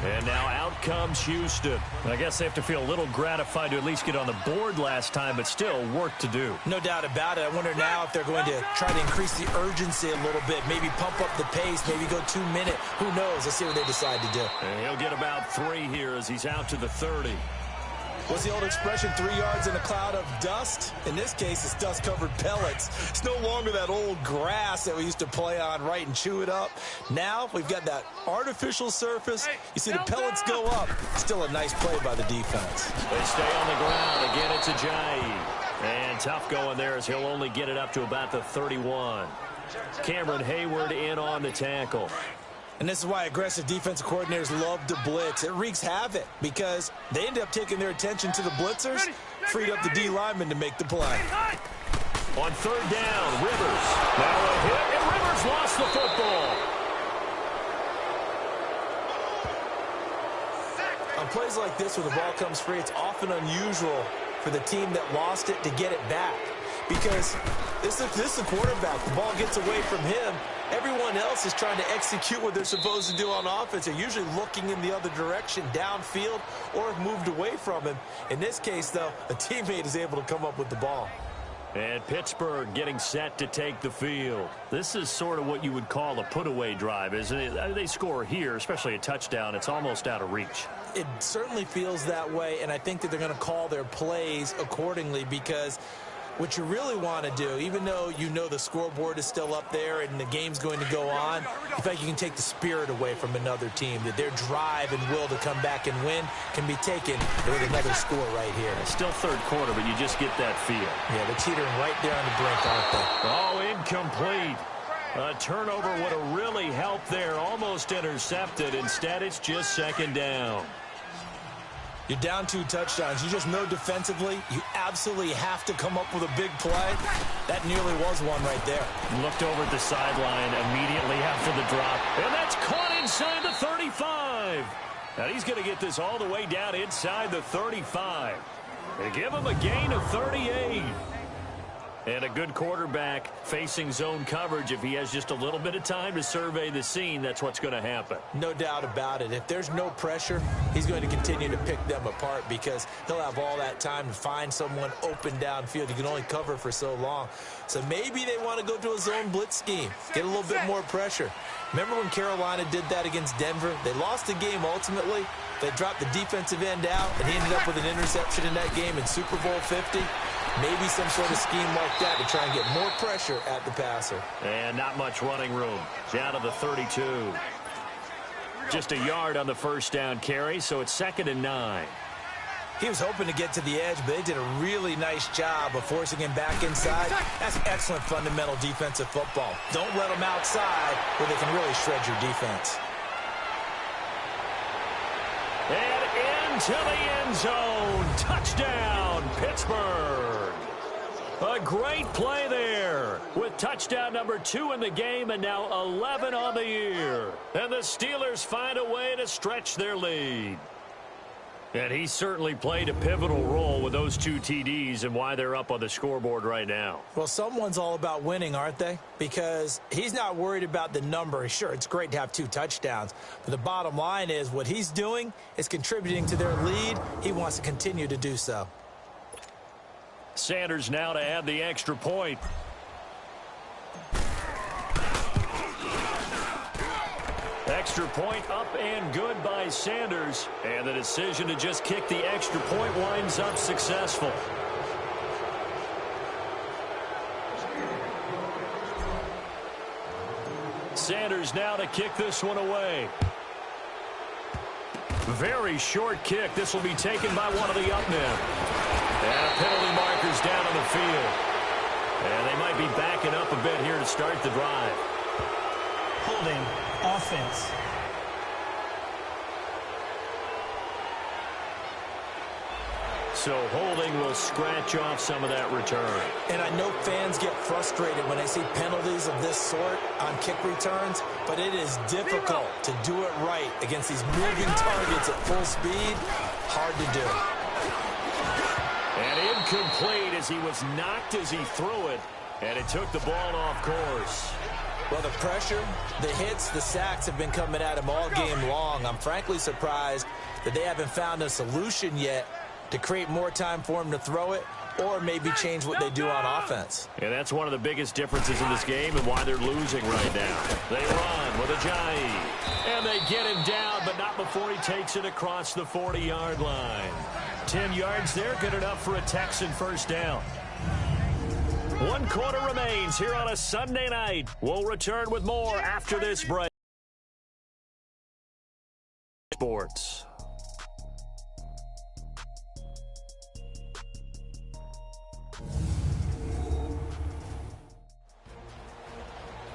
And now out comes Houston. I guess they have to feel a little gratified to at least get on the board last time, but still work to do. No doubt about it. I wonder now if they're going to try to increase the urgency a little bit, maybe pump up the pace, maybe go 2 minute. Who knows? Let's see what they decide to do. And he'll get about 3 here as he's out to the 30. What's the old expression, 3 yards in a cloud of dust? In this case, it's dust-covered pellets. It's no longer that old grass that we used to play on, right, and chew it up. Now we've got that artificial surface. You see the pellets go up. Still a nice play by the defense. They stay on the ground. Again, it's Ajayi. And tough going there as he'll only get it up to about the 31. Cameron Hayward in on the tackle. And this is why aggressive defensive coordinators love to blitz. It wreaks havoc because they end up taking their attention to the blitzers, freed up the D lineman to make the play. On 3rd down, Rivers. Now a hit, and Rivers lost the football. On plays like this where the ball comes free, it's often unusual for the team that lost it to get it back. Because this is the quarterback. The ball gets away from him. Everyone else is trying to execute what they're supposed to do on offense. They're usually looking in the other direction, downfield, or have moved away from him. In this case, though, a teammate is able to come up with the ball. And Pittsburgh getting set to take the field. This is sort of what you would call a put-away drive, isn't it? They score here, especially a touchdown. It's almost out of reach. It certainly feels that way, and I think that they're going to call their plays accordingly because what you really want to do, even though you know the scoreboard is still up there and the game's going to go on, in fact, you can take the spirit away from another team, that their drive and will to come back and win can be taken with another score right here. It's still 3rd quarter, but you just get that feel. Yeah, they're teetering right there on the brink, aren't they? Oh, incomplete. A turnover would have really helped there, almost intercepted. Instead, it's just 2nd down. You're down 2 touchdowns. You just know defensively you absolutely have to come up with a big play. That nearly was one right there. Looked over at the sideline immediately after the drop. And that's caught inside the 35. Now he's going to get this all the way down inside the 35. They give him a gain of 38. And a good quarterback facing zone coverage. If he has just a little bit of time to survey the scene, that's what's going to happen. No doubt about it. If there's no pressure, he's going to continue to pick them apart because he'll have all that time to find someone open downfield. He can only cover for so long. So maybe they want to go to a zone blitz scheme, get a little bit more pressure. Remember when Carolina did that against Denver? They lost the game ultimately. They dropped the defensive end out, and he ended up with an interception in that game in Super Bowl 50. Maybe some sort of scheme like that to try and get more pressure at the passer. And not much running room. Down to the 32. Just a yard on the 1st down carry, so it's 2nd and 9. He was hoping to get to the edge, but they did a really nice job of forcing him back inside. That's excellent fundamental defensive football. Don't let them outside where they can really shred your defense. And into the end zone. Touchdown, Pittsburgh. A great play there with touchdown number 2 in the game and now 11 on the year. And the Steelers find a way to stretch their lead. And he certainly played a pivotal role with those 2 TDs and why they're up on the scoreboard right now. Well, someone's all about winning, aren't they? Because he's not worried about the number. Sure, it's great to have 2 touchdowns. But the bottom line is what he's doing is contributing to their lead. He wants to continue to do so. Sanders now to add the extra point. Extra point up and good by Sanders. And the decision to just kick the extra point winds up successful. Sanders now to kick this one away. Very short kick. This will be taken by one of the up men. And penalty markers down on the field. And they might be backing up a bit here to start the drive. Holding offense. So holding will scratch off some of that return. And I know fans get frustrated when they see penalties of this sort on kick returns, but it is difficult to do it right against these moving targets at full speed. Hard to do. And incomplete as he was knocked as he threw it, and it took the ball off course. Well, the pressure, the hits, the sacks have been coming at him all game long. I'm frankly surprised that they haven't found a solution yet to create more time for him to throw it or maybe change what they do on offense. And that's one of the biggest differences in this game and why they're losing right now. They run with Ajayi, and they get him down, but not before he takes it across the 40-yard line. 10 yards there, good enough for a Texan first down. 1 quarter remains here on a Sunday night. We'll return with more after this break. Sports.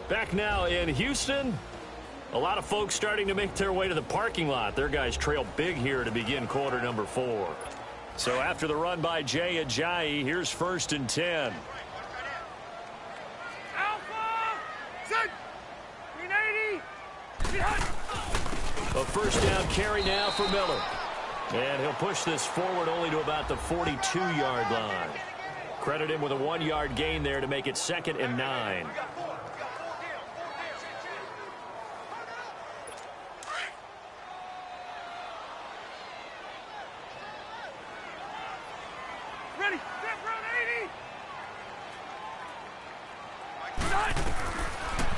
Back now in Houston. A lot of folks starting to make their way to the parking lot. Their guys trail big here to begin quarter number 4. So after the run by Jay Ajayi, here's 1st and 10. A first down carry now for Miller. And he'll push this forward only to about the 42-yard line. Credit him with a 1-yard gain there to make it 2nd and 9.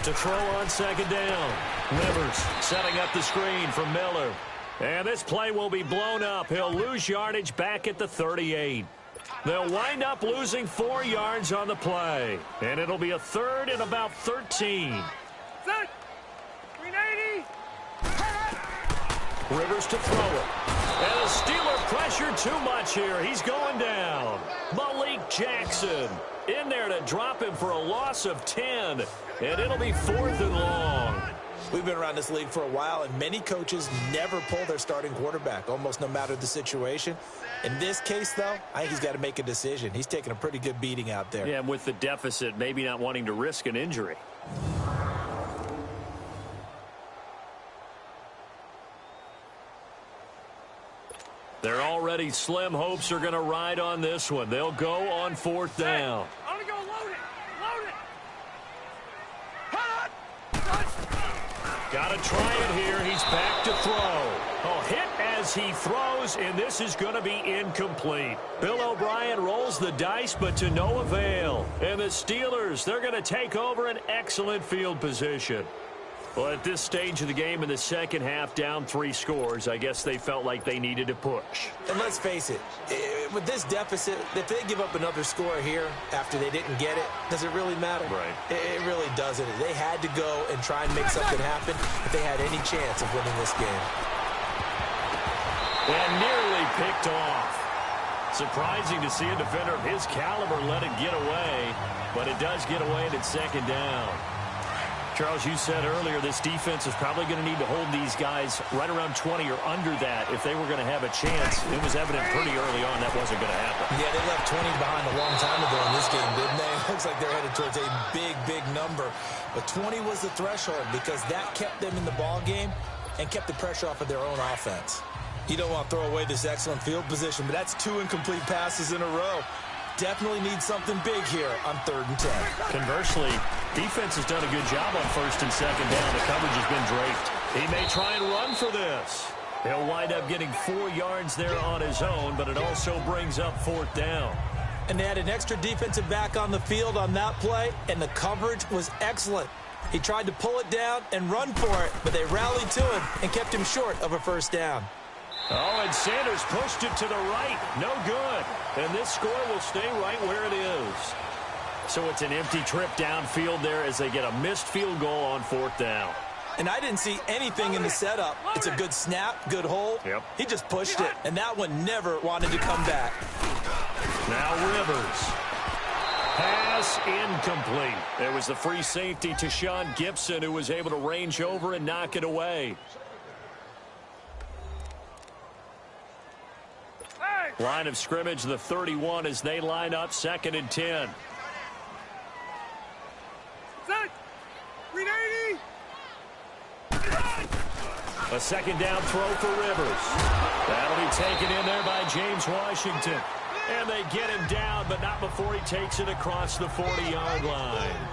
To throw on 2nd down. Rivers setting up the screen for Miller. And this play will be blown up. He'll lose yardage back at the 38. They'll wind up losing 4 yards on the play. And it'll be a 3rd and about 13. Set. 380. Rivers to throw it. And the Steeler pressure too much here. He's going down. Malik Jackson in there to drop him for a loss of 10. And it'll be 4th and long. We've been around this league for a while, and many coaches never pull their starting quarterback, almost no matter the situation. In this case, though, I think he's got to make a decision. He's taking a pretty good beating out there. Yeah, and with the deficit, maybe not wanting to risk an injury. Their already slim hopes are going to ride on this one. They'll go on 4th down. I'm going to go load it. Load it. Got to try it here. He's back to throw. Oh, hit as he throws, and this is going to be incomplete. Bill O'Brien rolls the dice, but to no avail. And the Steelers, they're going to take over an excellent field position. Well, at this stage of the game in the second half, down 3 scores, I guess they felt like they needed to push. And let's face it, with this deficit, if they give up another score here after they didn't get it, does it really matter? Right. It really doesn't. They had to go and try and make something happen if they had any chance of winning this game. And nearly picked off. Surprising to see a defender of his caliber let it get away, but it does get away and it's second down. Charles, you said earlier this defense is probably going to need to hold these guys right around 20 or under that if they were going to have a chance. It was evident pretty early on that wasn't going to happen. Yeah, they left 20 behind a long time ago in this game, didn't they? It looks like they're headed towards a big, big number. But 20 was the threshold because that kept them in the ball game and kept the pressure off of their own offense. You don't want to throw away this excellent field position, but that's 2 incomplete passes in a row. Definitely need something big here on 3rd and 10. Conversely, defense has done a good job on 1st and 2nd down. The coverage has been draped. He may try and run for this. He'll wind up getting 4 yards there on his own, but it also brings up 4th down. And they had an extra defensive back on the field on that play, and the coverage was excellent. He tried to pull it down and run for it, but they rallied to him and kept him short of a 1st down. Oh, and Sanders pushed it to the right. No good. And this score will stay right where it is. So it's an empty trip downfield there as they get a missed field goal on 4th down. And I didn't see anything in the setup. It's a good snap, good hold. Yep. He just pushed it, and that one never wanted to come back. Now Rivers. Pass incomplete. There was the free safety to Sean Gibson, who was able to range over and knock it away. Line of scrimmage, the 31, as they line up 2nd and 10. A 2nd down throw for Rivers. That'll be taken in there by James Washington. And they get him down, but not before he takes it across the 40-yard line.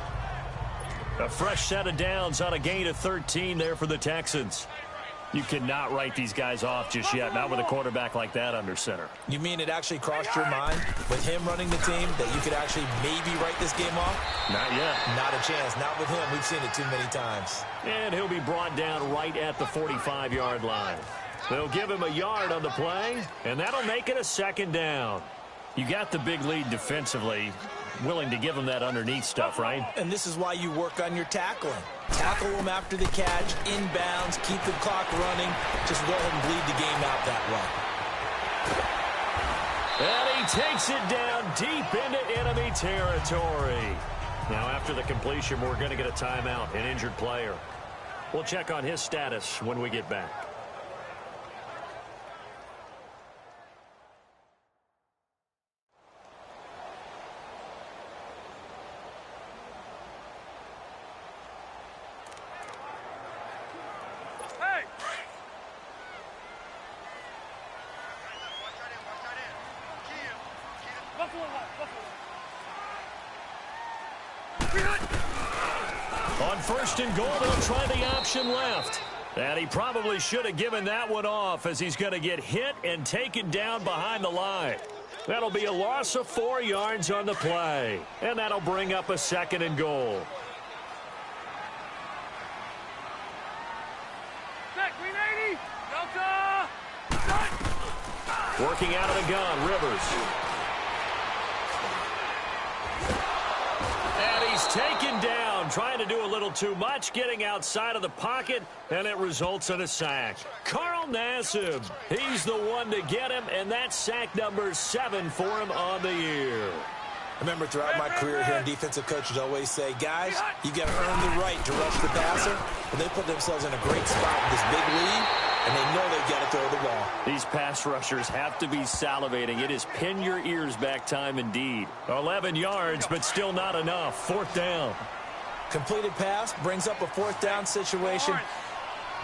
A fresh set of downs on a gain of 13 there for the Texans. You cannot write these guys off just yet, not with a quarterback like that under center. You mean it actually crossed your mind with him running the team that you could actually maybe write this game off? Not yet. Not a chance. Not with him. We've seen it too many times. And he'll be brought down right at the 45-yard line. They'll give him a yard on the play, and that'll make it a 2nd down. You got the big lead defensively, willing to give him that underneath stuff, right? And this is why you work on your tackling. Tackle them after the catch, inbounds, keep the clock running. Just go ahead and bleed the game out that way. And he takes it down deep into enemy territory. Now, after the completion, we're going to get a timeout, an injured player. We'll check on his status when we get back. On 1st and goal, they'll try the option left. And he probably should have given that one off as he's going to get hit and taken down behind the line. That'll be a loss of 4 yards on the play. And that'll bring up a 2nd and goal. Working out of the gun, Rivers. And he's taken down, trying to do a little too much, getting outside of the pocket, and it results in a sack. Carl Nassib, he's the one to get him, and that's sack number 7 for him on the year. I remember throughout my career here, defensive coaches always say, guys, you got to earn the right to rush the passer. And they put themselves in a great spot with this big lead, and they know they've got to throw the ball. These pass rushers have to be salivating. It is pin your ears back time indeed. 11 yards, but still not enough. 4th down. Completed pass brings up a 4th down situation.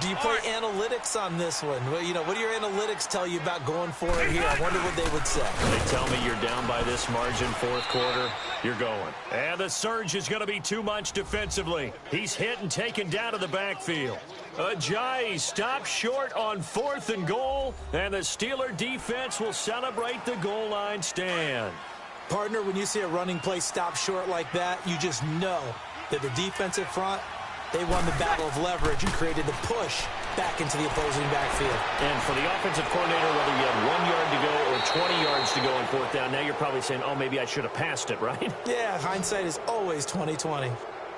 Do you play analytics on this one? Well, you know, what do your analytics tell you about going for it here? I wonder what they would say. They tell me you're down by this margin 4th quarter, you're going. And the surge is going to be too much defensively. He's hit and taken down to the backfield. Ajayi stops short on 4th and goal, and the Steeler defense will celebrate the goal line stand. Partner, when you see a running play stop short like that, you just know that the defensive front, they won the battle of leverage and created the push back into the opposing backfield. And for the offensive coordinator, whether you had 1 yard to go or 20 yards to go on 4th down, now you're probably saying, oh, maybe I should have passed it, right? Yeah, hindsight is always 20/20.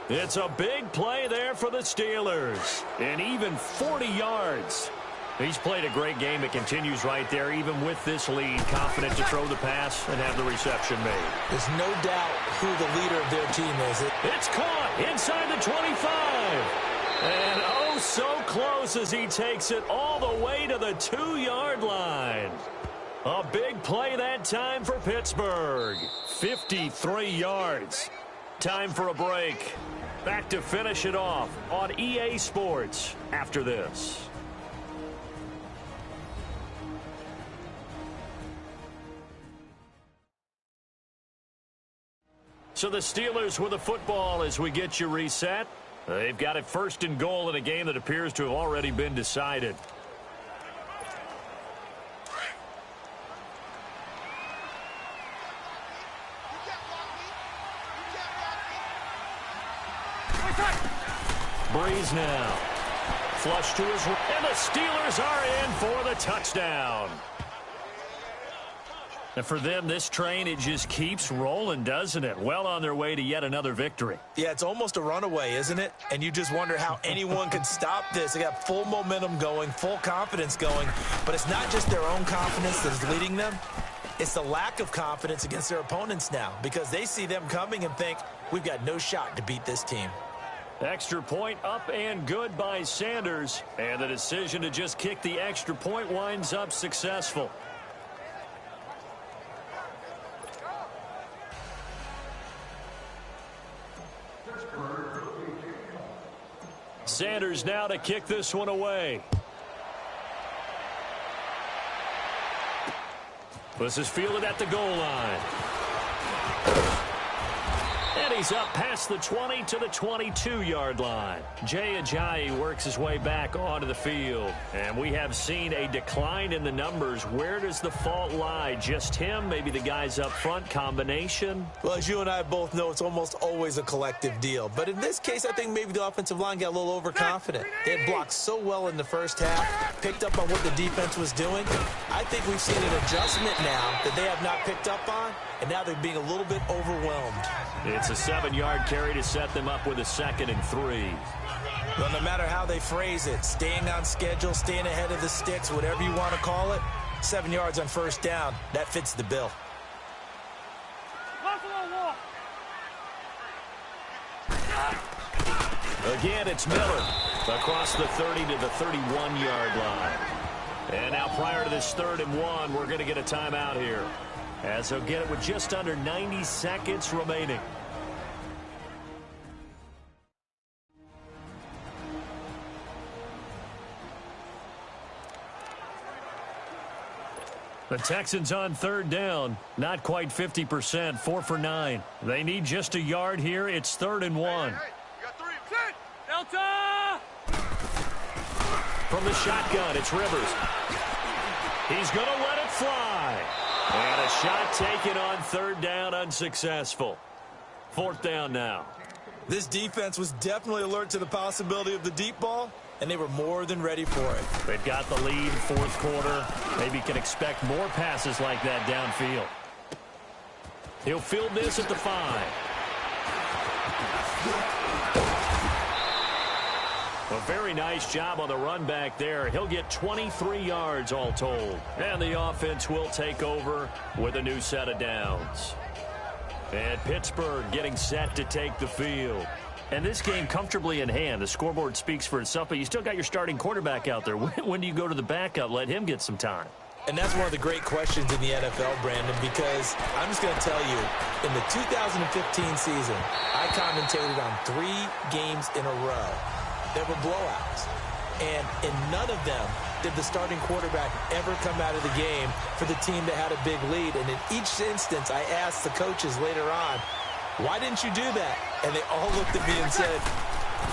It's a big play there for the Steelers. And even 40 yards. He's played a great game. It continues right there, even with this lead, confident to throw the pass and have the reception made. There's no doubt who the leader of their team is. It's caught inside the 25. And oh, so close as he takes it all the way to the 2-yard line. A big play that time for Pittsburgh. 53 yards. Time for a break. Back to finish it off on EA Sports after this. So the Steelers with the football as we get you reset. They've got it 1st and goal in a game that appears to have already been decided. Breeze now. Flush to his right. And the Steelers are in for the touchdown. And for them, this train, it just keeps rolling, doesn't it? Well on their way to yet another victory. Yeah, it's almost a runaway, isn't it? And you just wonder how anyone could stop this. They got full momentum going, full confidence going. But it's not just their own confidence that's leading them. It's the lack of confidence against their opponents now because they see them coming and think, we've got no shot to beat this team. Extra point up and good by Sanders. And the decision to just kick the extra point winds up successful. Sanders now to kick this one away. This is fielded at the goal line. And he's up past the 20 to the 22-yard line. Jay Ajayi works his way back onto the field. And we have seen a decline in the numbers. Where does the fault lie? Just him? Maybe the guys up front? Combination? Well, as you and I both know, it's almost always a collective deal. But in this case, I think maybe the offensive line got a little overconfident. They had blocked so well in the first half, picked up on what the defense was doing. I think we've seen an adjustment now that they have not picked up on, and now they're being a little bit overwhelmed. It's a 7-yard carry to set them up with a 2nd and 3. Well, no matter how they phrase it, staying on schedule, staying ahead of the sticks, whatever you want to call it, 7 yards on 1st down, that fits the bill. Again, it's Miller across the 30 to the 31-yard line. And now prior to this 3rd and 1, we're going to get a timeout here, as they'll get it with just under 90 seconds remaining. The Texans on 3rd down, not quite 50%, 4 for 9. They need just a yard here. It's 3rd and 1. Hey, you got 3. Set. Delta! From the shotgun, it's Rivers. He's going to let it fly. And a shot taken on 3rd down, unsuccessful. 4th down now. This defense was definitely alert to the possibility of the deep ball, and they were more than ready for it. They've got the lead, 4th quarter. Maybe can expect more passes like that downfield. He'll field this at the 5. A very nice job on the run back there. He'll get 23 yards all told. And the offense will take over with a new set of downs. And Pittsburgh getting set to take the field. And this game comfortably in hand. The scoreboard speaks for itself, but you still got your starting quarterback out there. When do you go to the backup? Let him get some time. And that's one of the great questions in the NFL, Brandon, because I'm just going to tell you, in the 2015 season, I commentated on 3 games in a row. There were blowouts. And in none of them did the starting quarterback ever come out of the game for the team that had a big lead. And in each instance, I asked the coaches later on, why didn't you do that? And they all looked at me and said,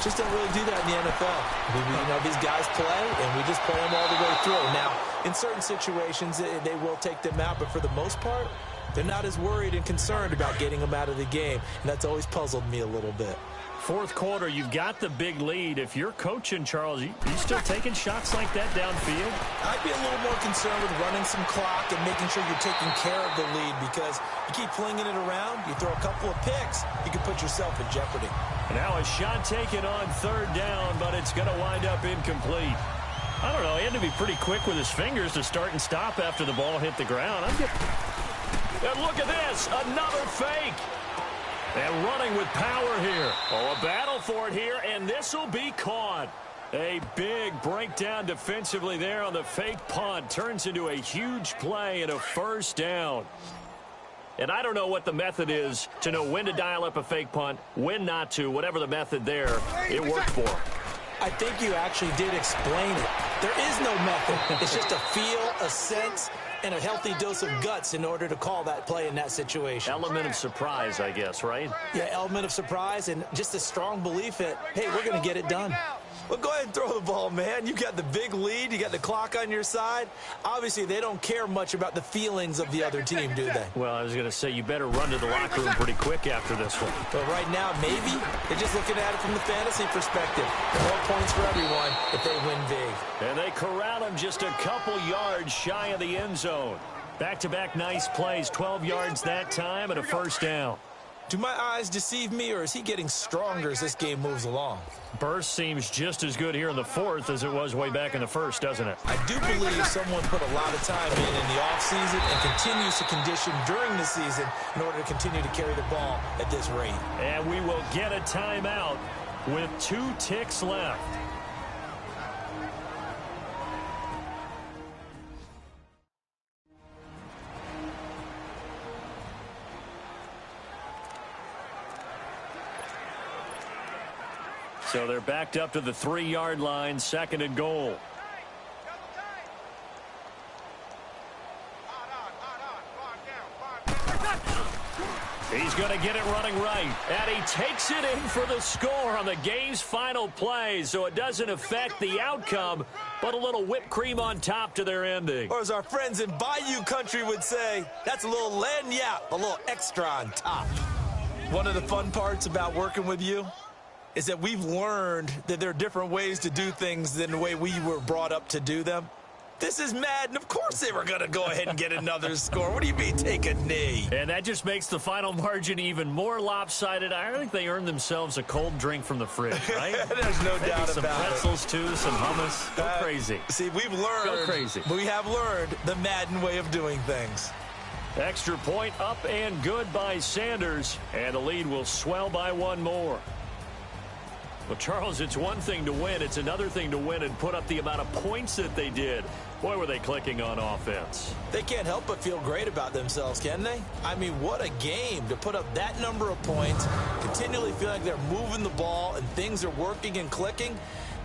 just don't really do that in the NFL. You know, these guys play, and we just play them all the way through. Now, in certain situations, they will take them out, but for the most part, they're not as worried and concerned about getting them out of the game, and that's always puzzled me a little bit. 4th quarter, you've got the big lead. If you're coaching, Charles, you still taking shots like that downfield? I'd be a little more concerned with running some clock and making sure you're taking care of the lead, because you keep flinging it around, you throw a couple of picks, you can put yourself in jeopardy. Now a shot taken on 3rd down, but it's going to wind up incomplete. I don't know. He had to be pretty quick with his fingers to start and stop after the ball hit the ground. And look at this. Another fake. And running with power here. Oh, a battle for it here, and this will be caught. A big breakdown defensively there on the fake punt. Turns into a huge play and a first down. And I don't know what the method is to know when to dial up a fake punt, when not to. Whatever the method there, it worked for him. I think you actually did explain it. There is no method. It's just a feel, a sense, and a healthy dose of guts in order to call that play in that situation. Element of surprise, I guess, right? Yeah, element of surprise and just a strong belief that, hey, we're going to get it done. Well, go ahead and throw the ball, man. You got the big lead. You got the clock on your side. Obviously, they don't care much about the feelings of the other team, do they? Well, I was going to say, you better run to the locker room pretty quick after this one. But right now, maybe they're just looking at it from the fantasy perspective. More points for everyone if they win big. And they corral him just a couple yards shy of the end zone. Back-to-back nice plays, 12 yards that time and a first down. Do my eyes deceive me, or is he getting stronger as this game moves along? Burst seems just as good here in the fourth as it was way back in the first, doesn't it? I do believe someone put a lot of time in the offseason and continues to condition during the season in order to continue to carry the ball at this rate. And we will get a timeout with 2 ticks left. So they're backed up to the 3-yard line, 2nd and goal. He's going to get it running right. And he takes it in for the score on the game's final play. So it doesn't affect the outcome, but a little whipped cream on top to their ending. Or as our friends in Bayou Country would say, that's a little lagniappe, a little extra on top. One of the fun parts about working with you is that we've learned that there are different ways to do things than the way we were brought up to do them. This is Madden. Of course they were going to go ahead and get another score. What do you mean, take a knee? And that just makes the final margin even more lopsided. I think they earned themselves a cold drink from the fridge, right? There's no doubt about it. Some pretzels, too, some hummus. Go crazy. See, we've learned. Go crazy. We have learned the Madden way of doing things. Extra point up and good by Sanders. And the lead will swell by 1 more. Well, Charles, it's one thing to win. It's another thing to win and put up the amount of points that they did. Boy, were they clicking on offense. They can't help but feel great about themselves, can they? I mean, what a game to put up that number of points, continually feel like they're moving the ball and things are working and clicking.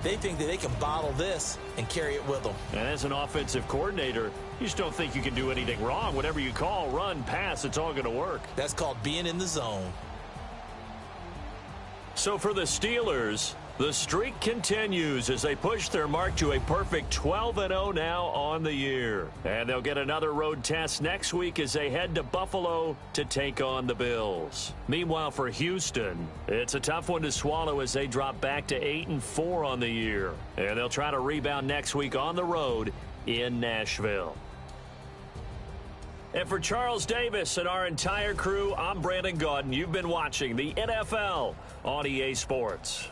They think that they can bottle this and carry it with them. And as an offensive coordinator, you just don't think you can do anything wrong. Whatever you call, run, pass, it's all going to work. That's called being in the zone. So for the Steelers, the streak continues as they push their mark to a perfect 12-0 now on the year. And they'll get another road test next week as they head to Buffalo to take on the Bills. Meanwhile, for Houston, it's a tough one to swallow as they drop back to 8-4 on the year. And they'll try to rebound next week on the road in Nashville. And for Charles Davis and our entire crew, I'm Brandon Gaudin. You've been watching the NFL on EA Sports.